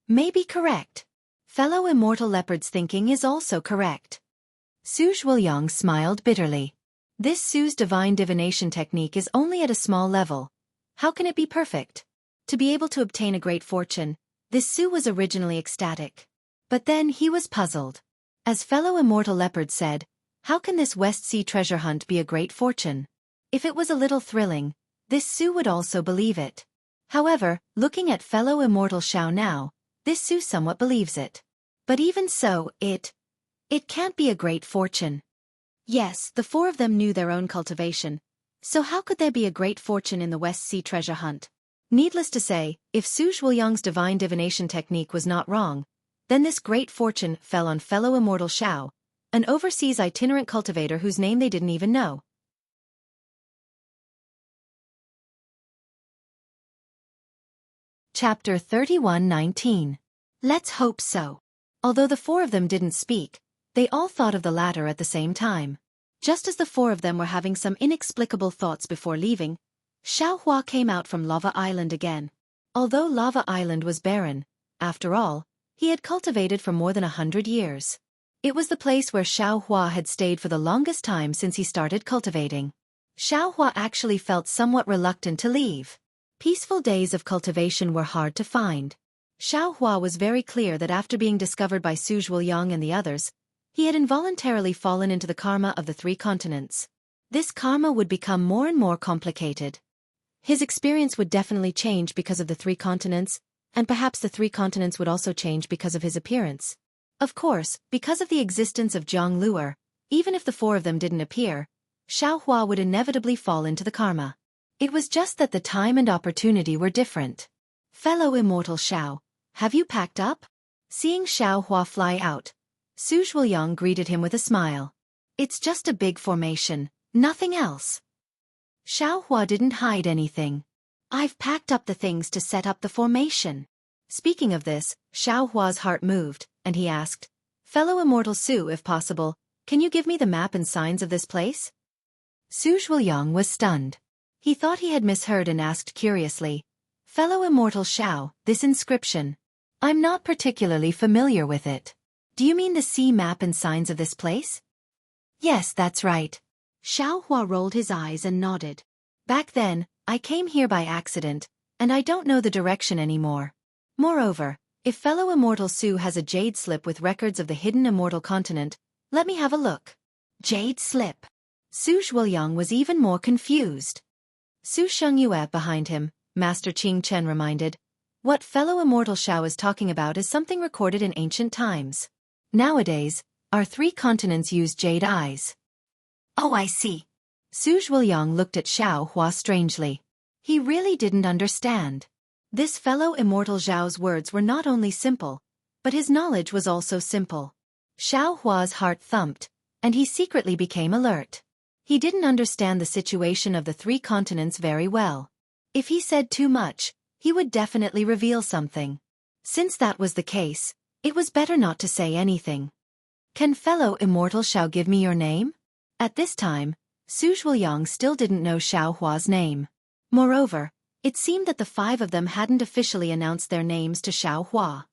may be correct. Fellow immortal leopard's thinking is also correct. Su Zhuoyang smiled bitterly. This Su's divine divination technique is only at a small level. How can it be perfect? To be able to obtain a great fortune, this Su was originally ecstatic. But then he was puzzled. As fellow immortal leopard said, How can this West Sea treasure hunt be a great fortune? If it was a little thrilling, this Su would also believe it. However, looking at fellow immortal Shao now, this Su somewhat believes it. But even so, it can't be a great fortune. Yes, the four of them knew their own cultivation. So how could there be a great fortune in the West Sea treasure hunt? Needless to say, if Su Zhuoyang's divine divination technique was not wrong, then this great fortune fell on fellow immortal Shao, an overseas itinerant cultivator whose name they didn't even know. Chapter 31:19. Let's hope so. Although the four of them didn't speak, they all thought of the latter at the same time. Just as the four of them were having some inexplicable thoughts before leaving, Xiaohua came out from Lava Island again. Although Lava Island was barren, after all, he had cultivated for more than 100 years. It was the place where Xiaohua had stayed for the longest time since he started cultivating. Xiaohua actually felt somewhat reluctant to leave. Peaceful days of cultivation were hard to find. Xiaohua was very clear that after being discovered by Su Zhuoyang and the others, he had involuntarily fallen into the karma of the 3 continents. This karma would become more and more complicated. His experience would definitely change because of the 3 continents, and perhaps the 3 continents would also change because of his appearance. Of course, because of the existence of Jianghu, even if the 4 of them didn't appear, Xiaohua would inevitably fall into the karma. It was just that the time and opportunity were different. Fellow Immortal Xiao, have you packed up? Seeing Xiaohua fly out, Su Zhuoyang greeted him with a smile. It's just a big formation, nothing else. Xiaohua didn't hide anything. I've packed up the things to set up the formation. Speaking of this, Xiaohua's heart moved, and he asked, Fellow Immortal Su, if possible, can you give me the map and signs of this place? Su Zhuoyang was stunned. He thought he had misheard and asked curiously, Fellow Immortal Xiao, this inscription. I'm not particularly familiar with it. Do you mean the sea map and signs of this place? Yes, that's right. Xiaohua rolled his eyes and nodded. Back then, I came here by accident, and I don't know the direction anymore. Moreover, if fellow Immortal Su has a jade slip with records of the hidden immortal continent, let me have a look. Jade slip. Su Zhuoyang was even more confused. Su Xianxia behind him, Master Qing Chen reminded, what fellow Immortal Xiao is talking about is something recorded in ancient times. Nowadays, our 3 continents use jade eyes. Oh, I see. Su Zhuoyang looked at Xiaohua strangely. He really didn't understand. This fellow Immortal Xiao's words were not only simple, but his knowledge was also simple. Xiaohua's heart thumped, and he secretly became alert. He didn't understand the situation of the 3 continents very well. If he said too much, he would definitely reveal something. Since that was the case, it was better not to say anything. Can fellow Immortal Xiao give me your name? At this time, Su Zhuoyang still didn't know Xiaohua's name. Moreover, it seemed that the 5 of them hadn't officially announced their names to Xiaohua.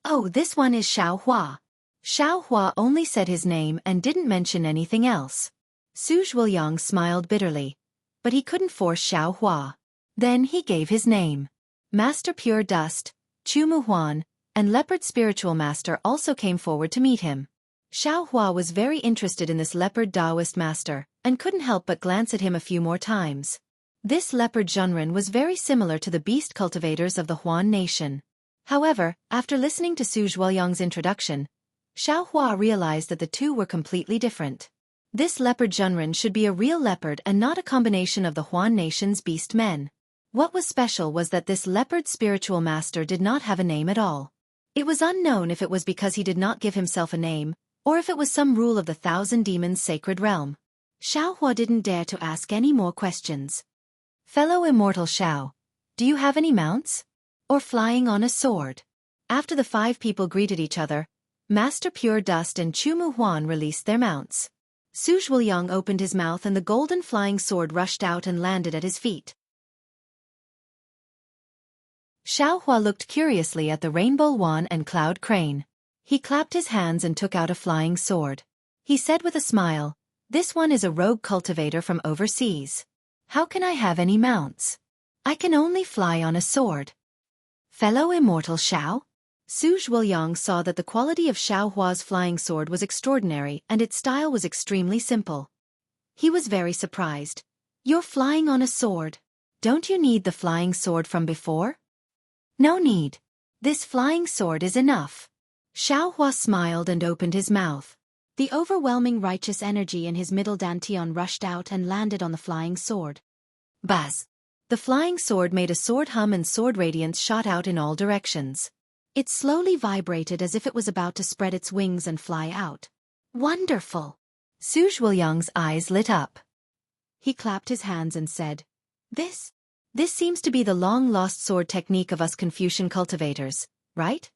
Oh, this one is Xiaohua. Xiaohua only said his name and didn't mention anything else. Su Zhuoyang smiled bitterly, but he couldn't force Xiaohua. Then he gave his name. Master Pure Dust, Chu Muhuan, and Leopard Spiritual Master also came forward to meet him. Xiaohua was very interested in this leopard Taoist master, and couldn't help but glance at him a few more times. This leopard Zhenren was very similar to the beast cultivators of the Huan nation. However, after listening to Su Zhuoyang's introduction, Xiaohua realized that the 2 were completely different. This leopard Zhenren should be a real leopard and not a combination of the Huan nation's beast men. What was special was that this leopard spiritual master did not have a name at all. It was unknown if it was because he did not give himself a name, or if it was some rule of the 1,000 demons' sacred realm. Xiaohua didn't dare to ask any more questions. Fellow Immortal Xiao, do you have any mounts? Or flying on a sword? After the 5 people greeted each other, Master Pure Dust and Chu Muhuan released their mounts. Su Zhuoyang opened his mouth and the golden flying sword rushed out and landed at his feet. Xiaohua looked curiously at the rainbow wan and cloud crane. He clapped his hands and took out a flying sword. He said with a smile, this one is a rogue cultivator from overseas. How can I have any mounts? I can only fly on a sword. Fellow Immortal Xiao? Su Zhuoyang saw that the quality of Xiaohua's flying sword was extraordinary and its style was extremely simple. He was very surprised. You're flying on a sword. Don't you need the flying sword from before? No need. This flying sword is enough. Xiaohua smiled and opened his mouth. The overwhelming righteous energy in his middle dantian rushed out and landed on the flying sword. Buzz! The flying sword made a sword hum and sword radiance shot out in all directions. It slowly vibrated as if it was about to spread its wings and fly out. Wonderful! Su Zhuoyang's eyes lit up. He clapped his hands and said, This seems to be the long-lost sword technique of us Confucian cultivators, right?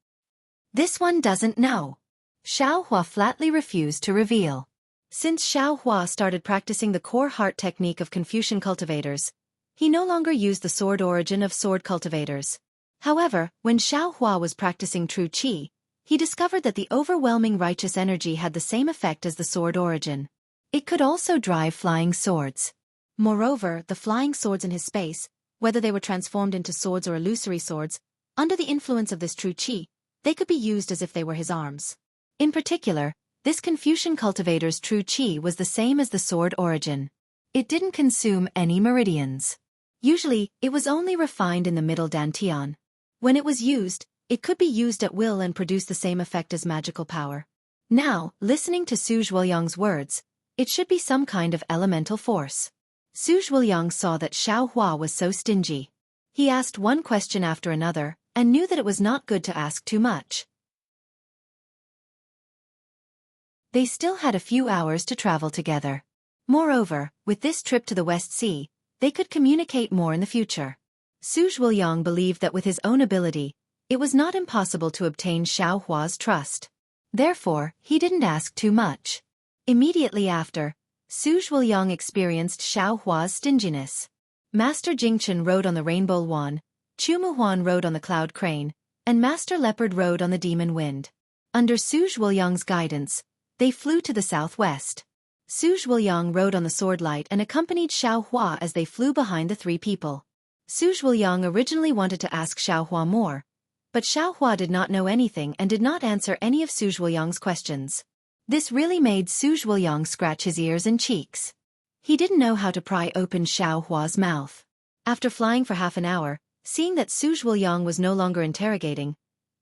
This one doesn't know. Xiaohua flatly refused to reveal. Since Xiaohua started practicing the core heart technique of Confucian cultivators, he no longer used the sword origin of sword cultivators. However, when Xiaohua was practicing true qi, he discovered that the overwhelming righteous energy had the same effect as the sword origin. It could also drive flying swords. Moreover, the flying swords in his space, whether they were transformed into swords or illusory swords, under the influence of this true qi, they could be used as if they were his arms. In particular, this Confucian cultivator's true qi was the same as the sword origin. It didn't consume any meridians. Usually, it was only refined in the middle dantian. When it was used, it could be used at will and produce the same effect as magical power. Now, listening to Su Zhuoyang's words, it should be some kind of elemental force. Su Zhuoyang saw that Xiao Hua was so stingy. He asked one question after another, and knew that it was not good to ask too much. They still had a few hours to travel together. Moreover, with this trip to the West Sea, they could communicate more in the future. Su Zhuoyang believed that with his own ability, it was not impossible to obtain Xiao Hua's trust. Therefore, he didn't ask too much. Immediately after, Su Zhuoyang experienced Xiao Hua's stinginess. Master Jingchen rode on the Rainbow Wan, Chu Muhuan rode on the Cloud Crane, and Master Leopard rode on the Demon Wind. Under Su Zhuoyang's guidance, they flew to the southwest. Su Zhuoyang rode on the Sword Light and accompanied Xiao Hua as they flew behind the three people. Su Zhuoyang originally wanted to ask Xiao Hua more, but Xiao Hua did not know anything and did not answer any of Su Zhuoyang's questions. This really made Su Zhuoyang scratch his ears and cheeks. He didn't know how to pry open Xiao Hua's mouth. After flying for half an hour, seeing that Su Zhuoyang was no longer interrogating,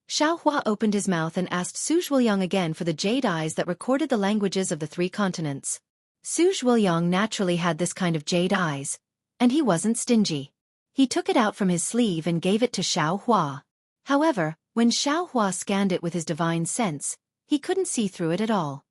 Xiao Hua opened his mouth and asked Su Zhuoyang again for the jade eyes that recorded the languages of the three continents. Su Zhuoyang naturally had this kind of jade eyes, and he wasn't stingy. He took it out from his sleeve and gave it to Xiao Hua. However, when Xiao Hua scanned it with his divine sense, he couldn't see through it at all.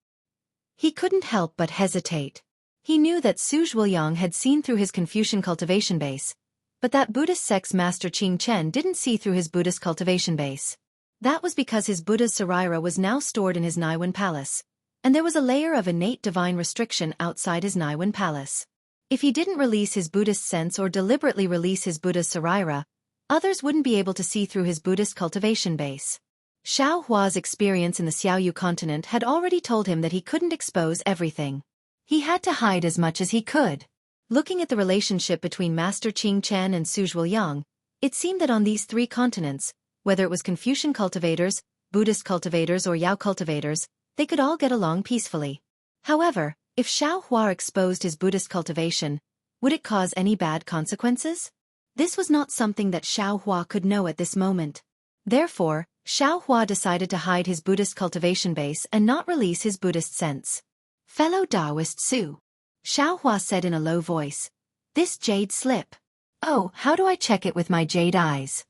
He couldn't help but hesitate. He knew that Su Zhuoyang had seen through his Confucian cultivation base, but that Buddhist sect's master Qing Chen didn't see through his Buddhist cultivation base. That was because his Buddha's Sarira was now stored in his Naiwan palace, and there was a layer of innate divine restriction outside his Naiwan palace. If he didn't release his Buddhist sense or deliberately release his Buddha's Sarira, others wouldn't be able to see through his Buddhist cultivation base. Xiao Hua's experience in the Xiaoyu continent had already told him that he couldn't expose everything. He had to hide as much as he could. Looking at the relationship between Master Qing Chen and Su Zhuoyang, it seemed that on these three continents, whether it was Confucian cultivators, Buddhist cultivators or Yao cultivators, they could all get along peacefully. However, if Xiao Hua exposed his Buddhist cultivation, would it cause any bad consequences? This was not something that Xiao Hua could know at this moment. Therefore, Xiao Hua decided to hide his Buddhist cultivation base and not release his Buddhist sense. Fellow Taoist Su, Xiao Hua said in a low voice, this jade slip. Oh, how do I check it with my jade eyes?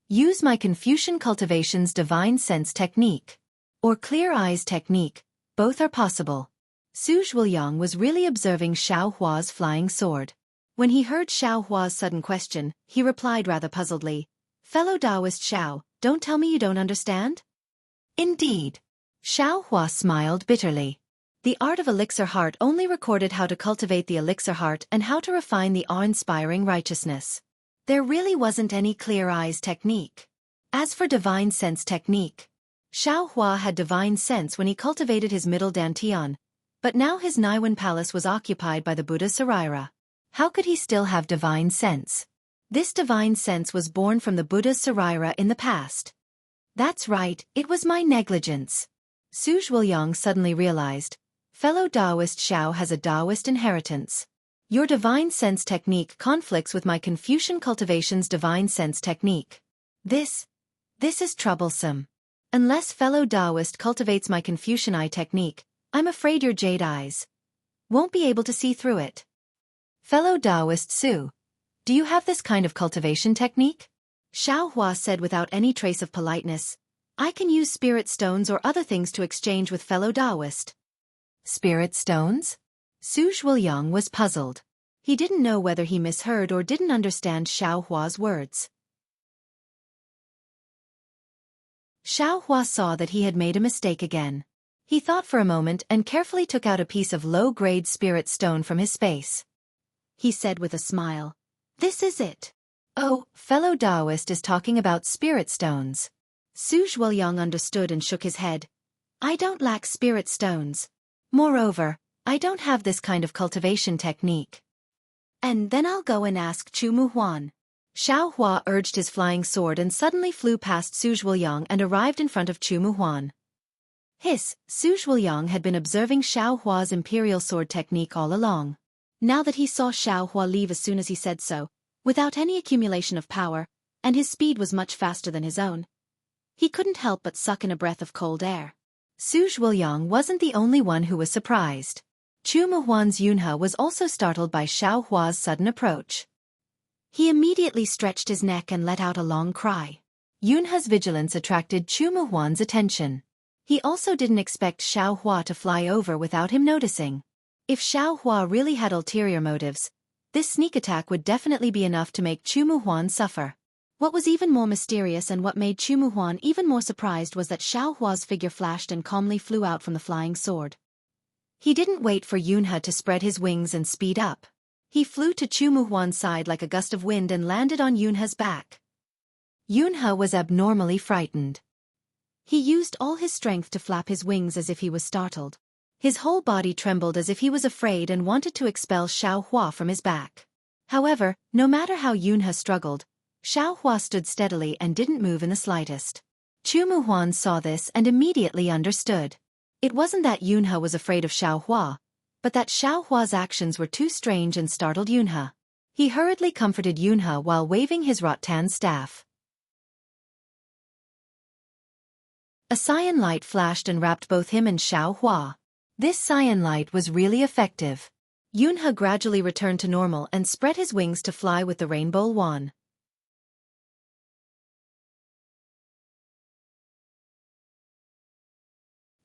Use my Confucian cultivation's divine sense technique. Or clear eyes technique, both are possible. Su Zhuoyang was really observing Xiao Hua's flying sword. When he heard Xiao Hua's sudden question, he replied rather puzzledly, Fellow Taoist Xiao, don't tell me you don't understand? Indeed. Xiao Hua smiled bitterly. The art of elixir heart only recorded how to cultivate the elixir heart and how to refine the awe-inspiring righteousness. There really wasn't any clear eyes technique. As for divine sense technique, Xiao Hua had divine sense when he cultivated his middle dantian, but now his Naiwan palace was occupied by the Buddha Sarira. How could he still have divine sense? This divine sense was born from the Buddha's Sarira in the past. That's right, it was my negligence. Su Zhuoyang suddenly realized, fellow Taoist Xiao has a Taoist inheritance. Your divine sense technique conflicts with my Confucian cultivation's divine sense technique. This is troublesome. Unless fellow Taoist cultivates my Confucian eye technique, I'm afraid your jade eyes won't be able to see through it. Fellow Taoist Su, do you have this kind of cultivation technique? Xiao Hua said without any trace of politeness, I can use spirit stones or other things to exchange with fellow Taoist. Spirit stones? Su Zhuoyang was puzzled. He didn't know whether he misheard or didn't understand Xiao Hua's words. Xiao Hua saw that he had made a mistake again. He thought for a moment and carefully took out a piece of low-grade spirit stone from his space. He said with a smile, this is it. Oh, fellow Taoist is talking about spirit stones. Su Zhuoyang understood and shook his head. I don't lack spirit stones. Moreover, I don't have this kind of cultivation technique. And then I'll go and ask Chu Muhuan. Xiao Hua urged his flying sword and suddenly flew past Su Zhuoyang and arrived in front of Chu Muhuan. Su Zhuoyang had been observing Xiao Hua's imperial sword technique all along. Now that he saw Xiaohua leave as soon as he said so, without any accumulation of power, and his speed was much faster than his own, he couldn't help but suck in a breath of cold air. Su Zhuoyang wasn't the only one who was surprised. Chu Muhuan's Yunhe was also startled by Xiaohua's sudden approach. He immediately stretched his neck and let out a long cry. Yunhe's vigilance attracted Chu Muhuan's attention. He also didn't expect Xiaohua to fly over without him noticing. If Xiaohua really had ulterior motives, this sneak attack would definitely be enough to make Chu Muhuan suffer. What was even more mysterious and what made Chu Muhuan even more surprised was that Xiaohua's figure flashed and calmly flew out from the flying sword. He didn't wait for Yunhe to spread his wings and speed up. He flew to Chu Muhuan's side like a gust of wind and landed on Yunhe's back. Yunhe was abnormally frightened. He used all his strength to flap his wings as if he was startled. His whole body trembled as if he was afraid and wanted to expel Xiaohua from his back. However, no matter how Yunhe struggled, Xiaohua stood steadily and didn't move in the slightest. Chu Muhuan saw this and immediately understood. It wasn't that Yunhe was afraid of Xiaohua, but that Xiaohua's actions were too strange and startled Yunhe. He hurriedly comforted Yunhe while waving his rattan staff. A cyan light flashed and wrapped both him and Xiaohua. This cyan light was really effective. Yunhe gradually returned to normal and spread his wings to fly with the rainbow wand.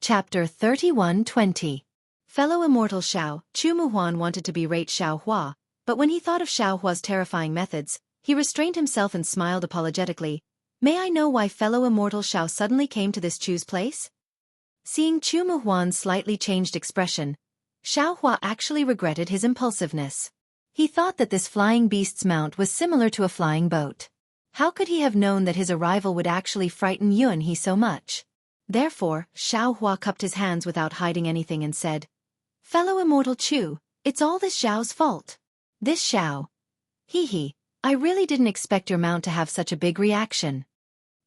Chapter 31:20. Fellow Immortal Xiao. Chu Muhuan wanted to berate Xiaohua, but when he thought of Xiaohua's terrifying methods, he restrained himself and smiled apologetically. May I know why fellow Immortal Xiao suddenly came to this Chu's place? Seeing Chu Muhuan's slightly changed expression, Xiaohua actually regretted his impulsiveness. He thought that this flying beast's mount was similar to a flying boat. How could he have known that his arrival would actually frighten Yunhe so much? Therefore, Xiaohua cupped his hands without hiding anything and said, Fellow Immortal Chu, it's all this Xiao's fault. This Xiao. Hee, I really didn't expect your mount to have such a big reaction.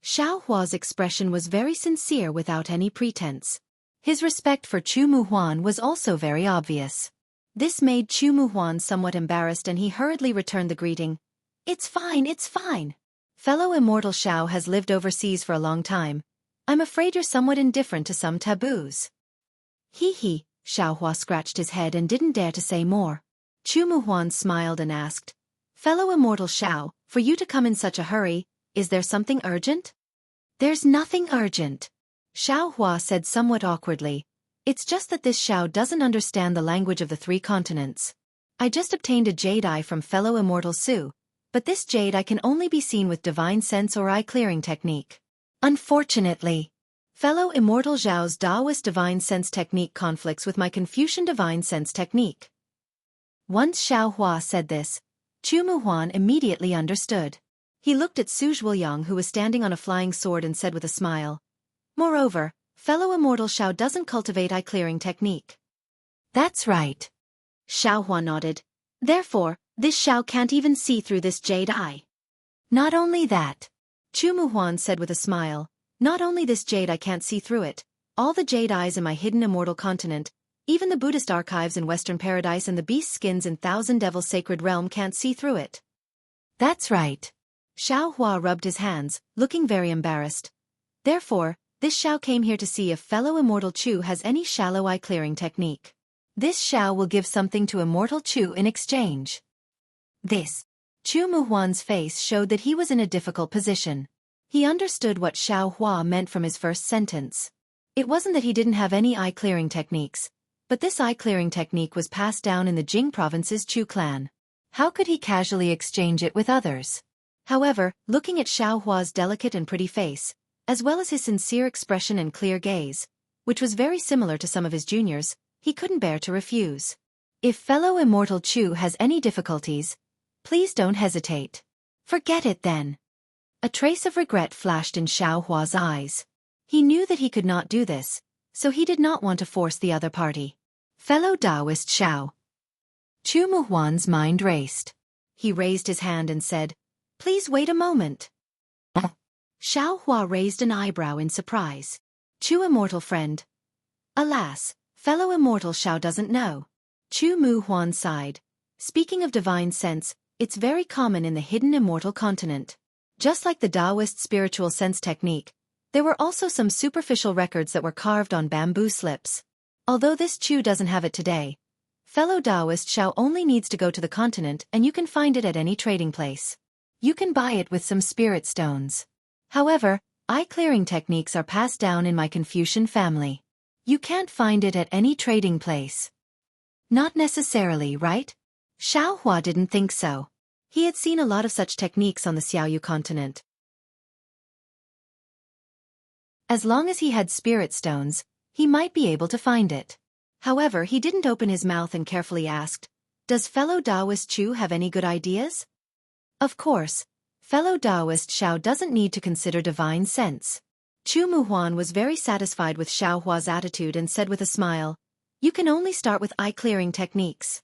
Xiaohua's expression was very sincere without any pretense. His respect for Chu Muhuan was also very obvious. This made Chu Muhuan somewhat embarrassed and he hurriedly returned the greeting. It's fine, it's fine. Fellow Immortal Xiao has lived overseas for a long time. I'm afraid you're somewhat indifferent to some taboos. Hee, Xiaohua scratched his head and didn't dare to say more. Chu Muhuan smiled and asked, Fellow Immortal Xiao, for you to come in such a hurry, is there something urgent? There's nothing urgent. Xiaohua said somewhat awkwardly. It's just that this Xiao doesn't understand the language of the 3 continents. I just obtained a jade eye from fellow Immortal Su, but this jade eye can only be seen with divine sense or eye clearing technique. Unfortunately, fellow Immortal Zhao's Taoist divine sense technique conflicts with my Confucian divine sense technique. Once Xiaohua said this, Chu Muhuan immediately understood. He looked at Su Zhuoyang who was standing on a flying sword and said with a smile, Moreover, fellow Immortal Xiao doesn't cultivate eye-clearing technique. That's right. Xiaohua nodded. Therefore, this Xiao can't even see through this jade eye. Not only that, Chu Muhuan said with a smile, not only this jade I can't see through it, all the jade eyes in my hidden immortal continent, even the Buddhist archives in Western Paradise and the beast skins in Thousand Devils Sacred Realm can't see through it. That's right. Xiaohua rubbed his hands, looking very embarrassed. Therefore, this Xiao came here to see if fellow Immortal Chu has any shallow eye clearing technique. This Xiao will give something to Immortal Chu in exchange. This. Chu Muhuan's face showed that he was in a difficult position. He understood what Xiaohua meant from his first sentence. It wasn't that he didn't have any eye clearing techniques, but this eye clearing technique was passed down in the Jing province's Chu clan. How could he casually exchange it with others? However, looking at Xiaohua's delicate and pretty face, as well as his sincere expression and clear gaze, which was very similar to some of his juniors, he couldn't bear to refuse. If fellow Immortal Chu has any difficulties, please don't hesitate. Forget it then. A trace of regret flashed in Xiaohua's eyes. He knew that he could not do this, so he did not want to force the other party. Fellow Taoist Xiao. Chu Muhuan's mind raced. He raised his hand and said, Please wait a moment. Xiaohua raised an eyebrow in surprise. Chu Immortal Friend. Alas, fellow Immortal Xiao doesn't know. Chu Muhuan sighed. Speaking of divine sense, it's very common in the hidden immortal continent. Just like the Taoist spiritual sense technique, there were also some superficial records that were carved on bamboo slips. Although this Chu doesn't have it today, fellow Taoist Xiao only needs to go to the continent and you can find it at any trading place. You can buy it with some spirit stones. However, eye-clearing techniques are passed down in my Confucian family. You can't find it at any trading place. Not necessarily, right? Xiaohua didn't think so. He had seen a lot of such techniques on the Xiaoyu continent. As long as he had spirit stones, he might be able to find it. However, he didn't open his mouth and carefully asked, "Does fellow Taoist Chu have any good ideas?" Of course, fellow Taoist Xiao doesn't need to consider divine sense. Chu Muhuan was very satisfied with Xiaohua's attitude and said with a smile, "You can only start with eye-clearing techniques."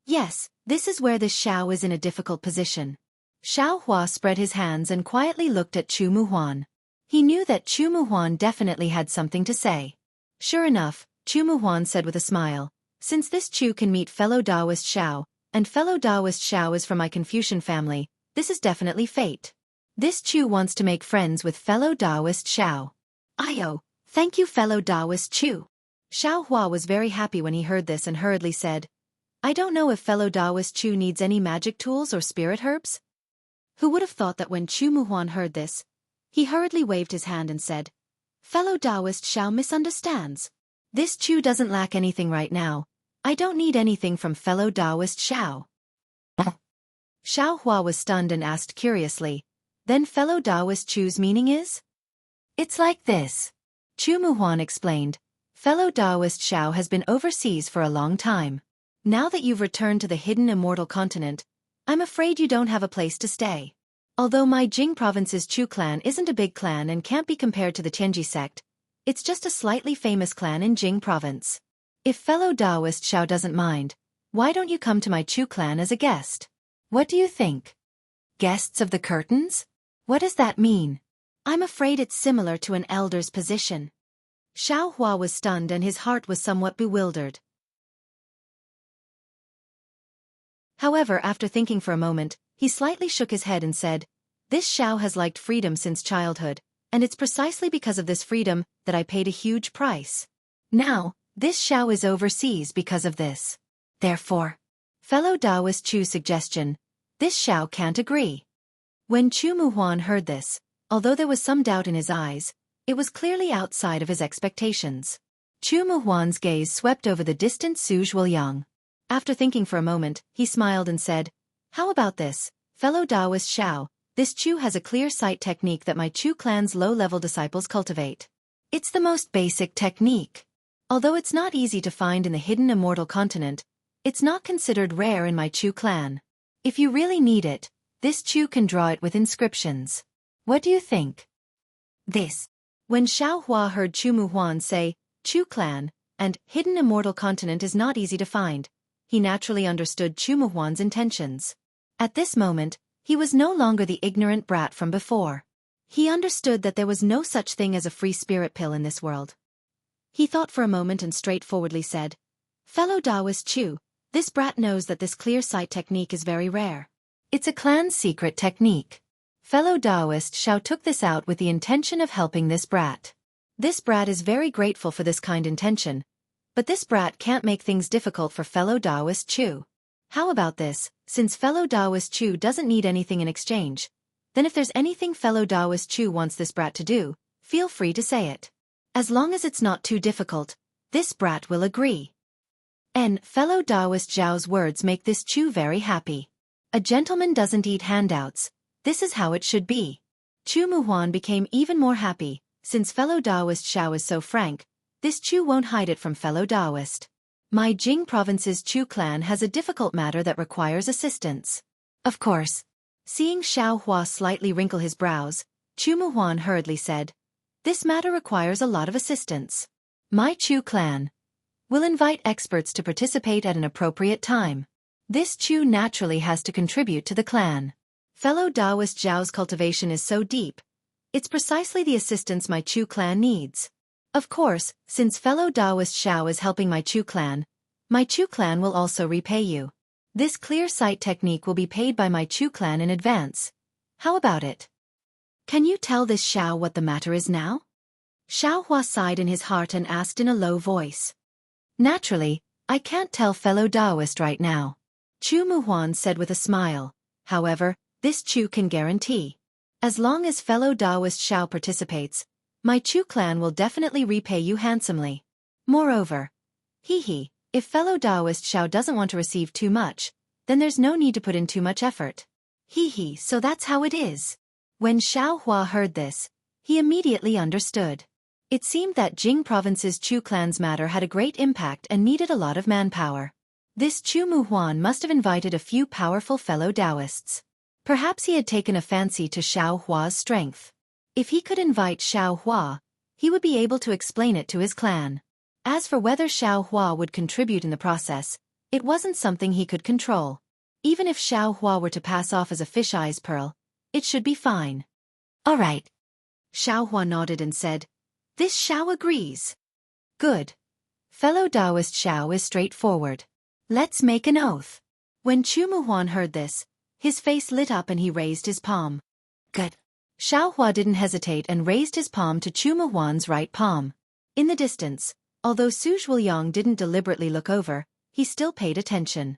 Yes, this is where this Xiao is in a difficult position. Xiaohua spread his hands and quietly looked at Chu Muhuan. He knew that Chu Muhuan definitely had something to say. Sure enough, Chu Muhuan said with a smile, "Since this Chu can meet fellow Taoist Xiao, and fellow Taoist Xiao is from my Confucian family, this is definitely fate. This Chu wants to make friends with fellow Taoist Xiao." "Ayo, thank you fellow Taoist Chu." Xiaohua was very happy when he heard this and hurriedly said, "I don't know if fellow Taoist Chu needs any magic tools or spirit herbs?" Who would have thought that when Chu Muhuan heard this, he hurriedly waved his hand and said, "Fellow Taoist Xiao misunderstands. This Chu doesn't lack anything right now. I don't need anything from fellow Taoist Xiao." Xiaohua was stunned and asked curiously, "Then fellow Taoist Chu's meaning is?" "It's like this." Chu Muhuan explained, "Fellow Taoist Xiao has been overseas for a long time. Now that you've returned to the hidden immortal continent, I'm afraid you don't have a place to stay. Although my Jing province's Chu clan isn't a big clan and can't be compared to the Tianji sect, it's just a slightly famous clan in Jing province. If fellow Taoist Xiao doesn't mind, why don't you come to my Chu clan as a guest? What do you think?" "Guests of the curtains? What does that mean?" "I'm afraid it's similar to an elder's position." Xiaohua was stunned and his heart was somewhat bewildered. However, after thinking for a moment, he slightly shook his head and said, "This Xiao has liked freedom since childhood, and it's precisely because of this freedom that I paid a huge price. Now, this Xiao is overseas because of this. Therefore, fellow Taoist Chu's suggestion, this Xiao can't agree." When Chu Muhuan heard this, although there was some doubt in his eyes, it was clearly outside of his expectations. Chu Muhuan's gaze swept over the distant Su Zhuoyang. After thinking for a moment, he smiled and said, "How about this, fellow Taoist Xiao? This Chu has a clear sight technique that my Chu clan's low-level disciples cultivate. It's the most basic technique. Although it's not easy to find in the hidden immortal continent, it's not considered rare in my Chu clan. If you really need it, this Chu can draw it with inscriptions. What do you think?" This. When Xiaohua heard Chu Muhuan say, "Chu clan," and hidden immortal continent is not easy to find, he naturally understood Chu Muhuan's intentions. At this moment, he was no longer the ignorant brat from before. He understood that there was no such thing as a free spirit pill in this world. He thought for a moment and straightforwardly said, "Fellow Taoist Chu, this brat knows that this clear sight technique is very rare. It's a clan's secret technique." Fellow Taoist Xiao took this out with the intention of helping this brat. This brat is very grateful for this kind intention, but this brat can't make things difficult for fellow Taoist Chu. How about this, since fellow Taoist Chu doesn't need anything in exchange, then if there's anything fellow Taoist Chu wants this brat to do, feel free to say it. As long as it's not too difficult, this brat will agree. And fellow Taoist Zhao's words make this Chu very happy. A gentleman doesn't eat handouts. This is how it should be. Chu Muhuan became even more happy, since fellow Taoist Xiao is so frank. This Chu won't hide it from fellow Taoist. My Jing province's Chu clan has a difficult matter that requires assistance. Of course. Seeing Xiaohua slightly wrinkle his brows, Chu Muhuan hurriedly said, "This matter requires a lot of assistance. My Chu clan will invite experts to participate at an appropriate time. This Chu naturally has to contribute to the clan. Fellow Taoist Zhao's cultivation is so deep. It's precisely the assistance my Chu clan needs. Of course, since fellow Taoist Xiao is helping my Chu clan will also repay you. This clear sight technique will be paid by my Chu clan in advance. How about it? Can you tell this Xiao what the matter is now? Xiaohua sighed in his heart and asked in a low voice. Naturally, I can't tell fellow Taoist right now. Chu Muhuan said with a smile. However, this Chu can guarantee. As long as fellow Taoist Xiao participates, my Chu clan will definitely repay you handsomely. Moreover, if fellow Taoist Xiao doesn't want to receive too much, then there's no need to put in too much effort. So that's how it is. When Xiaohua heard this, he immediately understood. It seemed that Jing province's Chu clan's matter had a great impact and needed a lot of manpower. This Chu Muhuan must have invited a few powerful fellow Taoists. Perhaps he had taken a fancy to Xiaohua's strength. If he could invite Xiaohua, he would be able to explain it to his clan. As for whether Xiaohua would contribute in the process, it wasn't something he could control. Even if Xiaohua were to pass off as a fish-eyes pearl, it should be fine. All right. Xiaohua nodded and said, "This Xiao agrees." Good. Fellow Taoist Xiao is straightforward. Let's make an oath. When Chu Muhuan heard this, his face lit up and he raised his palm. Good. Xiaohua didn't hesitate and raised his palm to Chu Muhuan's right palm. In the distance, although Su Zhuoyang didn't deliberately look over, he still paid attention.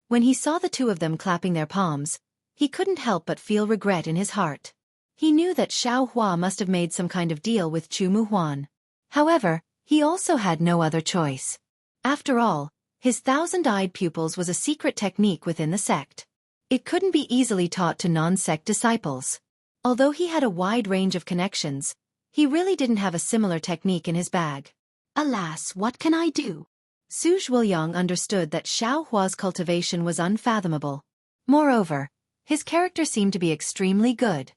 When he saw the two of them clapping their palms, he couldn't help but feel regret in his heart. He knew that Xiaohua must have made some kind of deal with Chu Muhuan. However, he also had no other choice. After all, his thousand-eyed pupils was a secret technique within the sect. It couldn't be easily taught to non-sect disciples. Although he had a wide range of connections, he really didn't have a similar technique in his bag. Alas, what can I do? Su Zhuoyang understood that Xiaohua's cultivation was unfathomable. Moreover, his character seemed to be extremely good.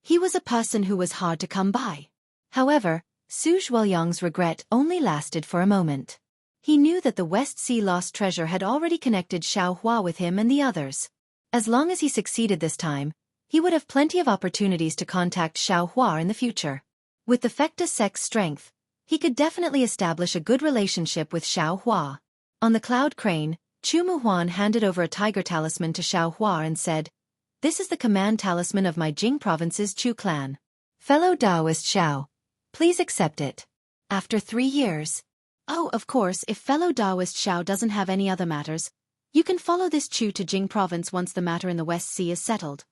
He was a person who was hard to come by. However, Su Zhuoyang's regret only lasted for a moment. He knew that the West Sea lost treasure had already connected Xiaohua with him and the others. As long as he succeeded this time, he would have plenty of opportunities to contact Xiaohua in the future. With the Fecta sect's strength, he could definitely establish a good relationship with Xiaohua. On the cloud crane, Chu Muhuan handed over a tiger talisman to Xiaohua and said, "This is the command talisman of my Jing province's Chu clan. Fellow Taoist Xiao, please accept it. After 3 years. Oh, of course, if fellow Taoist Xiao doesn't have any other matters, you can follow this Chu to Jing province once the matter in the West Sea is settled.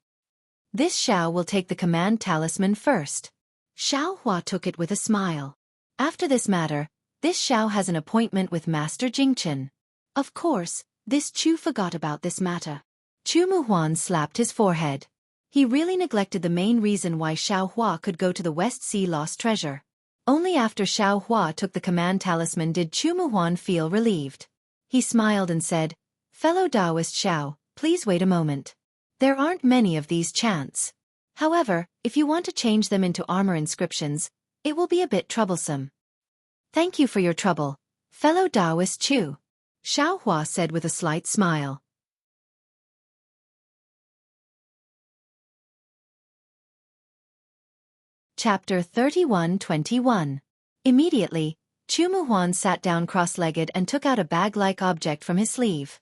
This Xiao will take the command talisman first." Xiaohua took it with a smile. After this matter, this Xiao has an appointment with Master Jingchen. Of course, this Chu forgot about this matter. Chu Muhuan slapped his forehead. He really neglected the main reason why Xiaohua could go to the West Sea lost treasure. Only after Xiaohua took the command talisman did Chu Muhuan feel relieved. He smiled and said, "Fellow Taoist Xiao, please wait a moment. There aren't many of these chants. However, if you want to change them into armor inscriptions, it will be a bit troublesome." "Thank you for your trouble, fellow Taoist Chu," Xiaohua said with a slight smile. Chapter 31-21. Immediately, Chu Muhuan sat down cross-legged and took out a bag-like object from his sleeve.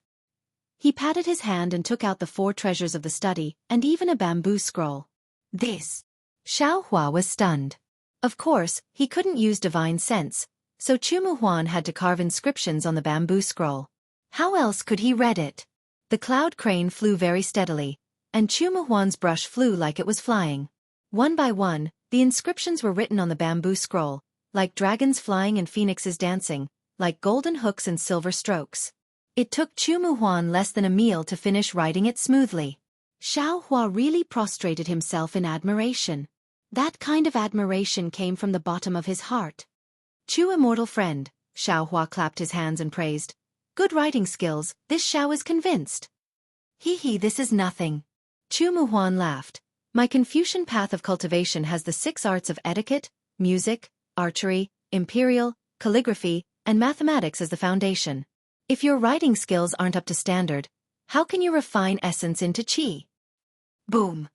He patted his hand and took out the 4 treasures of the study, and even a bamboo scroll. This. Xiaohua was stunned. Of course, he couldn't use divine sense, so Chu Muhuan had to carve inscriptions on the bamboo scroll. How else could he read it? The cloud crane flew very steadily, and Chu Muhuan's brush flew like it was flying. One by one, the inscriptions were written on the bamboo scroll, like dragons flying and phoenixes dancing, like golden hooks and silver strokes. It took Chu Muhuan less than a meal to finish writing it smoothly. Xiaohua really prostrated himself in admiration. That kind of admiration came from the bottom of his heart. "Chu immortal friend," Xiaohua clapped his hands and praised. "Good writing skills, this Xiao is convinced." This is nothing." Chu Muhuan laughed. "My Confucian path of cultivation has the 6 arts of etiquette, music, archery, imperial, calligraphy, and mathematics as the foundation. If your writing skills aren't up to standard, how can you refine essence into qi?" Boom!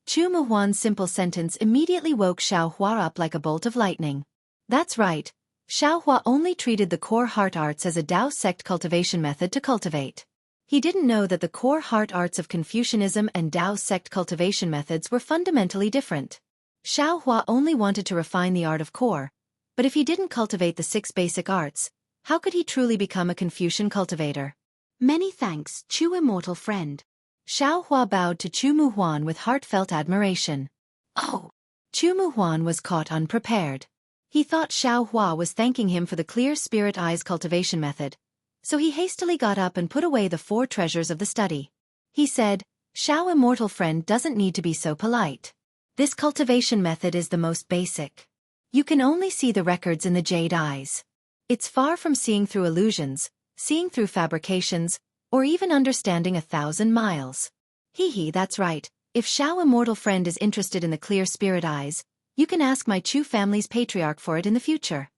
Chu Muhuan's simple sentence immediately woke Xiaohua up like a bolt of lightning. That's right, Xiaohua only treated the core heart arts as a Tao sect cultivation method to cultivate. He didn't know that the core heart arts of Confucianism and Tao sect cultivation methods were fundamentally different. Xiaohua only wanted to refine the art of core, but if he didn't cultivate the 6 basic arts, how could he truly become a Confucian cultivator? Many thanks, Chu immortal friend. Xiaohua bowed to Chu Muhuan with heartfelt admiration. Oh! Chu Muhuan was caught unprepared. He thought Xiaohua was thanking him for the clear spirit eyes cultivation method, so he hastily got up and put away the 4 treasures of the study. He said, Xiao immortal friend doesn't need to be so polite. This cultivation method is the most basic. You can only see the records in the jade eyes. It's far from seeing through illusions, seeing through fabrications, or even understanding 1,000 miles. Hee, that's right. If Xiao immortal friend is interested in the clear spirit eyes, you can ask my Chu family's patriarch for it in the future.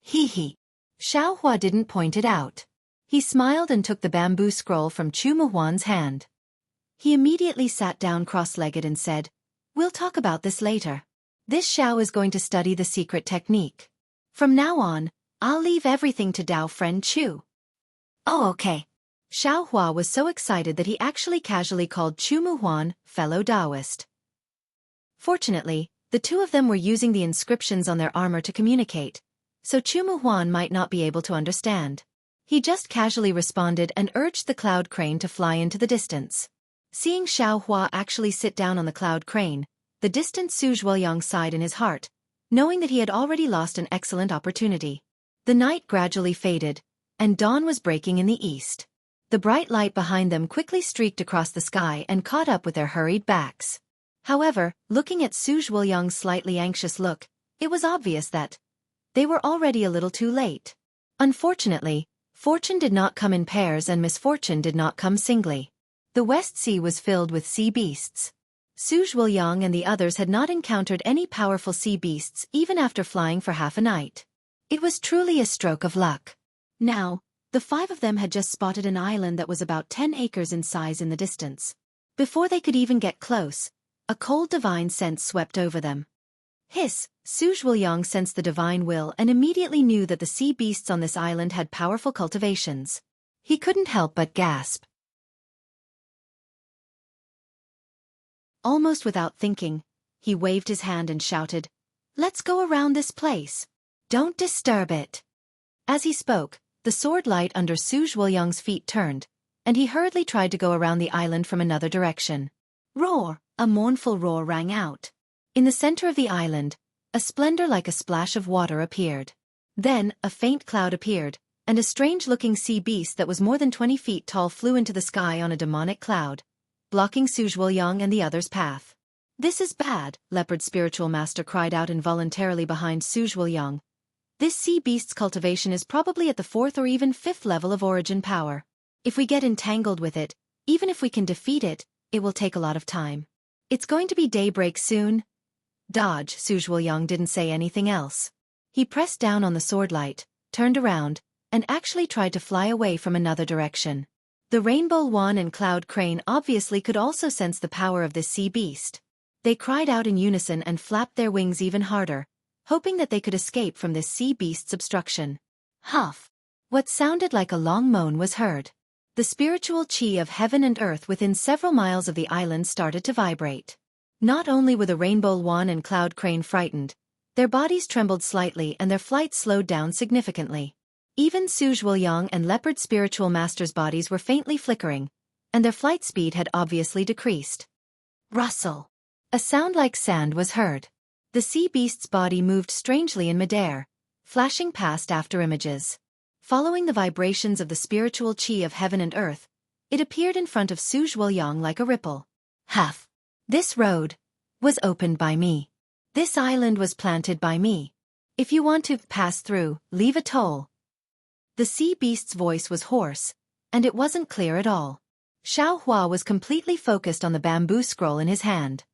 Hee. Xiaohua didn't point it out. He smiled and took the bamboo scroll from Chu Muhuan's hand. He immediately sat down cross-legged and said, We'll talk about this later. This Xiao is going to study the secret technique. From now on, I'll leave everything to Dao friend Chu. Oh, okay. Xiaohua was so excited that he actually casually called Chu Muhuan, fellow Daoist. Fortunately, the 2 of them were using the inscriptions on their armor to communicate, so Chu Muhuan might not be able to understand. He just casually responded and urged the cloud crane to fly into the distance. Seeing Xiaohua actually sit down on the cloud crane, the distant Su Zhuoyang sighed in his heart, knowing that he had already lost an excellent opportunity. The night gradually faded, and dawn was breaking in the east. The bright light behind them quickly streaked across the sky and caught up with their hurried backs. However, looking at Su Zhuoyang's slightly anxious look, it was obvious that they were already a little too late. Unfortunately, fortune did not come in pairs and misfortune did not come singly. The West Sea was filled with sea beasts. Su Zhuoyang and the others had not encountered any powerful sea beasts even after flying for half a night. It was truly a stroke of luck. Now, the 5 of them had just spotted an island that was about 10 acres in size in the distance. Before they could even get close, a cold divine scent swept over them. Hiss! Su Zhuoyang sensed the divine will and immediately knew that the sea beasts on this island had powerful cultivations. He couldn't help but gasp. Almost without thinking, he waved his hand and shouted, Let's go around this place. Don't disturb it. As he spoke, the sword light under Su Zhuoyang's feet turned, and he hurriedly tried to go around the island from another direction. Roar! A mournful roar rang out. In the center of the island, a splendor like a splash of water appeared. Then, a faint cloud appeared, and a strange-looking sea beast that was more than 20 feet tall flew into the sky on a demonic cloud, blocking Su Zhuoyang and the others' path. This is bad, Leopard Spiritual Master cried out involuntarily behind Su Zhuoyang. This sea beast's cultivation is probably at the 4th or even 5th level of origin power. If we get entangled with it, even if we can defeat it, it will take a lot of time. It's going to be daybreak soon. Dodge! Su Zhuoyang didn't say anything else. He pressed down on the sword light, turned around, and actually tried to fly away from another direction. The Rainbow Wan and Cloud Crane obviously could also sense the power of this sea beast. They cried out in unison and flapped their wings even harder, hoping that they could escape from this sea beast's obstruction. Huff! What sounded like a long moan was heard. The spiritual chi of heaven and earth within several miles of the island started to vibrate. Not only were the Rainbow Wan and Cloud Crane frightened, their bodies trembled slightly and their flight slowed down significantly. Even Su Zhuoyang and Leopard Spiritual Master's bodies were faintly flickering, and their flight speed had obviously decreased. Rustle! A sound like sand was heard. The sea beast's body moved strangely in midair, flashing past after images. Following the vibrations of the spiritual chi of heaven and earth, it appeared in front of Su Zhuoyang like a ripple. Huff! This road was opened by me. This island was planted by me. If you want to pass through, leave a toll. The sea beast's voice was hoarse, and it wasn't clear at all. Xiaohua was completely focused on the bamboo scroll in his hand.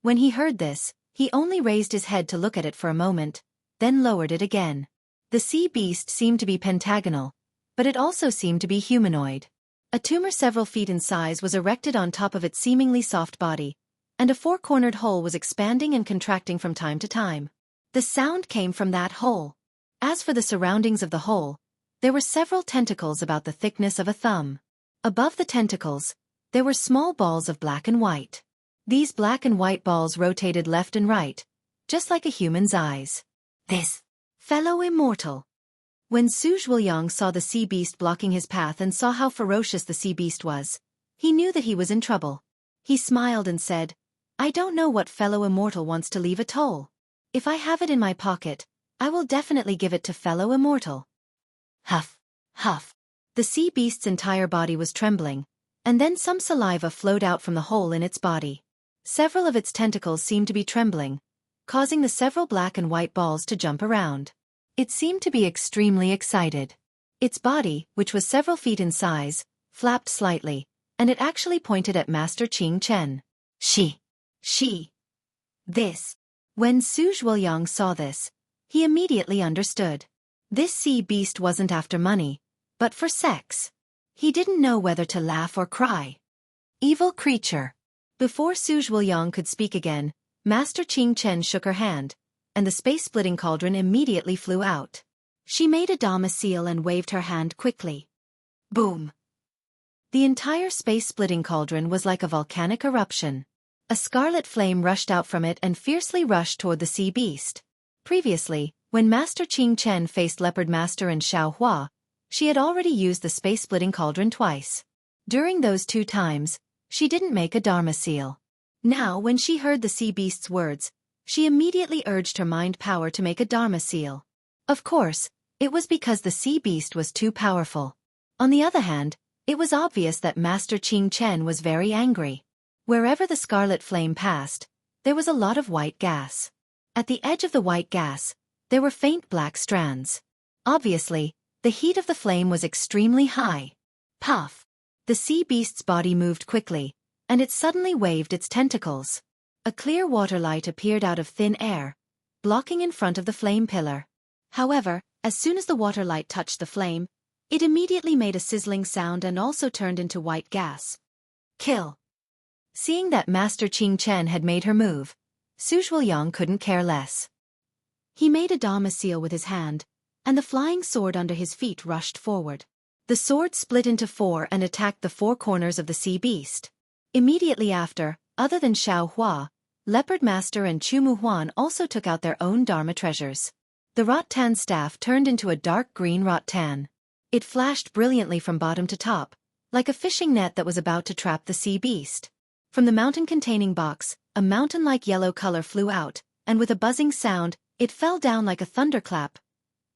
When he heard this, he only raised his head to look at it for a moment, then lowered it again. The sea beast seemed to be pentagonal, but it also seemed to be humanoid. A tumor several feet in size was erected on top of its seemingly soft body, and a four-cornered hole was expanding and contracting from time to time. The sound came from that hole. As for the surroundings of the hole, there were several tentacles about the thickness of a thumb. Above the tentacles, there were small balls of black and white. These black and white balls rotated left and right, just like a human's eyes. This fellow immortal. When Su Zhuoyang saw the sea beast blocking his path and saw how ferocious the sea beast was, he knew that he was in trouble. He smiled and said, "I don't know what fellow immortal wants to leave a toll. If I have it in my pocket, I will definitely give it to fellow immortal." Huff, huff. The sea beast's entire body was trembling, and then some saliva flowed out from the hole in its body. Several of its tentacles seemed to be trembling, causing the several black and white balls to jump around. It seemed to be extremely excited. Its body, which was several feet in size, flapped slightly, and it actually pointed at Master Qing Chen. She. This. When Su Zhuoyang saw this, he immediately understood. This sea beast wasn't after money, but for sex. He didn't know whether to laugh or cry. Evil creature. Before Su Zhuoyang could speak again, Master Qing Chen shook her hand, and the space-splitting cauldron immediately flew out. She made a Dharma seal and waved her hand quickly. Boom! The entire space-splitting cauldron was like a volcanic eruption. A scarlet flame rushed out from it and fiercely rushed toward the sea beast. Previously, when Master Qing Chen faced Leopard Master and Xiao Hua, she had already used the space-splitting cauldron twice. During those 2 times, she didn't make a Dharma seal. Now, when she heard the sea beast's words, she immediately urged her mind power to make a Dharma seal. Of course, it was because the sea beast was too powerful. On the other hand, it was obvious that Master Qing Chen was very angry. Wherever the scarlet flame passed, there was a lot of white gas. At the edge of the white gas, there were faint black strands. Obviously, the heat of the flame was extremely high. Puff! The sea beast's body moved quickly, and it suddenly waved its tentacles. A clear water light appeared out of thin air, blocking in front of the flame pillar. However, as soon as the water light touched the flame, it immediately made a sizzling sound and also turned into white gas. Kill! Seeing that Master Qing Chen had made her move, Su Zhuoyang couldn't care less. He made a Dharma seal with his hand, and the flying sword under his feet rushed forward. The sword split into 4 and attacked the 4 corners of the sea beast. Immediately after, other than Xiao Hua, Leopard Master and Chu Muhuan also took out their own Dharma treasures. The rattan staff turned into a dark green rattan. It flashed brilliantly from bottom to top, like a fishing net that was about to trap the sea beast. From the mountain-containing box, a mountain-like yellow color flew out, and with a buzzing sound, it fell down like a thunderclap.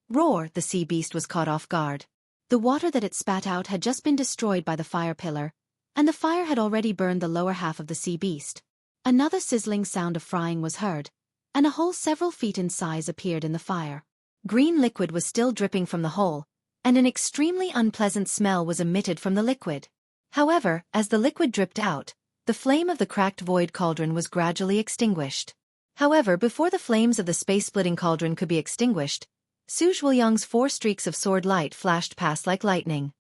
Roar! The sea beast was caught off guard. The water that it spat out had just been destroyed by the fire pillar, and the fire had already burned the lower half of the sea beast. Another sizzling sound of frying was heard, and a hole several feet in size appeared in the fire. Green liquid was still dripping from the hole, and an extremely unpleasant smell was emitted from the liquid. However, as the liquid dripped out, the flame of the cracked void cauldron was gradually extinguished. However, before the flames of the space-splitting cauldron could be extinguished, Su Zhuoyang's 4 streaks of sword light flashed past like lightning.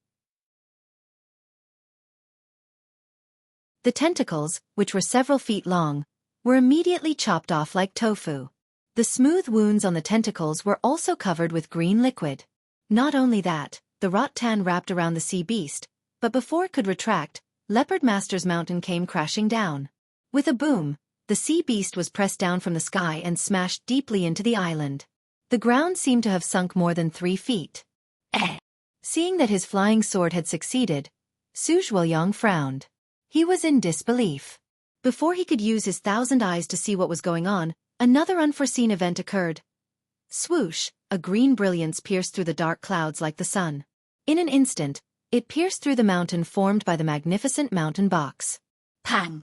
The tentacles, which were several feet long, were immediately chopped off like tofu. The smooth wounds on the tentacles were also covered with green liquid. Not only that, the rattan wrapped around the sea beast, but before it could retract, Leopard Master's mountain came crashing down. With a boom, the sea beast was pressed down from the sky and smashed deeply into the island. The ground seemed to have sunk more than 3 feet. Seeing that his flying sword had succeeded, Su Zhuoyang frowned. He was in disbelief. Before he could use his 1,000 eyes to see what was going on, another unforeseen event occurred. Swoosh! A green brilliance pierced through the dark clouds like the sun. In an instant, it pierced through the mountain formed by the magnificent mountain box. Pang!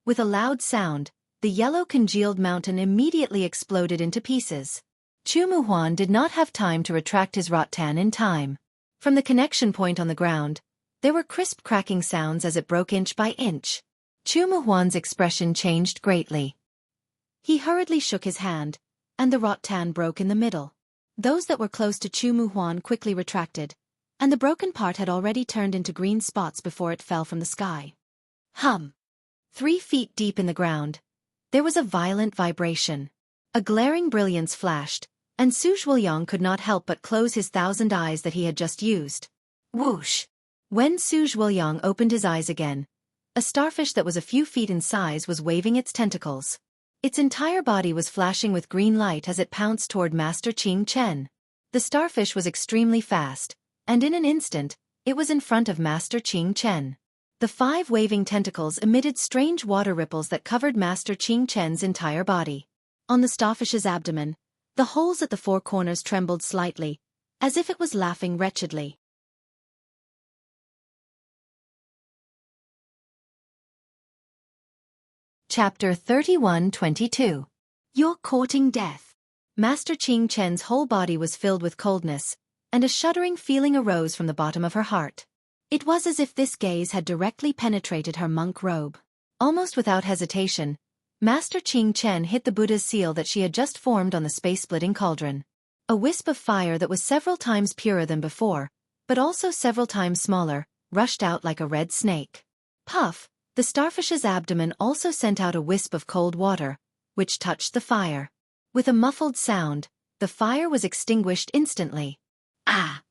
With a loud sound, the yellow congealed mountain immediately exploded into pieces. Chu Muhuan did not have time to retract his rattan in time. From the connection point on the ground, there were crisp cracking sounds as it broke inch by inch. Chu Muhuan's expression changed greatly. He hurriedly shook his hand, and the rattan broke in the middle. Those that were close to Chu Muhuan quickly retracted, and the broken part had already turned into green spots before it fell from the sky. Hum! 3 feet deep in the ground. There was a violent vibration. A glaring brilliance flashed, and Su Zhuoyang could not help but close his 1,000 eyes that he had just used. Whoosh! When Su Zhuoyang opened his eyes again, a starfish that was a few feet in size was waving its tentacles. Its entire body was flashing with green light as it pounced toward Master Qing Chen. The starfish was extremely fast, and in an instant, it was in front of Master Qing Chen. The 5 waving tentacles emitted strange water ripples that covered Master Qing Chen's entire body. On the starfish's abdomen, the holes at the 4 corners trembled slightly, as if it was laughing wretchedly. Chapter 31-22. You're courting death. Master Qing Chen's whole body was filled with coldness, and a shuddering feeling arose from the bottom of her heart. It was as if this gaze had directly penetrated her monk robe. Almost without hesitation, Master Qing Chen hit the Buddha's seal that she had just formed on the space-splitting cauldron. A wisp of fire that was several times purer than before, but also several times smaller, rushed out like a red snake. Puff! The starfish's abdomen also sent out a wisp of cold water, which touched the fire. With a muffled sound, the fire was extinguished instantly. Ah!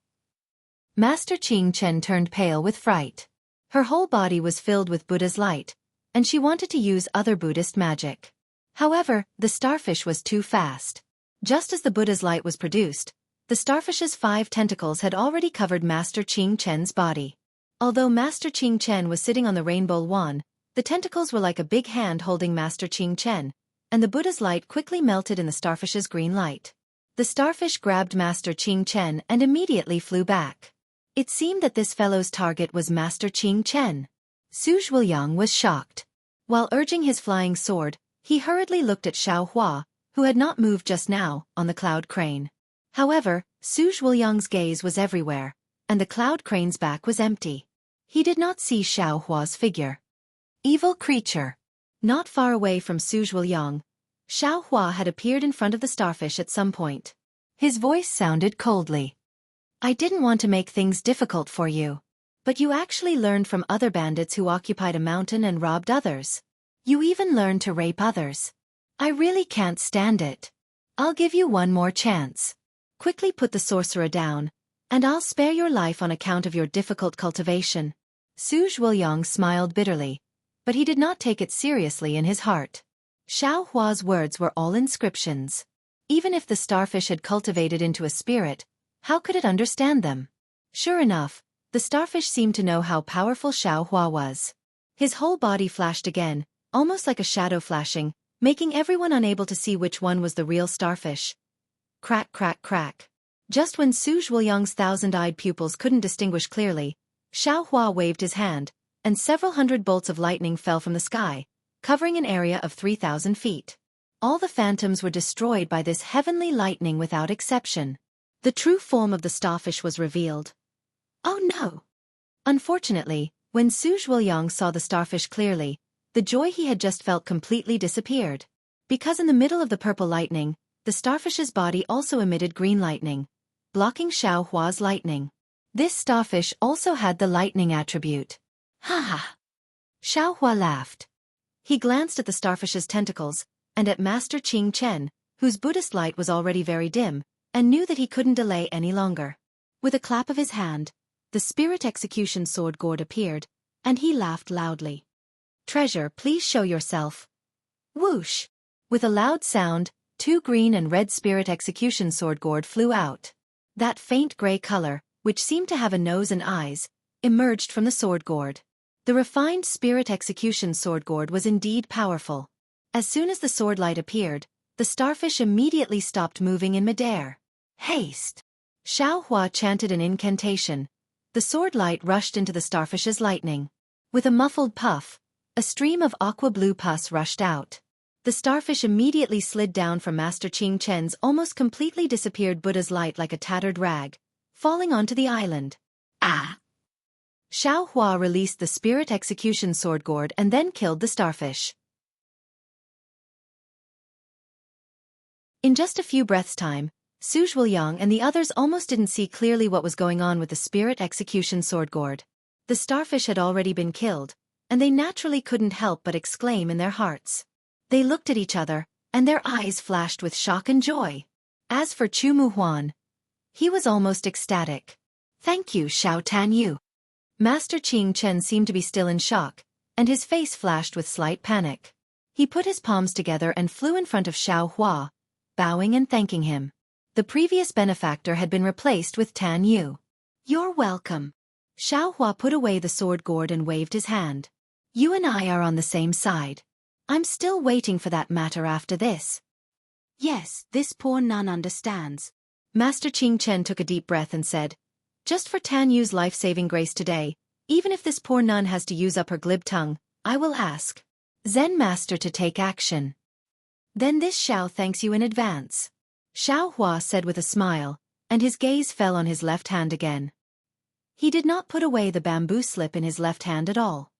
Master Qing Chen turned pale with fright. Her whole body was filled with Buddha's light, and she wanted to use other Buddhist magic. However, the starfish was too fast. Just as the Buddha's light was produced, the starfish's 5 tentacles had already covered Master Qing Chen's body. Although Master Qing Chen was sitting on the rainbow wand, the tentacles were like a big hand holding Master Qing Chen, and the Buddha's light quickly melted in the starfish's green light. The starfish grabbed Master Qing Chen and immediately flew back. It seemed that this fellow's target was Master Qing Chen. Su Zhuoyang was shocked. While urging his flying sword, he hurriedly looked at Xiao Hua, who had not moved just now, on the cloud crane. However, Su Zhuoyang's gaze was everywhere, and the cloud crane's back was empty. He did not see Xiao Hua's figure. Evil creature! Not far away from Su Zhuoyang, Xiao Hua had appeared in front of the starfish at some point. His voice sounded coldly. I didn't want to make things difficult for you. But you actually learned from other bandits who occupied a mountain and robbed others. You even learned to rape others. I really can't stand it. I'll give you one more chance. Quickly put the sorcerer down, and I'll spare your life on account of your difficult cultivation. Su Zhuoyang smiled bitterly, but he did not take it seriously in his heart. Xiao Hua's words were all inscriptions. Even if the starfish had cultivated into a spirit, how could it understand them? Sure enough, the starfish seemed to know how powerful Xiao Hua was. His whole body flashed again, almost like a shadow flashing, making everyone unable to see which one was the real starfish. Crack, crack, crack. Just when Su Zhuoyang's 1,000-eyed pupils couldn't distinguish clearly, Xiao Hua waved his hand, and several hundred bolts of lightning fell from the sky, covering an area of 3,000 feet. All the phantoms were destroyed by this heavenly lightning without exception. The true form of the starfish was revealed. Oh no! Unfortunately, when Su Zhuoyang saw the starfish clearly, the joy he had just felt completely disappeared. Because in the middle of the purple lightning, the starfish's body also emitted green lightning, blocking Xiao Hua's lightning. This starfish also had the lightning attribute. Ha ha! Xiao Hua laughed. He glanced at the starfish's tentacles, and at Master Qing Chen, whose Buddhist light was already very dim, and knew that he couldn't delay any longer. With a clap of his hand, the spirit execution sword gourd appeared, and he laughed loudly. Treasure, please show yourself. Whoosh! With a loud sound, 2 green and red spirit execution sword gourd flew out. That faint gray color, which seemed to have a nose and eyes, emerged from the sword gourd. The refined spirit execution sword gourd was indeed powerful. As soon as the sword light appeared, the starfish immediately stopped moving in midair. Haste! Xiao Hua chanted an incantation. The sword light rushed into the starfish's lightning. With a muffled puff, a stream of aqua-blue pus rushed out. The starfish immediately slid down from Master Qing Chen's almost completely disappeared Buddha's light like a tattered rag, falling onto the island. Ah! Xiao Hua released the spirit execution sword gourd and then killed the starfish. In just a few breaths' time, Su Zhuoyang and the others almost didn't see clearly what was going on with the spirit execution sword gourd. The starfish had already been killed, and they naturally couldn't help but exclaim in their hearts. They looked at each other, and their eyes flashed with shock and joy. As for Chu Muhuan, he was almost ecstatic. "Thank you, Xiao Tanyu." Master Qing Chen seemed to be still in shock, and his face flashed with slight panic. He put his palms together and flew in front of Xiao Hua, bowing and thanking him. The previous benefactor had been replaced with Tan Yu. "You're welcome." Xiao Hua put away the sword gourd and waved his hand. "You and I are on the same side. I'm still waiting for that matter after this." "Yes, this poor nun understands." Master Qing Chen took a deep breath and said, "Just for Tan Yu's life-saving grace today, even if this poor nun has to use up her glib tongue, I will ask Zen Master to take action." "Then this Xiao thanks you in advance," Xiao Hua said with a smile, and his gaze fell on his left hand again. He did not put away the bamboo slip in his left hand at all.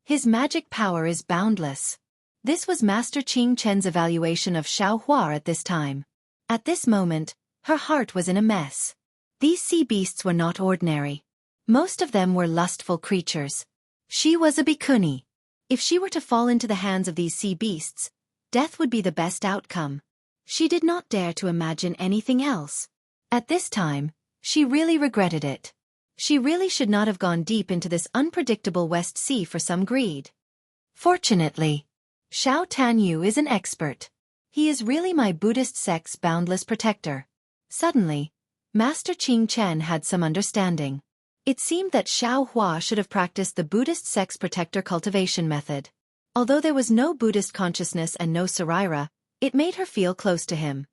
His magic power is boundless. This was Master Qing Chen's evaluation of Xiao Hua at this time. At this moment, her heart was in a mess. These sea beasts were not ordinary. Most of them were lustful creatures. She was a bhikkhuni. If she were to fall into the hands of these sea beasts, death would be the best outcome. She did not dare to imagine anything else. At this time, she really regretted it. She really should not have gone deep into this unpredictable West Sea for some greed. Fortunately, Xiao Tanyu is an expert. He is really my Buddhist sect's boundless protector. Suddenly, Master Qing Chen had some understanding. It seemed that Xiao Hua should have practiced the Buddhist sect's protector cultivation method. Although there was no Buddhist consciousness and no Saraira, it made her feel close to him.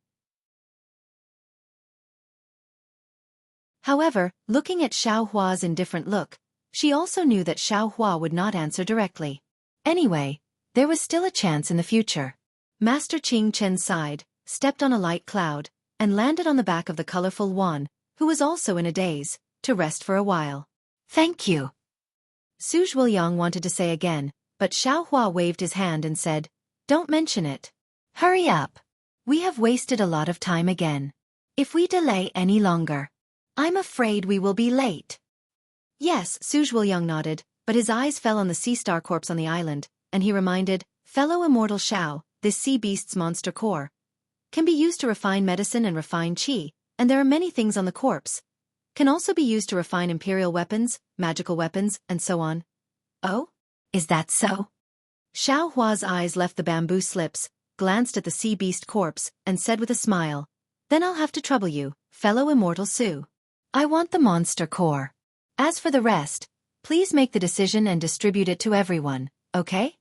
However, looking at Xiao Hua's indifferent look, she also knew that Xiao Hua would not answer directly. Anyway, there was still a chance in the future. Master Qing Chen sighed, stepped on a light cloud, and landed on the back of the colorful Wan, who was also in a daze, to rest for a while. "Thank you." Su Zhuoyang wanted to say again, but Xiao Hua waved his hand and said, "Don't mention it. Hurry up. We have wasted a lot of time again. If we delay any longer, I'm afraid we will be late." Yes, Su Zhuoyang nodded, but his eyes fell on the sea star corpse on the island, and he reminded, "Fellow Immortal Xiao, this sea beast's monster core can be used to refine medicine and refine qi, and there are many things on the corpse. Can also be used to refine imperial weapons, magical weapons, and so on." "Oh? Is that so?" Xiao Hua's eyes left the bamboo slips, glanced at the sea beast corpse, and said with a smile, "Then I'll have to trouble you, fellow Immortal Su. I want the monster core. As for the rest, please make the decision and distribute it to everyone, okay?"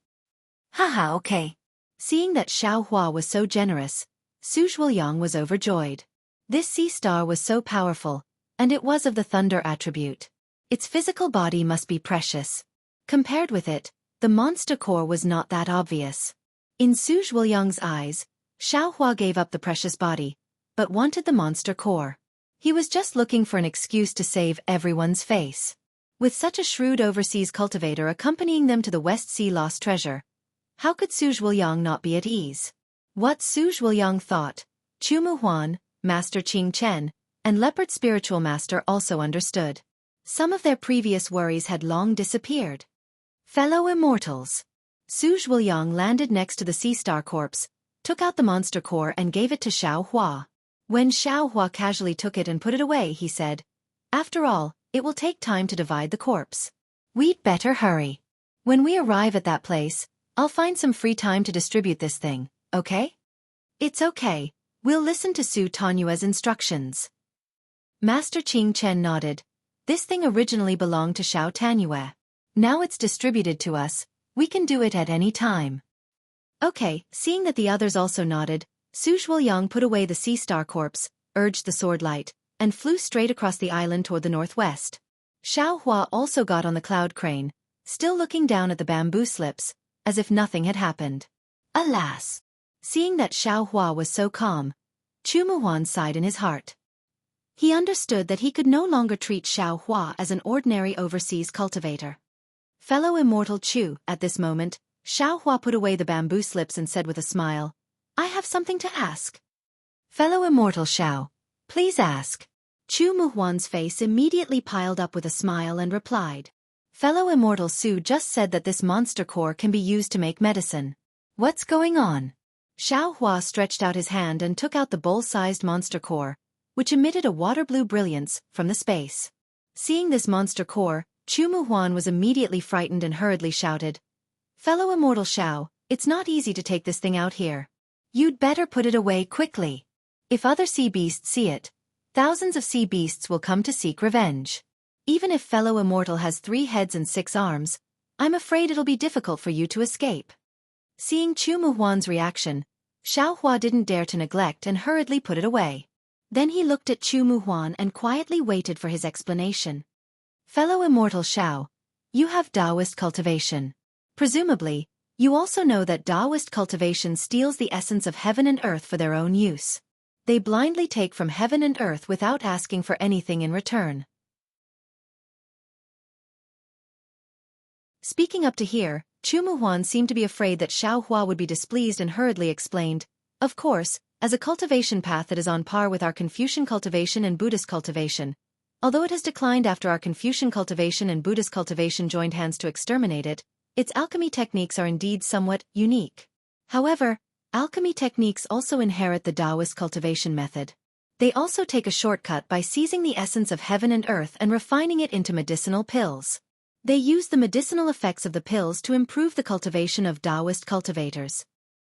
"Haha, okay." Seeing that Xiao Hua was so generous, Su Zhuoyang was overjoyed. This sea star was so powerful, and it was of the thunder attribute. Its physical body must be precious. Compared with it, the monster core was not that obvious. In Su Zhuoyang's eyes, Xiao Hua gave up the precious body, but wanted the monster core. He was just looking for an excuse to save everyone's face. With such a shrewd overseas cultivator accompanying them to the West Sea lost treasure, how could Su Zhuoyang not be at ease? What Su Zhuoyang thought, Chu Muhuan, Master Qing Chen, and Leopard Spiritual Master also understood. Some of their previous worries had long disappeared. "Fellow Immortals." Su Zhuoyang landed next to the sea star corpse, took out the monster core and gave it to Xiao Hua. When Xiao Hua casually took it and put it away, he said, "After all, it will take time to divide the corpse. We'd better hurry. When we arrive at that place, I'll find some free time to distribute this thing, okay?" "It's okay. We'll listen to Su Tanyue's instructions." Master Qing Chen nodded. This thing originally belonged to Xiao Tanyue. Now it's distributed to us, we can do it at any time. Okay, seeing that the others also nodded, Su Zhuoyang put away the sea star corpse, urged the sword light, and flew straight across the island toward the northwest. Xiao Hua also got on the cloud crane, still looking down at the bamboo slips, as if nothing had happened. Alas! Seeing that Xiao Hua was so calm, Chu Muhuan sighed in his heart. He understood that he could no longer treat Xiao Hua as an ordinary overseas cultivator. "Fellow Immortal Chu," at this moment, Xiao Hua put away the bamboo slips and said with a smile, "I have something to ask." "Fellow Immortal Xiao, please ask." Chu Muhuan's face immediately piled up with a smile and replied, Fellow Immortal Su just said that this monster core can be used to make medicine. What's going on? Xianxia stretched out his hand and took out the bowl-sized monster core, which emitted a water-blue brilliance from the space. Seeing this monster core, Chu Huan was immediately frightened and hurriedly shouted, "Fellow Immortal Xiao, it's not easy to take this thing out here. You'd better put it away quickly. If other sea beasts see it, thousands of sea beasts will come to seek revenge. Even if fellow Immortal has 3 heads and 6 arms, I'm afraid it'll be difficult for you to escape." Seeing Chu Huan's reaction, Xianxia didn't dare to neglect and hurriedly put it away. Then he looked at Chu Huan and quietly waited for his explanation. "Fellow Immortal Xiao, you have Taoist cultivation. Presumably, you also know that Taoist cultivation steals the essence of heaven and earth for their own use. They blindly take from heaven and earth without asking for anything in return." Speaking up to here, Chu Huan seemed to be afraid that Xianxia would be displeased and hurriedly explained, "Of course, as a cultivation path that is on par with our Confucian cultivation and Buddhist cultivation, although it has declined after our Confucian cultivation and Buddhist cultivation joined hands to exterminate it, its alchemy techniques are indeed somewhat unique. However, alchemy techniques also inherit the Taoist cultivation method. They also take a shortcut by seizing the essence of heaven and earth and refining it into medicinal pills. They use the medicinal effects of the pills to improve the cultivation of Taoist cultivators."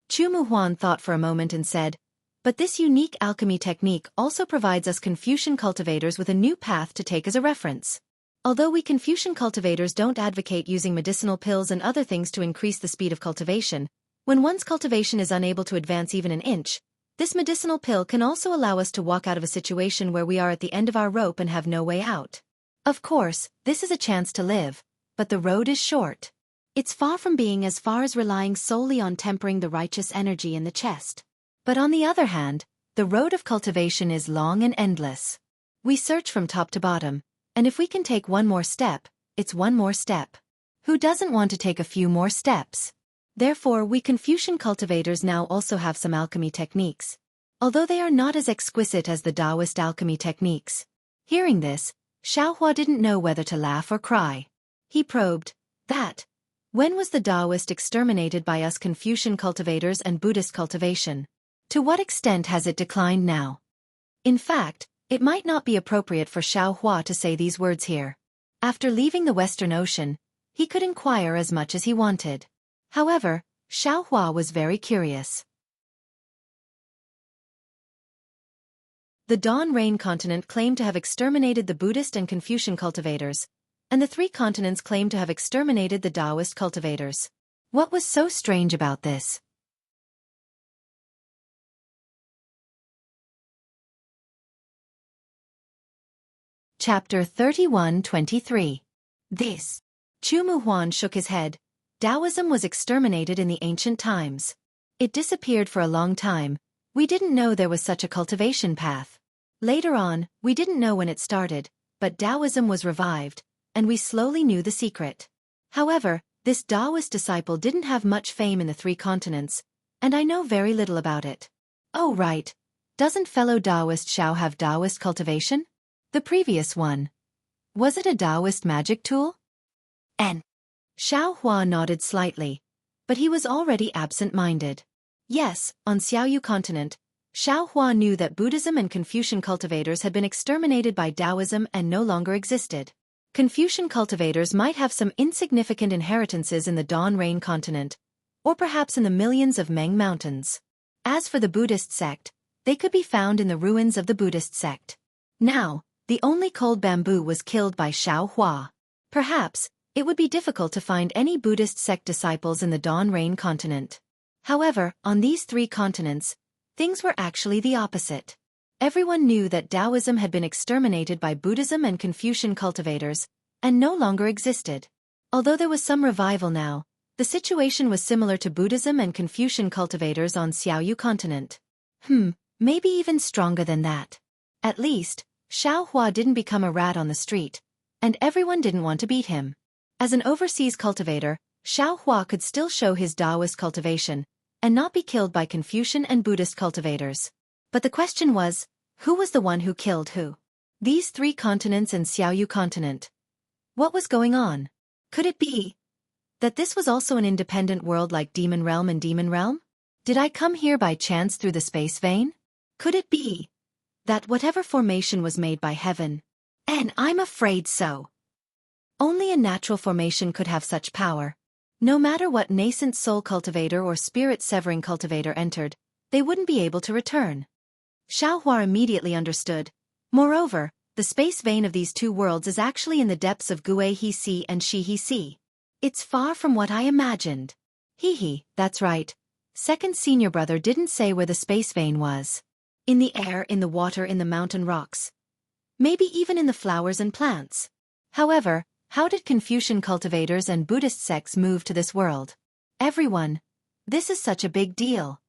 Chu Huan thought for a moment and said, "But this unique alchemy technique also provides us Confucian cultivators with a new path to take as a reference. Although we Confucian cultivators don't advocate using medicinal pills and other things to increase the speed of cultivation, when one's cultivation is unable to advance even an inch, this medicinal pill can also allow us to walk out of a situation where we are at the end of our rope and have no way out. Of course, this is a chance to live, but the road is short. It's far from being as far as relying solely on tempering the righteous energy in the chest. But on the other hand, the road of cultivation is long and endless. We search from top to bottom, and if we can take one more step, it's one more step. Who doesn't want to take a few more steps? Therefore, we Confucian cultivators now also have some alchemy techniques, although they are not as exquisite as the Taoist alchemy techniques." Hearing this, Xianxia didn't know whether to laugh or cry. He probed, "That. When was the Taoist exterminated by us Confucian cultivators and Buddhist cultivation? To what extent has it declined now?" In fact, it might not be appropriate for Xianxia to say these words here. After leaving the Western Ocean, he could inquire as much as he wanted. However, Xianxia was very curious. The Dawn Rain continent claimed to have exterminated the Buddhist and Confucian cultivators, and the 3 continents claimed to have exterminated the Taoist cultivators. What was so strange about this? Chapter 31-23. This. Chu Huan shook his head. Taoism was exterminated in the ancient times. It disappeared for a long time. We didn't know there was such a cultivation path. Later on, we didn't know when it started, but Taoism was revived, and we slowly knew the secret. However, this Taoist disciple didn't have much fame in the 3 continents, and I know very little about it. Oh right. Doesn't fellow Taoist Xiao have Taoist cultivation? The previous one. Was it a Taoist magic tool? Xianxia nodded slightly, but he was already absent-minded. Yes, on Xiaoyu continent, Xianxia knew that Buddhism and Confucian cultivators had been exterminated by Taoism and no longer existed. Confucian cultivators might have some insignificant inheritances in the Dawn Rain continent, or perhaps in the millions of Meng Mountains. As for the Buddhist sect, they could be found in the ruins of the Buddhist sect. Now, the only cold bamboo was killed by Xianxia. Perhaps, it would be difficult to find any Buddhist sect disciples in the Dawn Rain continent. However, on these 3 continents, things were actually the opposite. Everyone knew that Taoism had been exterminated by Buddhism and Confucian cultivators, and no longer existed. Although there was some revival now, the situation was similar to Buddhism and Confucian cultivators on Xiaoyu continent. Maybe even stronger than that. At least, Xianxia didn't become a rat on the street, and everyone didn't want to beat him. As an overseas cultivator, Xianxia could still show his Taoist cultivation, and not be killed by Confucian and Buddhist cultivators. But the question was, who was the one who killed who? These 3 continents and Xiaoyu continent. What was going on? Could it be that this was also an independent world like Demon Realm and Demon Realm? Did I come here by chance through the space vein? Could it be that whatever formation was made by heaven? And I'm afraid so. Only a natural formation could have such power. No matter what nascent soul cultivator or spirit-severing cultivator entered, they wouldn't be able to return. Xiaohua immediately understood. Moreover, the space vein of these two worlds is actually in the depths of Gue He Si and Shi He Si. It's far from what I imagined. That's right. Second senior brother didn't say where the space vein was. In the air, in the water, in the mountain rocks. Maybe even in the flowers and plants. However, how did Confucian cultivators and Buddhist sects move to this world? Everyone. This is such a big deal.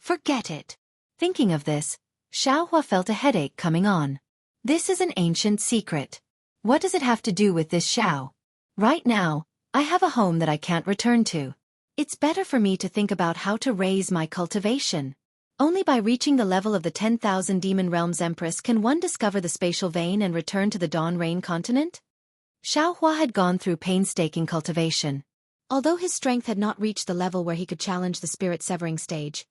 Forget it. Thinking of this, Xiaohua felt a headache coming on. This is an ancient secret. What does it have to do with this Xiao? Right now, I have a home that I can't return to. It's better for me to think about how to raise my cultivation. Only by reaching the level of the 10,000 Demon Realms Empress can one discover the spatial vein and return to the Dawn Rain continent. Xiaohua had gone through painstaking cultivation. Although his strength had not reached the level where he could challenge the spirit-severing stage,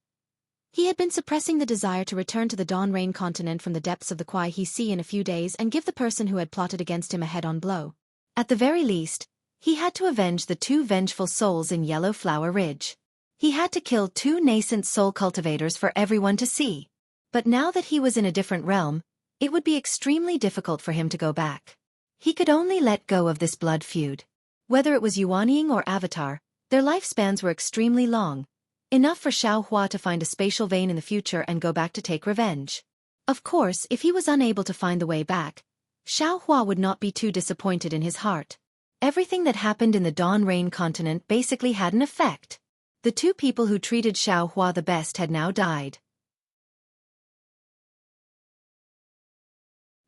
he had been suppressing the desire to return to the Dawn Rain continent from the depths of the Kuai He Si in a few days and give the person who had plotted against him a head-on blow. At the very least, he had to avenge the two vengeful souls in Yellow Flower Ridge. He had to kill two nascent soul cultivators for everyone to see. But now that he was in a different realm, it would be extremely difficult for him to go back. He could only let go of this blood feud. Whether it was Yuanying or Avatar, their lifespans were extremely long, enough for Xiaohua to find a spatial vein in the future and go back to take revenge. Of course, if he was unable to find the way back, Xiaohua would not be too disappointed in his heart. Everything that happened in the Dawn Rain continent basically had an effect. The two people who treated Xiaohua the best had now died.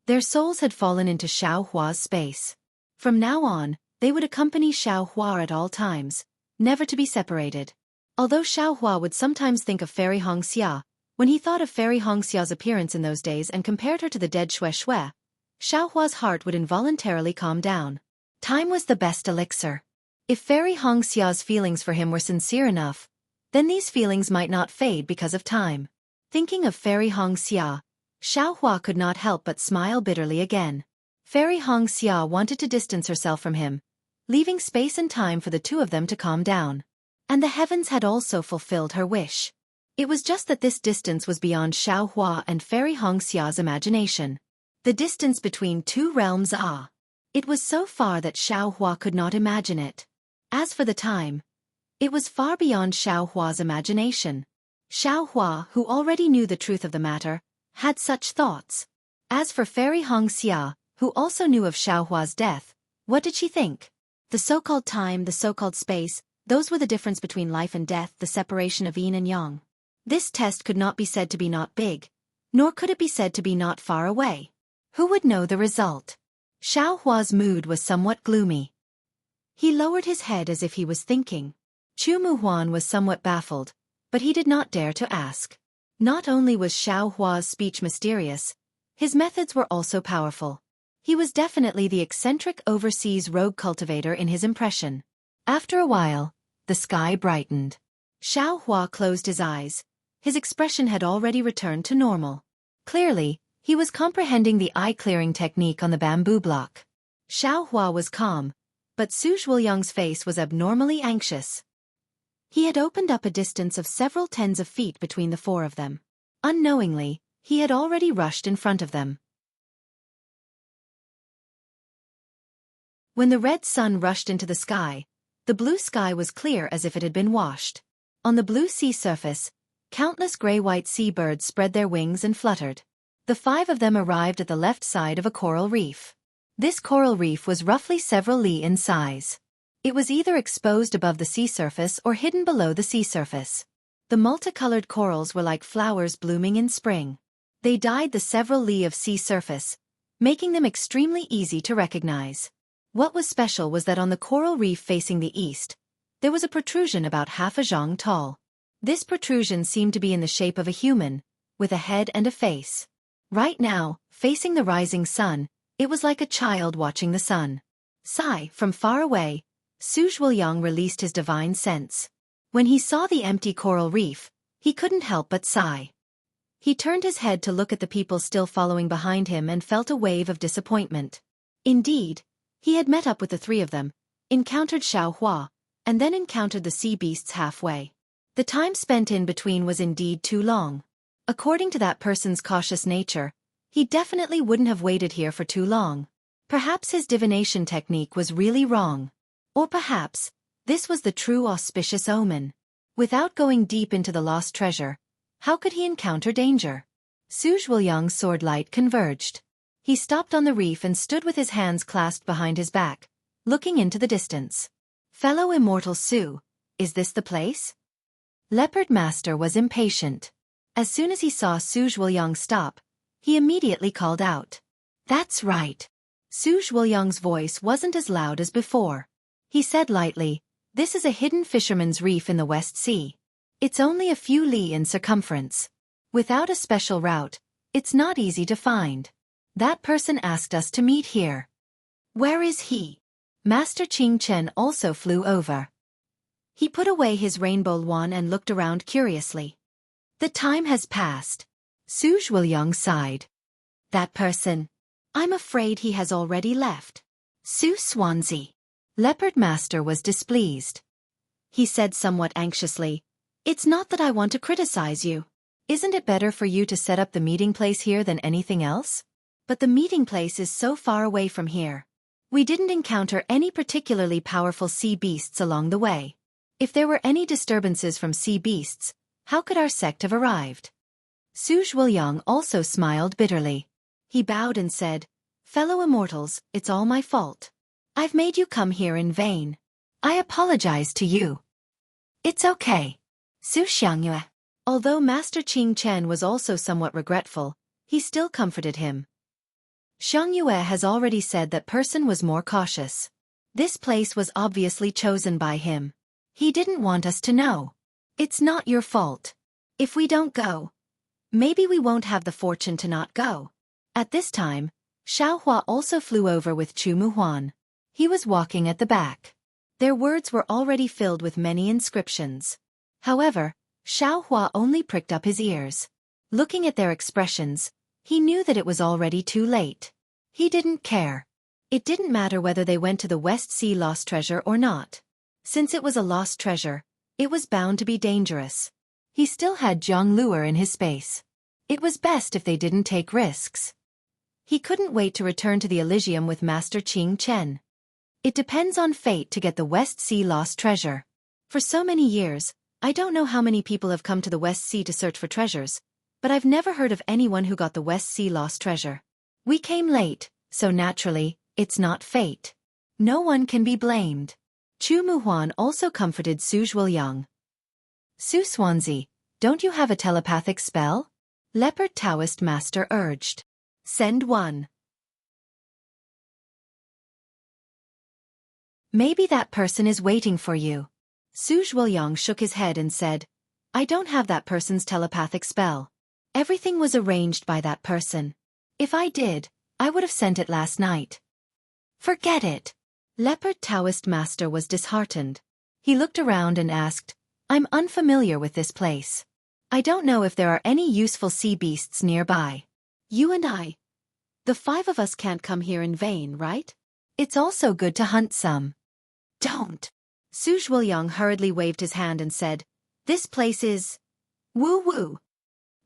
Their souls had fallen into Xiaohua's space. From now on, they would accompany Xiaohua at all times, never to be separated. Although Xiaohua would sometimes think of Fairy Xianxia, when he thought of Fairy Xianxia's appearance in those days and compared her to the dead Xue Xue, Xiaohua's heart would involuntarily calm down. Time was the best elixir. If Fairy Xianxia's feelings for him were sincere enough, then these feelings might not fade because of time. Thinking of Fairy Xianxia, Xiaohua could not help but smile bitterly again. Fairy Xianxia wanted to distance herself from him, leaving space and time for the two of them to calm down. And the heavens had also fulfilled her wish. It was just that this distance was beyond Xiaohua and Fairy Xia's imagination. The distance between two realms It was so far that Xiaohua could not imagine it. As for the time, it was far beyond Xiaohua's imagination. Xiaohua, who already knew the truth of the matter, had such thoughts. As for Fairy Xianxia, who also knew of Xiaohua's death, what did she think? The so-called time, the so-called space, those were the difference between life and death, the separation of yin and yang. This test could not be said to be not big, nor could it be said to be not far away. Who would know the result? Xiaohua's mood was somewhat gloomy. He lowered his head as if he was thinking. Chu Muhuan was somewhat baffled, but he did not dare to ask. Not only was Xiaohua's speech mysterious, his methods were also powerful. He was definitely the eccentric overseas rogue cultivator in his impression. After a while, the sky brightened. Xiaohua closed his eyes. His expression had already returned to normal. Clearly, he was comprehending the eye-clearing technique on the bamboo block. Xiaohua was calm, but Su Zhuoyang's face was abnormally anxious. He had opened up a distance of several tens of feet between the four of them. Unknowingly, he had already rushed in front of them. When the red sun rushed into the sky, the blue sky was clear as if it had been washed. On the blue sea surface, countless gray-white seabirds spread their wings and fluttered. The five of them arrived at the left side of a coral reef. This coral reef was roughly several li in size. It was either exposed above the sea surface or hidden below the sea surface. The multicolored corals were like flowers blooming in spring. They dyed the several li of sea surface, making them extremely easy to recognize. What was special was that on the coral reef facing the east, there was a protrusion about half a zhang tall. This protrusion seemed to be in the shape of a human, with a head and a face. Right now, facing the rising sun, it was like a child watching the sun. Sigh, from far away, Su Zhuoyang released his divine sense. When he saw the empty coral reef, he couldn't help but sigh. He turned his head to look at the people still following behind him and felt a wave of disappointment. Indeed, he had met up with the three of them, encountered Xiaohua, and then encountered the sea beasts halfway. The time spent in between was indeed too long. According to that person's cautious nature, he definitely wouldn't have waited here for too long. Perhaps his divination technique was really wrong. Or perhaps, this was the true auspicious omen. Without going deep into the lost treasure, how could he encounter danger? Su Zhuoyang's sword light converged. He stopped on the reef and stood with his hands clasped behind his back, looking into the distance. Fellow Immortal Su, is this the place? Leopard Master was impatient. As soon as he saw Su Zhuoyang stop, he immediately called out. That's right. Su Zhuoyang's voice wasn't as loud as before. He said lightly, this is a hidden fisherman's reef in the West Sea. It's only a few li in circumference. Without a special route, it's not easy to find. That person asked us to meet here. Where is he? Master Qing Chen also flew over. He put away his rainbow wand and looked around curiously. The time has passed. Su Zhuoyang sighed. That person. I'm afraid he has already left. Su Swansea. Leopard Master was displeased. He said somewhat anxiously, it's not that I want to criticize you. Isn't it better for you to set up the meeting place here than anything else? But the meeting place is so far away from here. We didn't encounter any particularly powerful sea beasts along the way. If there were any disturbances from sea beasts, how could our sect have arrived? Su Zhuoyang also smiled bitterly. He bowed and said, fellow immortals, it's all my fault. I've made you come here in vain. I apologize to you. It's okay. Su Xianxia. Although Master Qing Chen was also somewhat regretful, he still comforted him. Xianxia has already said that person was more cautious. This place was obviously chosen by him. He didn't want us to know. It's not your fault. If we don't go, maybe we won't have the fortune to not go. At this time, Xiaohua also flew over with Chu Muhuan. He was walking at the back. Their words were already filled with many inscriptions. However, Xiaohua only pricked up his ears. Looking at their expressions, he knew that it was already too late. He didn't care. It didn't matter whether they went to the West Sea lost treasure or not. Since it was a lost treasure, it was bound to be dangerous. He still had Zhang Luer in his space. It was best if they didn't take risks. He couldn't wait to return to the Elysium with Master Qing Chen. It depends on fate to get the West Sea lost treasure. For so many years, I don't know how many people have come to the West Sea to search for treasures, but I've never heard of anyone who got the West Sea lost treasure. We came late, so naturally, it's not fate. No one can be blamed. Chu Muhuan also comforted Su Zhuoyang. Su Swansea, don't you have a telepathic spell? Leopard Taoist Master urged. Send one. Maybe that person is waiting for you. Su Zhuoyang shook his head and said, I don't have that person's telepathic spell. Everything was arranged by that person. If I did, I would have sent it last night. Forget it. Leopard Taoist Master was disheartened. He looked around and asked, I'm unfamiliar with this place. I don't know if there are any useful sea beasts nearby. You and I. The five of us can't come here in vain, right? It's also good to hunt some. Don't. Su Zhuoyang hurriedly waved his hand and said, this place is woo-woo.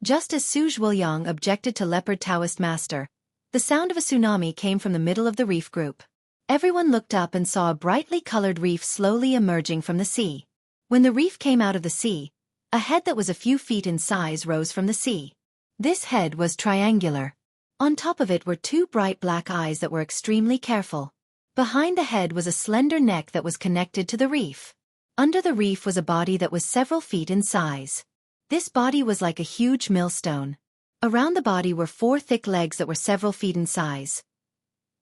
Just as Su Zhuoyang objected to Leopard Taoist Master, the sound of a tsunami came from the middle of the reef group. Everyone looked up and saw a brightly colored reef slowly emerging from the sea. When the reef came out of the sea, a head that was a few feet in size rose from the sea. This head was triangular. On top of it were two bright black eyes that were extremely careful. Behind the head was a slender neck that was connected to the reef. Under the reef was a body that was several feet in size. This body was like a huge millstone. Around the body were four thick legs that were several feet in size.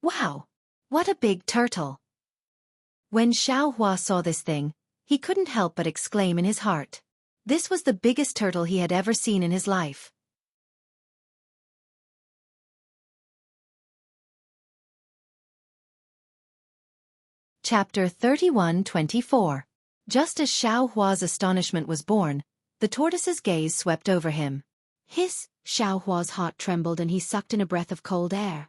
Wow! What a big turtle! When Xiaohua saw this thing, he couldn't help but exclaim in his heart. This was the biggest turtle he had ever seen in his life. Chapter 31-24. Just as Xiao Hua's astonishment was born, the tortoise's gaze swept over him. Xiao Hua's heart trembled and he sucked in a breath of cold air.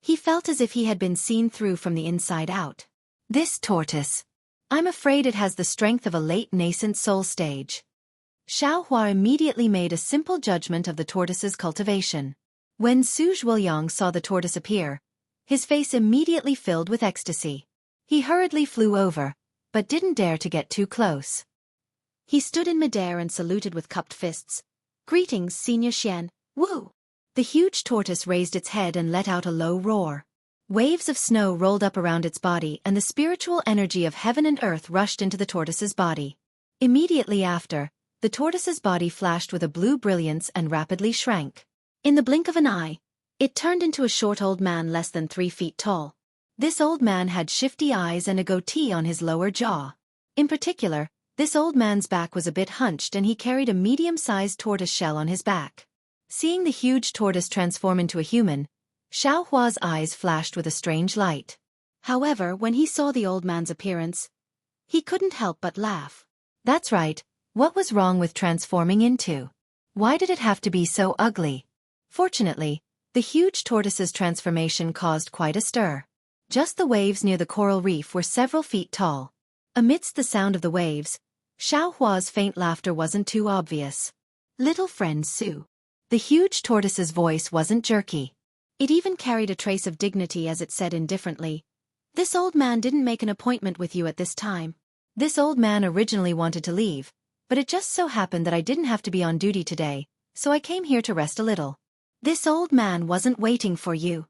He felt as if he had been seen through from the inside out. This tortoise. I'm afraid it has the strength of a late nascent soul stage. Xiao Hua immediately made a simple judgment of the tortoise's cultivation. When Su Zhuoyang saw the tortoise appear, his face immediately filled with ecstasy. He hurriedly flew over, but didn't dare to get too close. He stood in midair and saluted with cupped fists. "Greetings, Senior Xian, Wu." The huge tortoise raised its head and let out a low roar. Waves of snow rolled up around its body and the spiritual energy of heaven and earth rushed into the tortoise's body. Immediately after, the tortoise's body flashed with a blue brilliance and rapidly shrank. In the blink of an eye, it turned into a short old man less than 3 feet tall. This old man had shifty eyes and a goatee on his lower jaw. In particular, this old man's back was a bit hunched and he carried a medium-sized tortoise shell on his back. Seeing the huge tortoise transform into a human, Xiao Hua's eyes flashed with a strange light. However, when he saw the old man's appearance, he couldn't help but laugh. That's right, what was wrong with transforming into? Why did it have to be so ugly? Fortunately, the huge tortoise's transformation caused quite a stir. Just the waves near the coral reef were several feet tall. Amidst the sound of the waves, Xiao Hua's faint laughter wasn't too obvious. "Little friend Su." The huge tortoise's voice wasn't jerky. It even carried a trace of dignity as it said indifferently, "This old man didn't make an appointment with you at this time. This old man originally wanted to leave, but it just so happened that I didn't have to be on duty today, so I came here to rest a little. This old man wasn't waiting for you.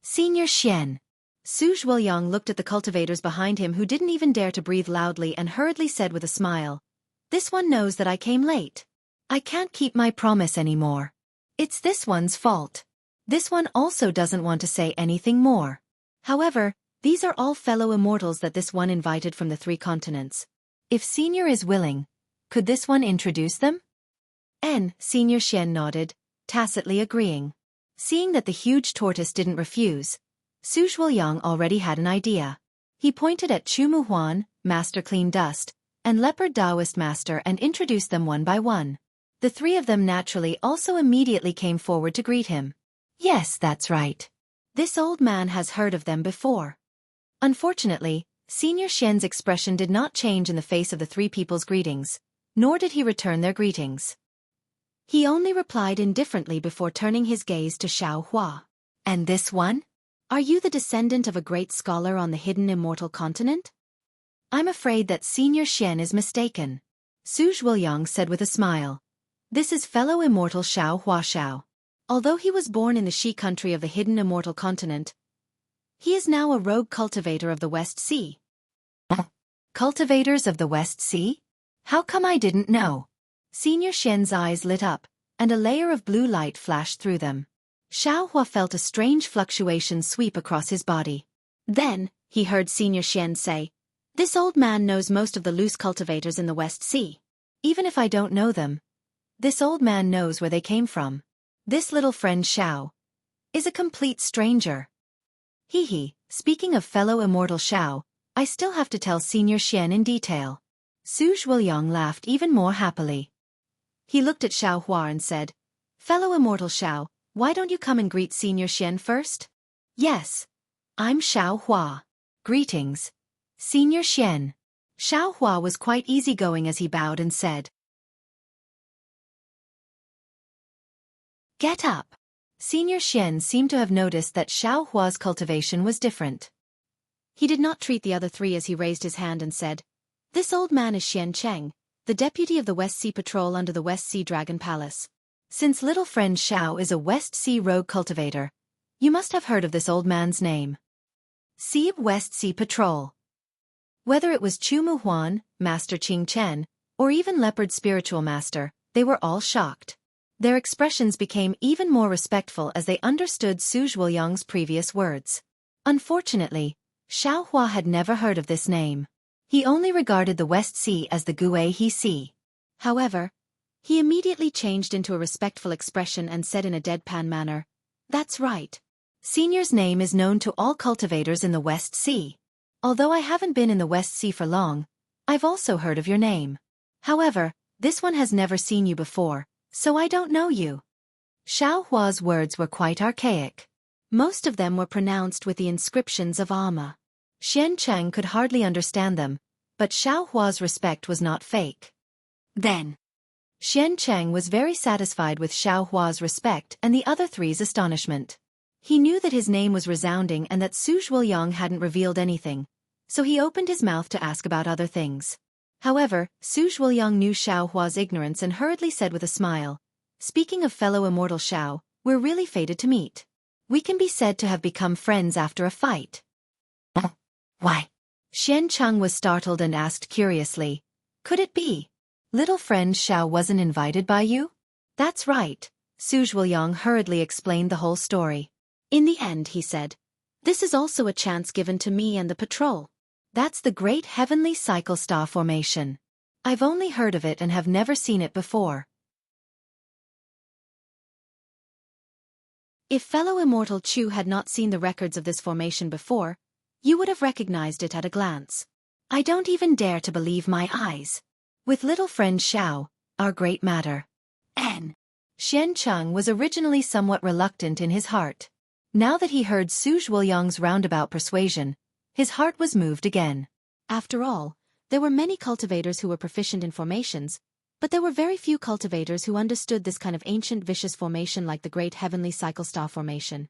Senior Xian." Su Zhuoyang looked at the cultivators behind him who didn't even dare to breathe loudly and hurriedly said with a smile, "This one knows that I came late. I can't keep my promise anymore. It's this one's fault. This one also doesn't want to say anything more. However, these are all fellow immortals that this one invited from the 3 continents. If Senior is willing, could this one introduce them?" Senior Xian nodded, tacitly agreeing. Seeing that the huge tortoise didn't refuse, Su Zhuoyang already had an idea. He pointed at Chu Huan, Master Clean Dust, and Leopard Taoist Master and introduced them one by one. The 3 of them naturally also immediately came forward to greet him. Yes, that's right. This old man has heard of them before. Unfortunately, Senior Xian's expression did not change in the face of the 3 people's greetings, nor did he return their greetings. He only replied indifferently before turning his gaze to Xiao Hua. "And this one? Are you the descendant of a great scholar on the hidden immortal continent?" "I'm afraid that Senior Xian is mistaken," Su Zhuoyang said with a smile. "This is fellow immortal Xiao Hua Xiao. Although he was born in the Shi country of the hidden immortal continent, he is now a rogue cultivator of the West Sea." "Cultivators of the West Sea? How come I didn't know?" Senior Xian's eyes lit up, and a layer of blue light flashed through them. Xiao Hua felt a strange fluctuation sweep across his body. Then, he heard Senior Xian say, "This old man knows most of the loose cultivators in the West Sea. Even if I don't know them, this old man knows where they came from. This little friend Xiao is a complete stranger." Speaking of fellow immortal Xiao, I still have to tell Senior Xian in detail. Su Zhuoyang laughed even more happily. He looked at Xiao Hua and said, "Fellow immortal Xiao, why don't you come and greet Senior Xian first?" "Yes. I'm Xiao Hua. Greetings, Senior Xian." Xiao Hua was quite easygoing as he bowed and said, "Get up." Senior Xian seemed to have noticed that Xiao Hua's cultivation was different. He did not treat the other 3 as he raised his hand and said, "This old man is Xian Cheng, the deputy of the West Sea Patrol under the West Sea Dragon Palace. Since little friend Xiao is a West Sea rogue cultivator, you must have heard of this old man's name. Sea West Sea Patrol." Whether it was Chu Huan, Master Qing Chen, or even Leopard Spiritual Master, they were all shocked. Their expressions became even more respectful as they understood Su Zhuoyang's previous words. Unfortunately, Xiao Hua had never heard of this name. He only regarded the West Sea as the Guihe Sea. However, he immediately changed into a respectful expression and said in a deadpan manner, "That's right. Senior's name is known to all cultivators in the West Sea. Although I haven't been in the West Sea for long, I've also heard of your name. However, this one has never seen you before, so I don't know you. Xiaohua's words were quite archaic. Most of them were pronounced with the inscriptions of armor. Xianxia could hardly understand them, but Xiaohua's respect was not fake. Then, Xianxia was very satisfied with Xiaohua's respect and the other three's astonishment. He knew that his name was resounding and that Su Zhuoyang hadn't revealed anything, so he opened his mouth to ask about other things. However, Su Zhuoyang knew Xiaohua's ignorance and hurriedly said with a smile, "Speaking of fellow Immortal Xiao, we're really fated to meet. We can be said to have become friends after a fight." Why? Xianxia was startled and asked curiously, "Could it be? Little friend Xiao wasn't invited by you?" "That's right," Su Zhuoyang hurriedly explained the whole story. "In the end," he said, "this is also a chance given to me and the patrol. That's the Great Heavenly Cycle Star Formation. I've only heard of it and have never seen it before." If fellow Immortal Chu had not seen the records of this formation before, you would have recognized it at a glance. "I don't even dare to believe my eyes. With little friend Xiao, our great matter." Xianxia was originally somewhat reluctant in his heart. Now that he heard Su Zhuoyang's roundabout persuasion, his heart was moved again. After all, there were many cultivators who were proficient in formations, but there were very few cultivators who understood this kind of ancient vicious formation like the Great Heavenly Cycle Star Formation.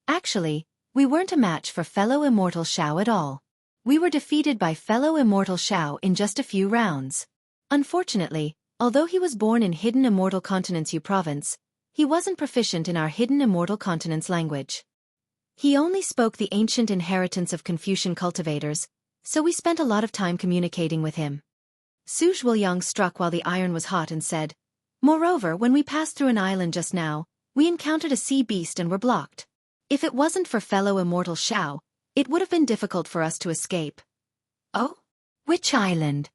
Actually, we weren't a match for fellow Immortal Xiao at all. We were defeated by fellow Immortal Xiao in just a few rounds. Unfortunately, although he was born in Hidden Immortal Continent's Yu province, he wasn't proficient in our Hidden Immortal Continent's language. He only spoke the ancient inheritance of Confucian cultivators, so we spent a lot of time communicating with him. Su Zhuoyang struck while the iron was hot and said, "Moreover, when we passed through an island just now, we encountered a sea beast and were blocked. If it wasn't for fellow Immortal Xiao, it would have been difficult for us to escape." "Oh? Which island?"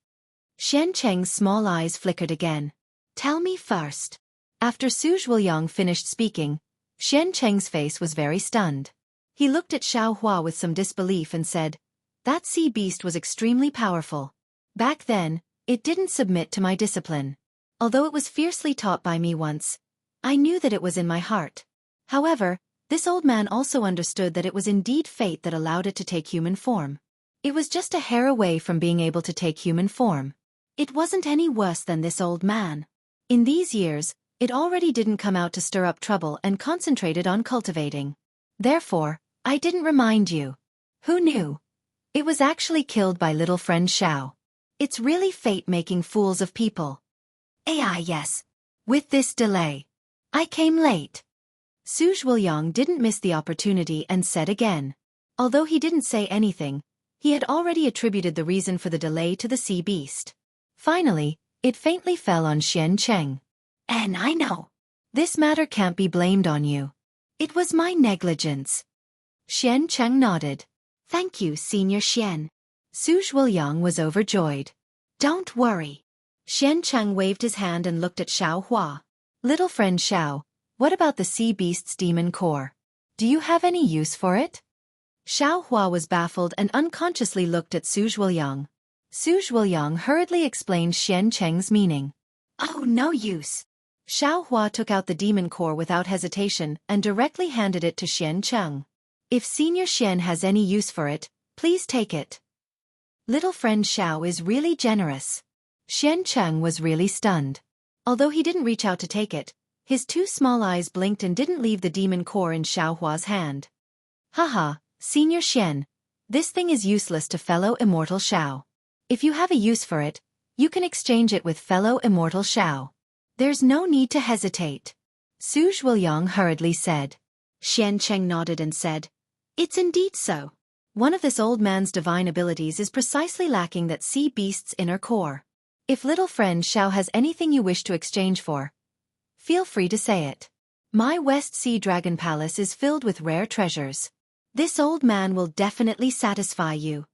Xianxia's small eyes flickered again. "Tell me first." After Su Zhuoyang finished speaking, Xianxia's face was very stunned. He looked at Xiaohua with some disbelief and said, "That sea beast was extremely powerful. Back then, it didn't submit to my discipline. Although it was fiercely taught by me once, I knew that it was in my heart. However, this old man also understood that it was indeed fate that allowed it to take human form. It was just a hair away from being able to take human form. It wasn't any worse than this old man. In these years, it already didn't come out to stir up trouble and concentrated on cultivating. Therefore, I didn't remind you. Who knew? It was actually killed by little friend Xiao. It's really fate making fools of people." Yes. With this delay. I came late." Su Zhuoyang didn't miss the opportunity and said again. Although he didn't say anything, he had already attributed the reason for the delay to the sea beast. Finally, it faintly fell on Xianxia. "And I know. This matter can't be blamed on you. It was my negligence." Xianxia nodded. "Thank you, Senior Xian." Su Zhuoyang was overjoyed. "Don't worry." Xianxia waved his hand and looked at Xiaohua. "Little friend Xiao, what about the sea beast's demon core? Do you have any use for it?" Xiaohua was baffled and unconsciously looked at Su Zhuoyang. Su Zhuoyang hurriedly explained Xianxia's meaning. "Oh, no use." Xiaohua took out the demon core without hesitation and directly handed it to Xianxia. "If Senior Xian has any use for it, please take it." Little friend Xiao is really generous. Xianxia was really stunned. Although he didn't reach out to take it, his two small eyes blinked and didn't leave the demon core in Xiaohua's hand. "Haha, Senior Xian, this thing is useless to fellow Immortal Xiao. If you have a use for it, you can exchange it with fellow Immortal Xiao. There's no need to hesitate." Su Zhuoyang hurriedly said. Xianxia nodded and said, "It's indeed so. One of this old man's divine abilities is precisely lacking that sea beast's inner core. If little friend Xiao has anything you wish to exchange for, feel free to say it. My West Sea Dragon Palace is filled with rare treasures. This old man will definitely satisfy you."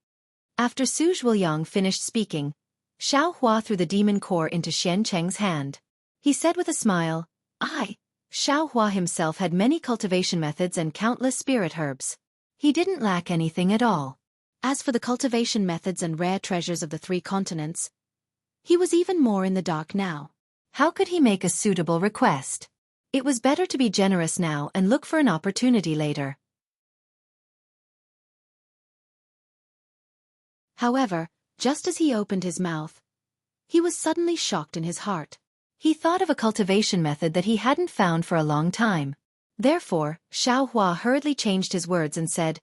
After Su Zhuoyang finished speaking, Xiaohua threw the demon core into Xianxia's hand. He said with a smile, Xiaohua himself had many cultivation methods and countless spirit herbs. He didn't lack anything at all. As for the cultivation methods and rare treasures of the 3 continents, he was even more in the dark now. How could he make a suitable request? It was better to be generous now and look for an opportunity later. However, just as he opened his mouth, he was suddenly shocked in his heart. He thought of a cultivation method that he hadn't found for a long time. Therefore, Xiaohua hurriedly changed his words and said,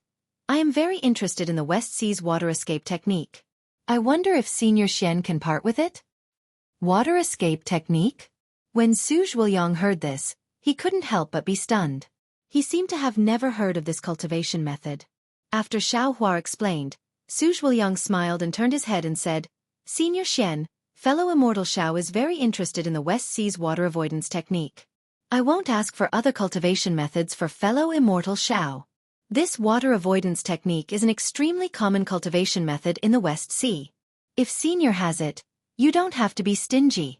I am very interested in the West Sea's water escape technique. I wonder if Senior Xian can part with it? Water escape technique? When Su Zhuoyang heard this, he couldn't help but be stunned. He seemed to have never heard of this cultivation method. After Xiaohua explained, Su Zhuoyang smiled and turned his head and said, Senior Xian, fellow Immortal Xiao is very interested in the West Sea's water avoidance technique. I won't ask for other cultivation methods for fellow Immortal Xiao. This water avoidance technique is an extremely common cultivation method in the West Sea. If Senior has it, you don't have to be stingy.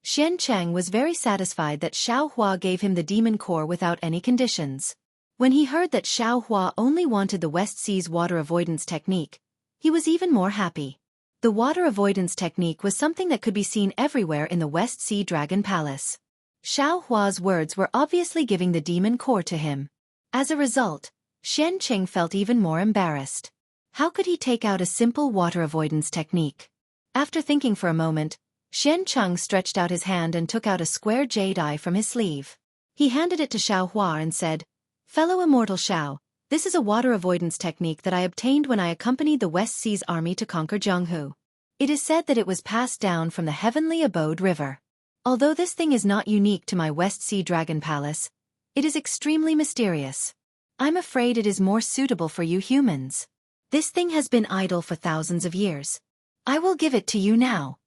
Xianxia was very satisfied that Xiaohua gave him the demon core without any conditions. When he heard that Xiaohua only wanted the West Sea's water avoidance technique, he was even more happy. The water avoidance technique was something that could be seen everywhere in the West Sea Dragon Palace. Xiaohua's words were obviously giving the demon core to him. As a result, Xianxia felt even more embarrassed. How could he take out a simple water avoidance technique? After thinking for a moment, Xianxia stretched out his hand and took out a square jade eye from his sleeve. He handed it to Xiaohua and said, Fellow Immortal Xiao, this is a water avoidance technique that I obtained when I accompanied the West Sea's army to conquer Jianghu. It is said that it was passed down from the Heavenly Abode River. Although this thing is not unique to my West Sea Dragon Palace, it is extremely mysterious. I'm afraid it is more suitable for you humans. This thing has been idle for thousands of years. I will give it to you now.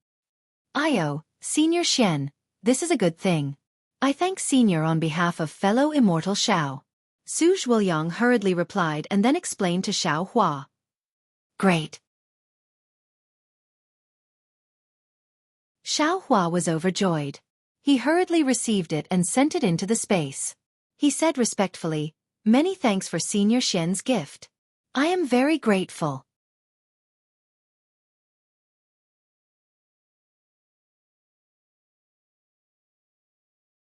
Io, Senior Xian, this is a good thing. I thank Senior on behalf of fellow Immortal Xiao. Su Zhuoyang hurriedly replied and then explained to Xiaohua. Great. Xiaohua was overjoyed. He hurriedly received it and sent it into the space. He said respectfully, Many thanks for Senior Xian's gift. I am very grateful.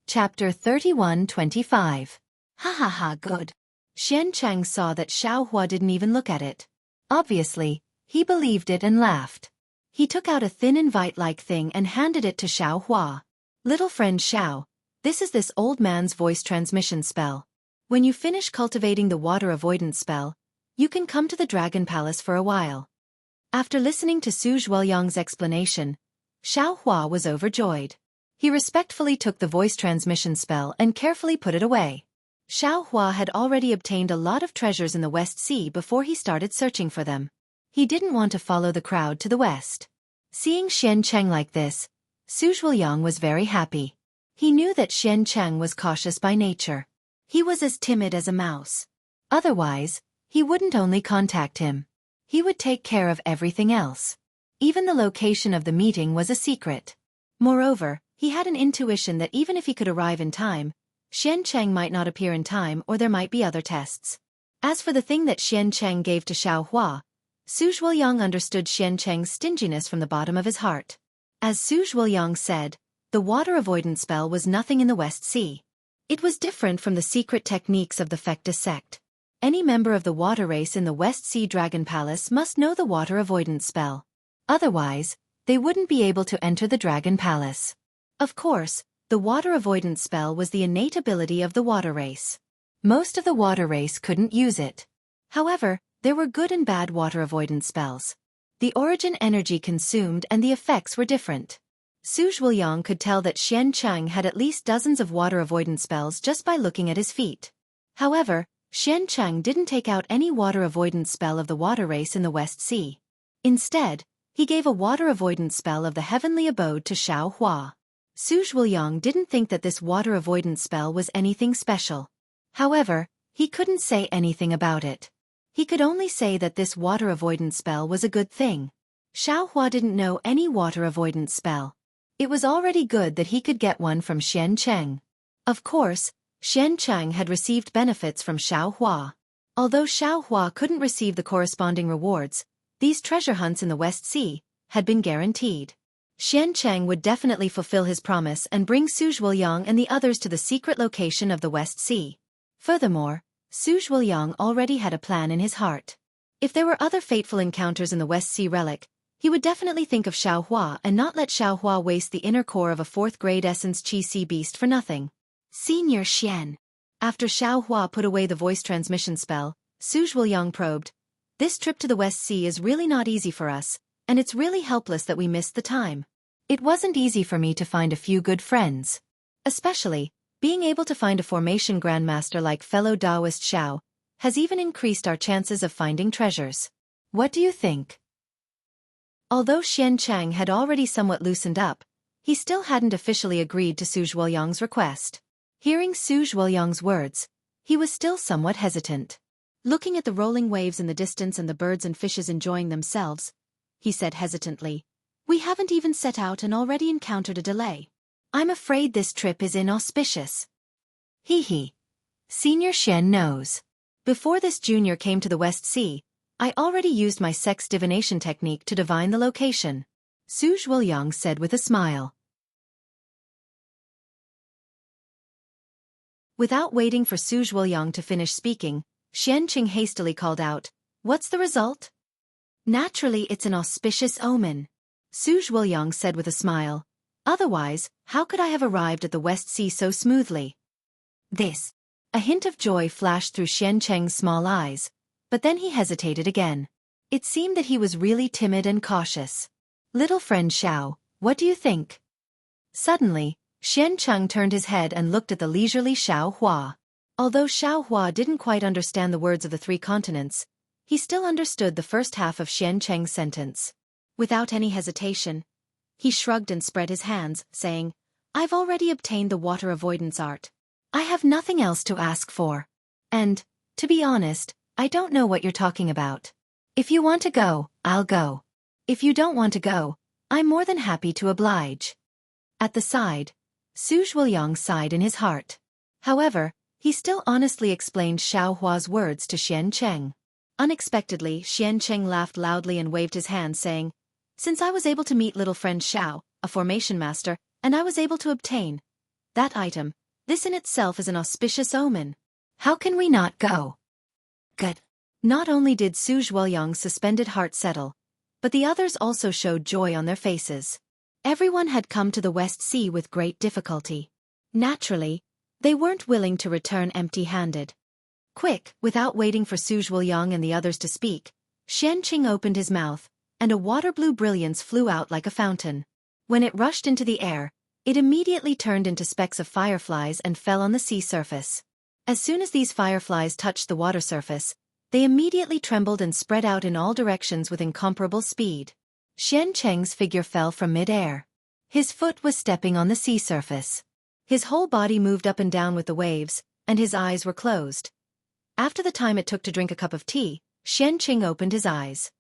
Chapter 31-25. Ha ha ha, good. Xianxia saw that Xiaohua didn't even look at it. Obviously, he believed it and laughed. He took out a thin invite-like thing and handed it to Xiaohua. Little friend Xiao, this old man's voice transmission spell. When you finish cultivating the water avoidance spell, you can come to the Dragon Palace for a while. After listening to Su Zhuoyang's explanation, Xiaohua was overjoyed. He respectfully took the voice transmission spell and carefully put it away. Xiaohua had already obtained a lot of treasures in the West Sea before he started searching for them. He didn't want to follow the crowd to the west. Seeing Xianxia like this, Su Zhuoyang was very happy. He knew that Xianxia was cautious by nature. He was as timid as a mouse. Otherwise, he wouldn't only contact him. He would take care of everything else. Even the location of the meeting was a secret. Moreover, he had an intuition that even if he could arrive in time, Xianxia might not appear in time or there might be other tests. As for the thing that Xianxia gave to Xiaohua, Su Zhuoyang understood Xianxia's stinginess from the bottom of his heart. As Su Zhuoyang said, the water avoidance spell was nothing in the West Sea. It was different from the secret techniques of the Fecta sect. Any member of the water race in the West Sea Dragon Palace must know the water avoidance spell. Otherwise, they wouldn't be able to enter the Dragon Palace. Of course, the water avoidance spell was the innate ability of the water race. Most of the water race couldn't use it. However, there were good and bad water avoidance spells. The origin energy consumed and the effects were different. Su Zhuoyang could tell that Xianxia had at least dozens of water avoidance spells just by looking at his feet. However, Xianxia didn't take out any water avoidance spell of the water race in the West Sea. Instead, he gave a water avoidance spell of the heavenly abode to Xiaohua. Su Zhuoyang didn't think that this water avoidance spell was anything special. However, he couldn't say anything about it. He could only say that this water avoidance spell was a good thing. Xiaohua didn't know any water avoidance spell. It was already good that he could get one from Xianxia. Of course, Xianxia had received benefits from Xiaohua. Although Xiaohua couldn't receive the corresponding rewards, these treasure hunts in the West Sea had been guaranteed. Xianxia would definitely fulfill his promise and bring Su Zhuoyang and the others to the secret location of the West Sea. Furthermore, Su Zhuoyang already had a plan in his heart. If there were other fateful encounters in the West Sea relic, he would definitely think of Xiaohua and not let Xiaohua waste the inner core of a 4th-grade essence Qi Sea beast for nothing. Senior Xian. After Xiaohua put away the voice transmission spell, Su Zhuoyang probed, "This trip to the West Sea is really not easy for us, and it's really helpless that we missed the time. It wasn't easy for me to find a few good friends. Especially, being able to find a formation grandmaster like fellow Taoist Xiao has even increased our chances of finding treasures. What do you think?" Although Xianxia had already somewhat loosened up, he still hadn't officially agreed to Su Zhuoyang's request. Hearing Su Zhuoyang's words, he was still somewhat hesitant. Looking at the rolling waves in the distance and the birds and fishes enjoying themselves, he said hesitantly, "We haven't even set out and already encountered a delay. I'm afraid this trip is inauspicious." Hee. Senior Xian knows. Before this junior came to the West Sea, I already used my sex divination technique to divine the location, Su Zhuoyang said with a smile. Without waiting for Su Zhuoyang to finish speaking, Xianqing hastily called out, "What's the result?" "Naturally it's an auspicious omen," Su Zhuoyang said with a smile. "Otherwise, how could I have arrived at the West Sea so smoothly?" This. A hint of joy flashed through Xianqing's small eyes, but then he hesitated again. It seemed that he was really timid and cautious. "Little friend Xiao, what do you think?" Suddenly, Xianqing turned his head and looked at the leisurely Xiaohua. Although Xiaohua didn't quite understand the words of the 3 continents, he still understood the first half of Xianqing's sentence. Without any hesitation, he shrugged and spread his hands, saying, "I've already obtained the water avoidance art. I have nothing else to ask for. And, to be honest, I don't know what you're talking about. If you want to go, I'll go. If you don't want to go, I'm more than happy to oblige." At the side, Su Zhuoyang sighed in his heart. However, he still honestly explained Xiaohua's words to Xianqing. Unexpectedly, Xianqing laughed loudly and waved his hand, saying, "Since I was able to meet little friend Xiao, a formation master, and I was able to obtain that item, this in itself is an auspicious omen. How can we not go?" Good. Not only did Su Zhuoyang's suspended heart settle, but the others also showed joy on their faces. Everyone had come to the West Sea with great difficulty. Naturally, they weren't willing to return empty-handed. Quick, without waiting for Su Zhuoyang and the others to speak, Xianqing opened his mouth, and a water-blue brilliance flew out like a fountain. When it rushed into the air, it immediately turned into specks of fireflies and fell on the sea surface. As soon as these fireflies touched the water surface, they immediately trembled and spread out in all directions with incomparable speed. Xianqing's figure fell from mid-air. His foot was stepping on the sea surface. His whole body moved up and down with the waves, and his eyes were closed. After the time it took to drink a cup of tea, Xianqing opened his eyes.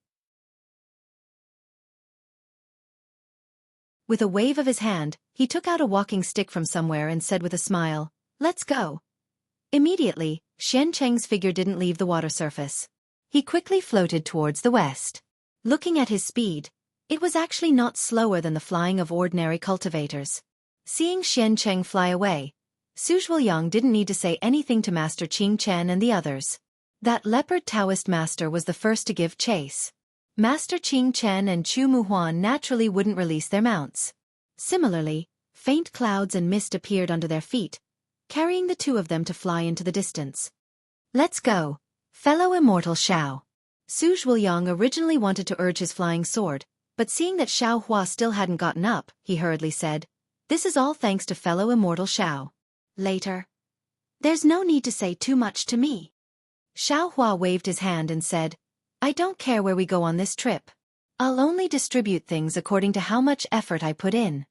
With a wave of his hand, he took out a walking stick from somewhere and said with a smile, "Let's go." Immediately, Xianqing's figure didn't leave the water surface. He quickly floated towards the west. Looking at his speed, it was actually not slower than the flying of ordinary cultivators. Seeing Xianqing fly away, Su Zhuoyang didn't need to say anything to Master Qing Chen and the others. That leopard Taoist master was the first to give chase. Master Qing Chen and Chu Muhuan naturally wouldn't release their mounts. Similarly, faint clouds and mist appeared under their feet, carrying the 2 of them to fly into the distance. "Let's go, fellow Immortal Xiao." Su Zhuoyang originally wanted to urge his flying sword, but seeing that Xiaohua still hadn't gotten up, he hurriedly said, "This is all thanks to fellow Immortal Xiao. Later. There's no need to say too much to me." Xiaohua waved his hand and said, "I don't care where we go on this trip. I'll only distribute things according to how much effort I put in."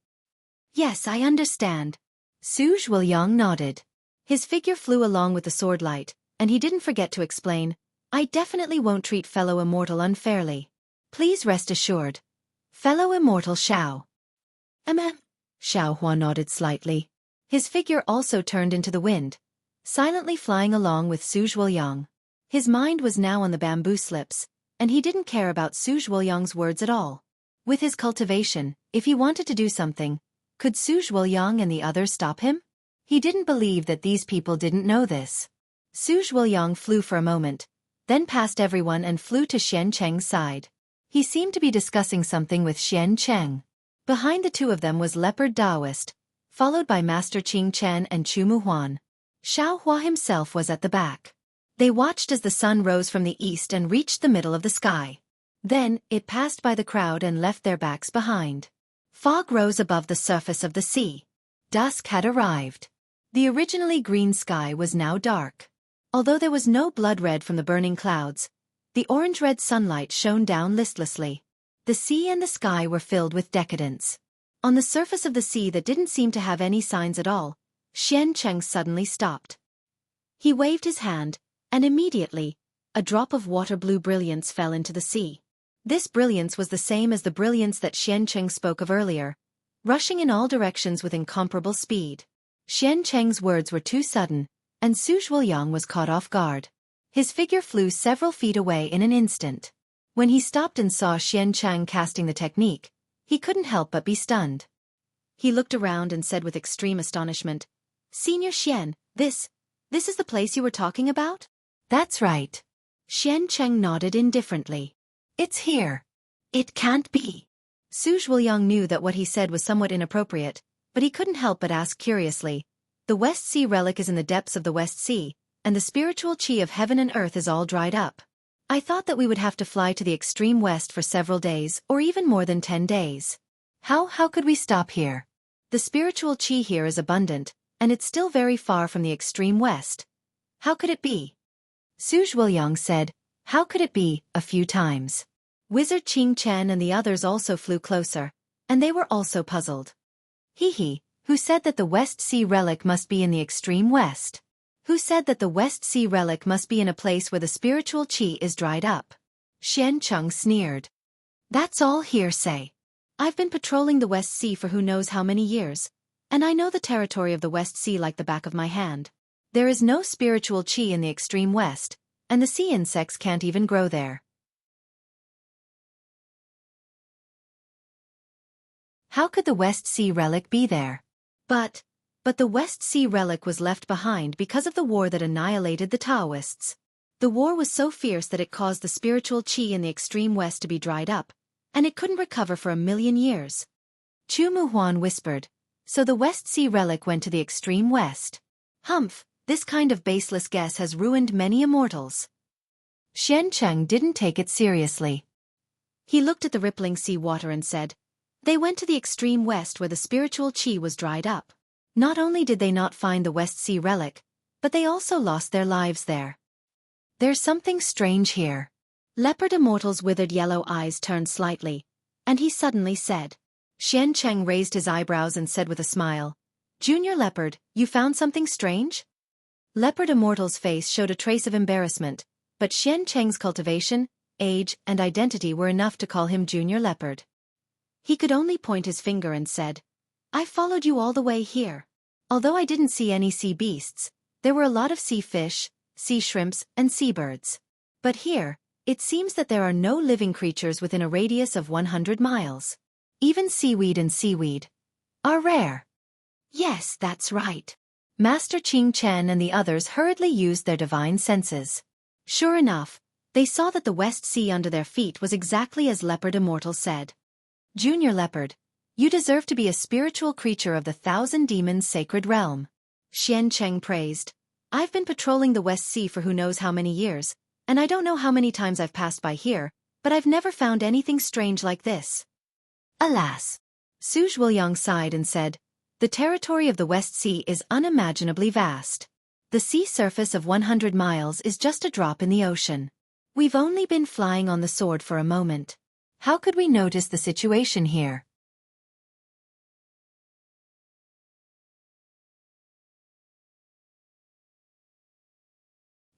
"Yes, I understand." Su Zhuoyang nodded. His figure flew along with the sword light, and he didn't forget to explain, "I definitely won't treat fellow Immortal unfairly. Please rest assured. Fellow Immortal Xiao." Xiaohua nodded slightly. His figure also turned into the wind, silently flying along with Su Zhuoyang. His mind was now on the bamboo slips, and he didn't care about Su Zhuoyang's words at all. With his cultivation, if he wanted to do something, could Su Zhuoyang and the others stop him? He didn't believe that these people didn't know this. Su Zhuoyang flew for a moment, then passed everyone and flew to Xiancheng's side. He seemed to be discussing something with Xiancheng. Behind the two of them was Leopard Daoist, followed by Master Qing Chen and Chu Muhuan. Xiaohua himself was at the back. They watched as the sun rose from the east and reached the middle of the sky. Then, it passed by the crowd and left their backs behind. Fog rose above the surface of the sea. Dusk had arrived. The originally green sky was now dark. Although there was no blood red from the burning clouds, the orange-red sunlight shone down listlessly. The sea and the sky were filled with decadence. On the surface of the sea that didn't seem to have any signs at all, Xiancheng suddenly stopped. He waved his hand, and immediately, a drop of water-blue brilliance fell into the sea. This brilliance was the same as the brilliance that Xiancheng spoke of earlier, rushing in all directions with incomparable speed. Xiancheng's words were too sudden, and Su Zhuoyang was caught off guard. His figure flew several feet away in an instant. When he stopped and saw Xiancheng casting the technique, he couldn't help but be stunned. He looked around and said with extreme astonishment, "Senior Xian, this is the place you were talking about?" "That's right." Xiancheng nodded indifferently. "It's here." "It can't be." Su Zhuoyang knew that what he said was somewhat inappropriate, but he couldn't help but ask curiously, "The West Sea relic is in the depths of the West Sea, and the spiritual qi of heaven and earth is all dried up. I thought that we would have to fly to the extreme west for several days or even more than 10 days. How could we stop here? The spiritual qi here is abundant, and it's still very far from the extreme west. How could it be?" Su Zhuoyang said, "How could it be?" a few times. Wizard Qing Chen and the others also flew closer, and they were also puzzled. "He, who said that the West Sea relic must be in the extreme west? Who said that the West Sea relic must be in a place where the spiritual qi is dried up?" Xiancheng sneered. "That's all hearsay. I've been patrolling the West Sea for who knows how many years, and I know the territory of the West Sea like the back of my hand. There is no spiritual qi in the extreme west, and the sea insects can't even grow there." How could the West Sea relic be there? But the West Sea relic was left behind because of the war that annihilated the Taoists. The war was so fierce that it caused the spiritual qi in the extreme west to be dried up, and it couldn't recover for 1,000,000 years. Chu Muhuan whispered, "So the West Sea relic went to the extreme west. Humph, this kind of baseless guess has ruined many immortals." Xiancheng didn't take it seriously. He looked at the rippling sea water and said, "They went to the extreme west where the spiritual qi was dried up. Not only did they not find the West Sea relic, but they also lost their lives there. There's something strange here." Leopard Immortal's withered yellow eyes turned slightly, and he suddenly said. Xiancheng raised his eyebrows and said with a smile, "Junior Leopard, you found something strange?" Leopard Immortal's face showed a trace of embarrassment, but Xiancheng's cultivation, age, and identity were enough to call him Junior Leopard. He could only point his finger and said, "I followed you all the way here. Although I didn't see any sea beasts, there were a lot of sea fish, sea shrimps, and seabirds. But here, it seems that there are no living creatures within a radius of 100 miles. Even seaweed and seaweed are rare." "Yes, that's right." Master Qing Chen and the others hurriedly used their divine senses. Sure enough, they saw that the West Sea under their feet was exactly as Leopard Immortal said. "Junior Leopard, you deserve to be a spiritual creature of the 1,000 Demons' sacred realm." Xiancheng praised. "I've been patrolling the West Sea for who knows how many years, and I don't know how many times I've passed by here, but I've never found anything strange like this." "Alas." Su Zhuoyang sighed and said, "The territory of the West Sea is unimaginably vast. The sea surface of 100 miles is just a drop in the ocean. We've only been flying on the sword for a moment. How could we notice the situation here?"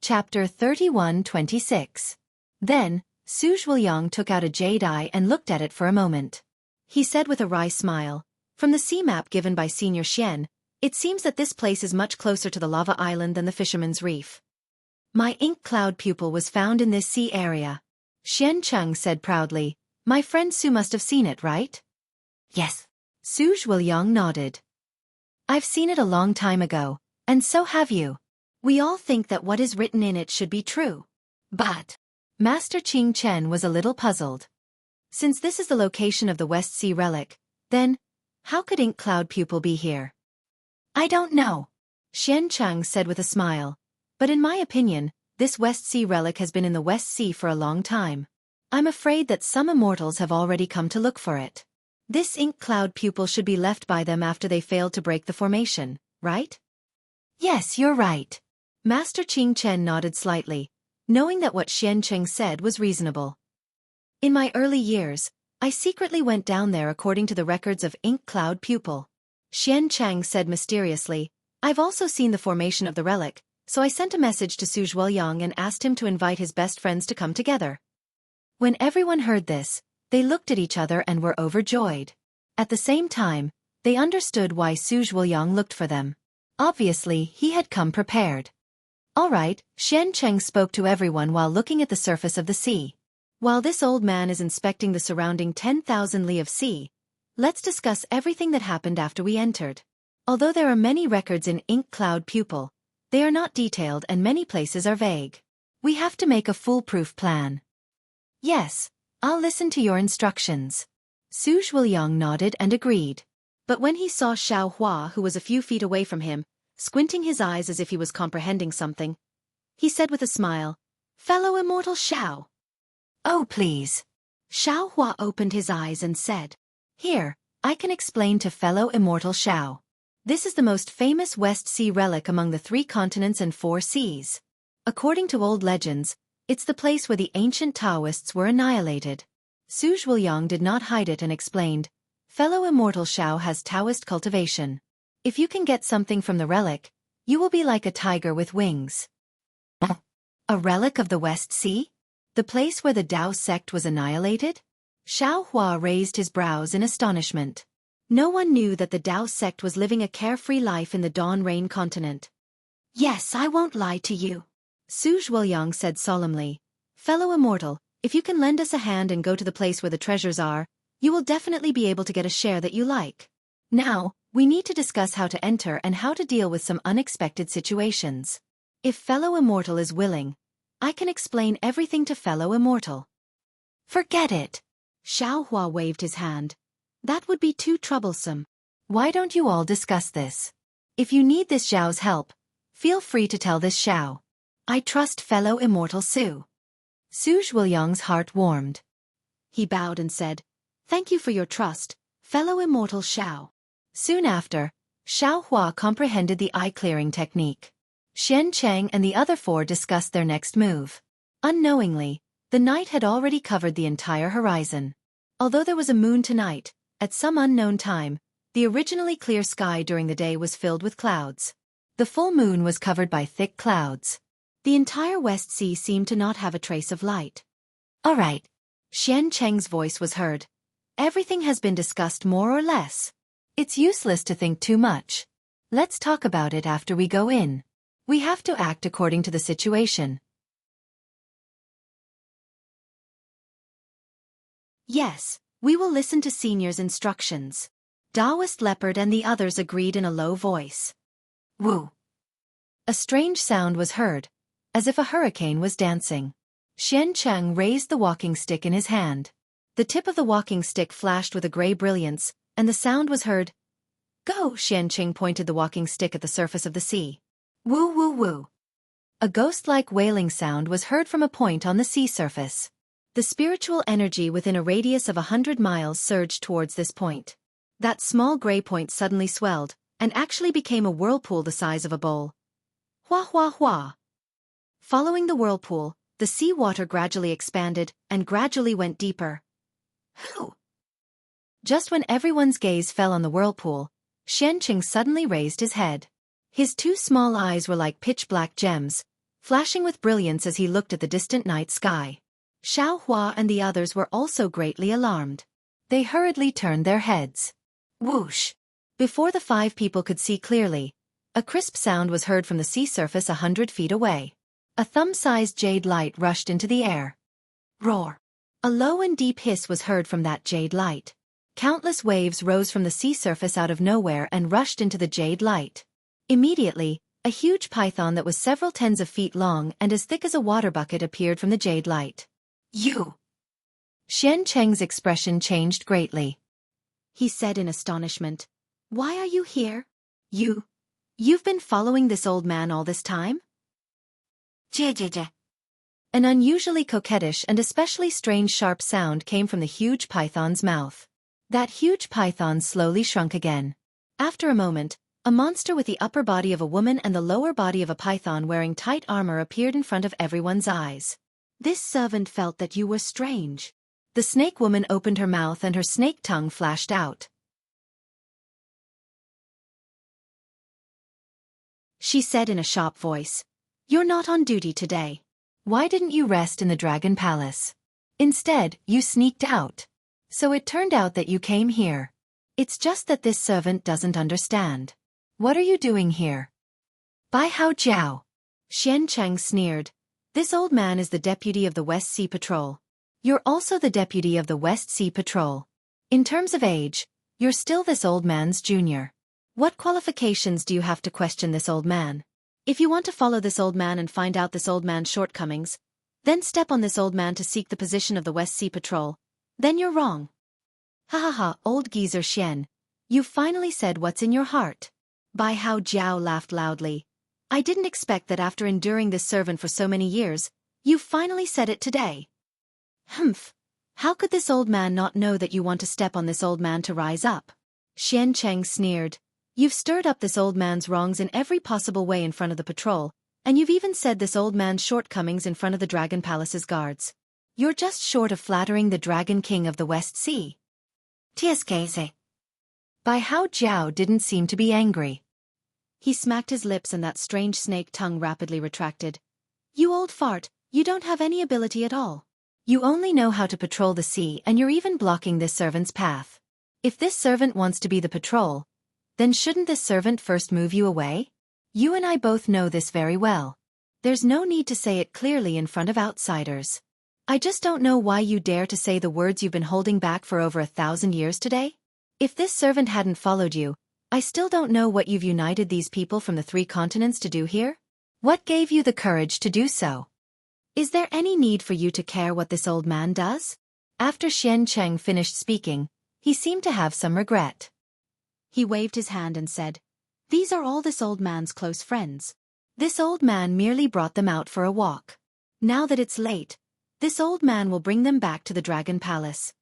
Chapter 31:26. Then, Su Zhuoyang took out a jade eye and looked at it for a moment. He said with a wry smile, "From the sea map given by Senior Xian, it seems that this place is much closer to the lava island than the fisherman's reef." My ink cloud pupil was found in this sea area. Xianxia said proudly. My friend Su must have seen it, right? Yes. Su Zhuoyang nodded. I've seen it a long time ago, and so have you. We all think that what is written in it should be true. But Master Qing Chen was a little puzzled. Since this is the location of the West Sea relic, then, how could ink cloud pupil be here? I don't know, Xianxia said with a smile. But in my opinion, this West Sea relic has been in the West Sea for a long time. I'm afraid that some immortals have already come to look for it. This ink cloud pupil should be left by them after they failed to break the formation, right? Yes, you're right. Master Qing Chen nodded slightly, knowing that what Xianxia said was reasonable. In my early years, I secretly went down there according to the records of ink cloud pupil. Xianxia said mysteriously, I've also seen the formation of the relic, so I sent a message to Su Zhuoyang and asked him to invite his best friends to come together. When everyone heard this, they looked at each other and were overjoyed. At the same time, they understood why Su Zhuoyang looked for them. Obviously, he had come prepared. All right, Xianxia spoke to everyone while looking at the surface of the sea. While this old man is inspecting the surrounding 10,000 li of sea, let's discuss everything that happened after we entered. Although there are many records in ink cloud pupil, they are not detailed and many places are vague. We have to make a foolproof plan. Yes, I'll listen to your instructions. Su Zhuoyang nodded and agreed. But when he saw Xiao Hua, who was a few feet away from him, squinting his eyes as if he was comprehending something, he said with a smile, Fellow Immortal Xiao. Oh please. Xiao Hua opened his eyes and said, Here, I can explain to fellow Immortal Xiao. This is the most famous West Sea relic among the 3 continents and 4 seas. According to old legends, it's the place where the ancient Taoists were annihilated. Su Zhuoyang did not hide it and explained, Fellow Immortal Xiao has Taoist cultivation. If you can get something from the relic, you will be like a tiger with wings. A relic of the West Sea? The place where the Tao sect was annihilated? Xiao Hua raised his brows in astonishment. No one knew that the Tao sect was living a carefree life in the Dawn Rain continent. Yes, I won't lie to you. Su Zhuoyang said solemnly. Fellow Immortal, if you can lend us a hand and go to the place where the treasures are, you will definitely be able to get a share that you like. Now, we need to discuss how to enter and how to deal with some unexpected situations. If fellow Immortal is willing, I can explain everything to fellow Immortal. Forget it. Xiao Hua waved his hand. That would be too troublesome. Why don't you all discuss this? If you need this Xiao's help, feel free to tell this Xiao. I trust fellow Immortal Su. Su Zhuoyang's heart warmed. He bowed and said, Thank you for your trust, fellow Immortal Xiao. Soon after, Xiao Hua comprehended the eye-clearing technique. Xianxia and the other 4 discussed their next move. Unknowingly, the night had already covered the entire horizon. Although there was a moon tonight, at some unknown time, the originally clear sky during the day was filled with clouds. The full moon was covered by thick clouds. The entire West Sea seemed to not have a trace of light. All right. Xianxia's voice was heard. Everything has been discussed more or less. It's useless to think too much. Let's talk about it after we go in. We have to act according to the situation. Yes, we will listen to Senior's instructions. Taoist Leopard and the others agreed in a low voice. Woo! A strange sound was heard, as if a hurricane was dancing. Xianxia raised the walking stick in his hand. The tip of the walking stick flashed with a gray brilliance, and the sound was heard. Go! Xianxia pointed the walking stick at the surface of the sea. Woo woo woo! A ghost-like wailing sound was heard from a point on the sea surface. The spiritual energy within a radius of 100 miles surged towards this point. That small gray point suddenly swelled, and actually became a whirlpool the size of a bowl. Hua hua hua! Following the whirlpool, the sea water gradually expanded and gradually went deeper. Hoo! Just when everyone's gaze fell on the whirlpool, Xianxia suddenly raised his head. His 2 small eyes were like pitch-black gems, flashing with brilliance as he looked at the distant night sky. Xiao Hua and the others were also greatly alarmed. They hurriedly turned their heads. Whoosh! Before the 5 people could see clearly, a crisp sound was heard from the sea surface 100 feet away. A thumb-sized jade light rushed into the air. Roar! A low and deep hiss was heard from that jade light. Countless waves rose from the sea surface out of nowhere and rushed into the jade light. Immediately, a huge python that was several tens of feet long and as thick as a water bucket appeared from the jade light. You! Xianxia's expression changed greatly. He said in astonishment, "Why are you here? You've been following this old man all this time?" Jie. An unusually coquettish and especially strange sharp sound came from the huge python's mouth. That huge python slowly shrunk again. After a moment, a monster with the upper body of a woman and the lower body of a python wearing tight armor appeared in front of everyone's eyes. This servant felt that you were strange. The snake woman opened her mouth and her snake tongue flashed out. She said in a sharp voice, "You're not on duty today. Why didn't you rest in the Dragon Palace? Instead, you sneaked out. So it turned out that you came here. It's just that this servant doesn't understand. What are you doing here?" "Bai Hao Jiao." Xianxia sneered. "This old man is the deputy of the West Sea Patrol. You're also the deputy of the West Sea Patrol. In terms of age, you're still this old man's junior. What qualifications do you have to question this old man? If you want to follow this old man and find out this old man's shortcomings, then step on this old man to seek the position of the West Sea Patrol, then you're wrong." "Ha ha ha, old geezer Xian. You finally said what's in your heart." Bai Hao Jiao laughed loudly. "I didn't expect that after enduring this servant for so many years, you finally said it today." "Humph. How could this old man not know that you want to step on this old man to rise up?" Xianxia sneered. "You've stirred up this old man's wrongs in every possible way in front of the patrol, and you've even said this old man's shortcomings in front of the Dragon Palace's guards. You're just short of flattering the Dragon King of the West Sea." "Tieskese." Bai Hao Jiao didn't seem to be angry. He smacked his lips and that strange snake tongue rapidly retracted. "You old fart, you don't have any ability at all. You only know how to patrol the sea and you're even blocking this servant's path. If this servant wants to be the patrol, then shouldn't this servant first move you away? You and I both know this very well. There's no need to say it clearly in front of outsiders. I just don't know why you dare to say the words you've been holding back for over 1,000 years today. If this servant hadn't followed you, I still don't know what you've united these people from the 3 continents to do here. What gave you the courage to do so? Is there any need for you to care what this old man does?" After Xianxia finished speaking, he seemed to have some regret. He waved his hand and said, "These are all this old man's close friends. This old man merely brought them out for a walk. Now that it's late, this old man will bring them back to the Dragon Palace."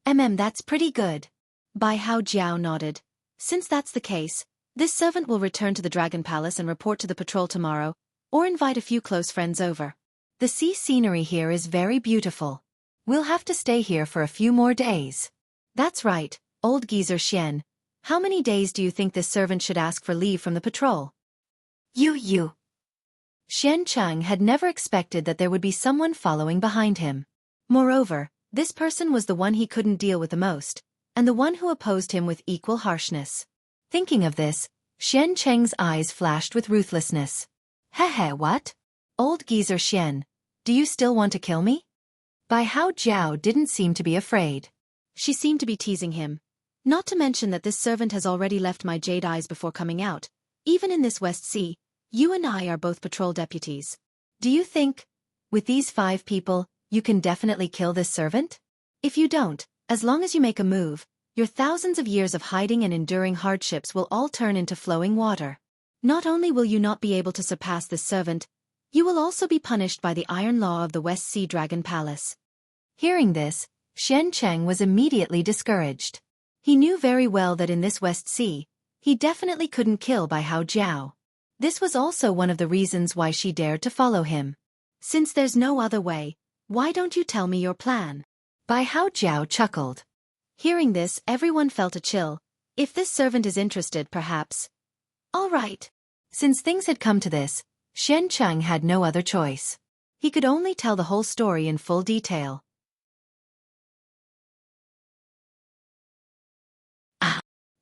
That's pretty good." Bai Hao Jiao nodded. "Since that's the case, this servant will return to the Dragon Palace and report to the patrol tomorrow, or invite a few close friends over. The sea scenery here is very beautiful. We'll have to stay here for a few more days." "That's right, old geezer Xian. How many days do you think this servant should ask for leave from the patrol?" You. Xianxia had never expected that there would be someone following behind him. Moreover, this person was the one he couldn't deal with the most, and the one who opposed him with equal harshness. Thinking of this, Xianxia's eyes flashed with ruthlessness. "Heh, what? Old geezer Xian, do you still want to kill me?" Bai Hao Jiao didn't seem to be afraid. She seemed to be teasing him. "Not to mention that this servant has already left my jade eyes before coming out. Even in this West Sea, you and I are both patrol deputies. Do you think, with these 5 people, you can definitely kill this servant? If you don't, as long as you make a move, your thousands of years of hiding and enduring hardships will all turn into flowing water. Not only will you not be able to surpass this servant, you will also be punished by the iron law of the West Sea Dragon Palace." Hearing this, Xianxia was immediately discouraged. He knew very well that in this West Sea, he definitely couldn't kill Bai Hao Jiao. This was also one of the reasons why she dared to follow him. "Since there's no other way, why don't you tell me your plan?" Bai Hao Jiao chuckled. Hearing this, everyone felt a chill. If this servant is interested, perhaps. All right. Since things had come to this, Xianxia had no other choice. He could only tell the whole story in full detail.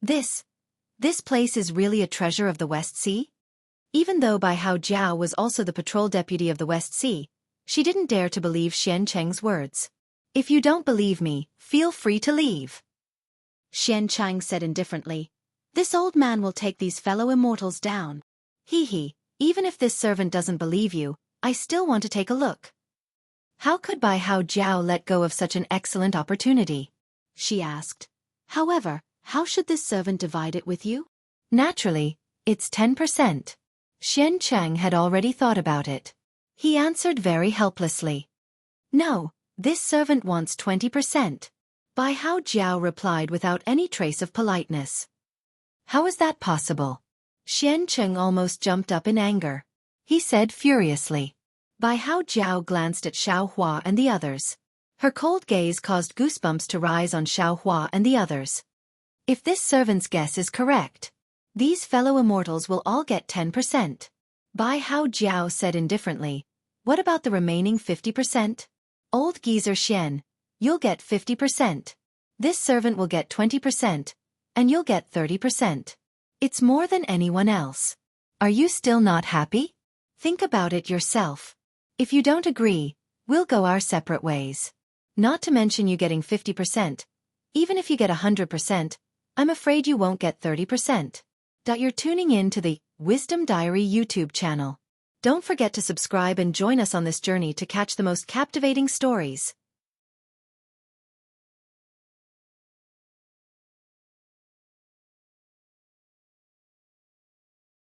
This place is really a treasure of the West Sea? Even though Bai Hao Jiao was also the patrol deputy of the West Sea, she didn't dare to believe Xiancheng's words. If you don't believe me, feel free to leave. Xiancheng said indifferently. This old man will take these fellow immortals down. Hee, even if this servant doesn't believe you, I still want to take a look. How could Bai Hao Jiao let go of such an excellent opportunity? She asked. However, how should this servant divide it with you? Naturally, it's 10%. Xiancheng had already thought about it. He answered very helplessly. No, this servant wants 20%. Bai Hao Jiao replied without any trace of politeness. How is that possible? Xiancheng almost jumped up in anger. He said furiously. Bai Hao Jiao glanced at Xiaohua and the others. Her cold gaze caused goosebumps to rise on Xiaohua and the others. If this servant's guess is correct, these fellow immortals will all get 10%. Bai Hao Jiao said indifferently. What about the remaining 50%? Old geezer Xian, you'll get 50%. This servant will get 20%, and you'll get 30%. It's more than anyone else. Are you still not happy? Think about it yourself. If you don't agree, we'll go our separate ways. Not to mention you getting 50%. Even if you get 100%, I'm afraid you won't get 30%. You're tuning in to the Wisdom Diary YouTube channel. Don't forget to subscribe and join us on this journey to catch the most captivating stories.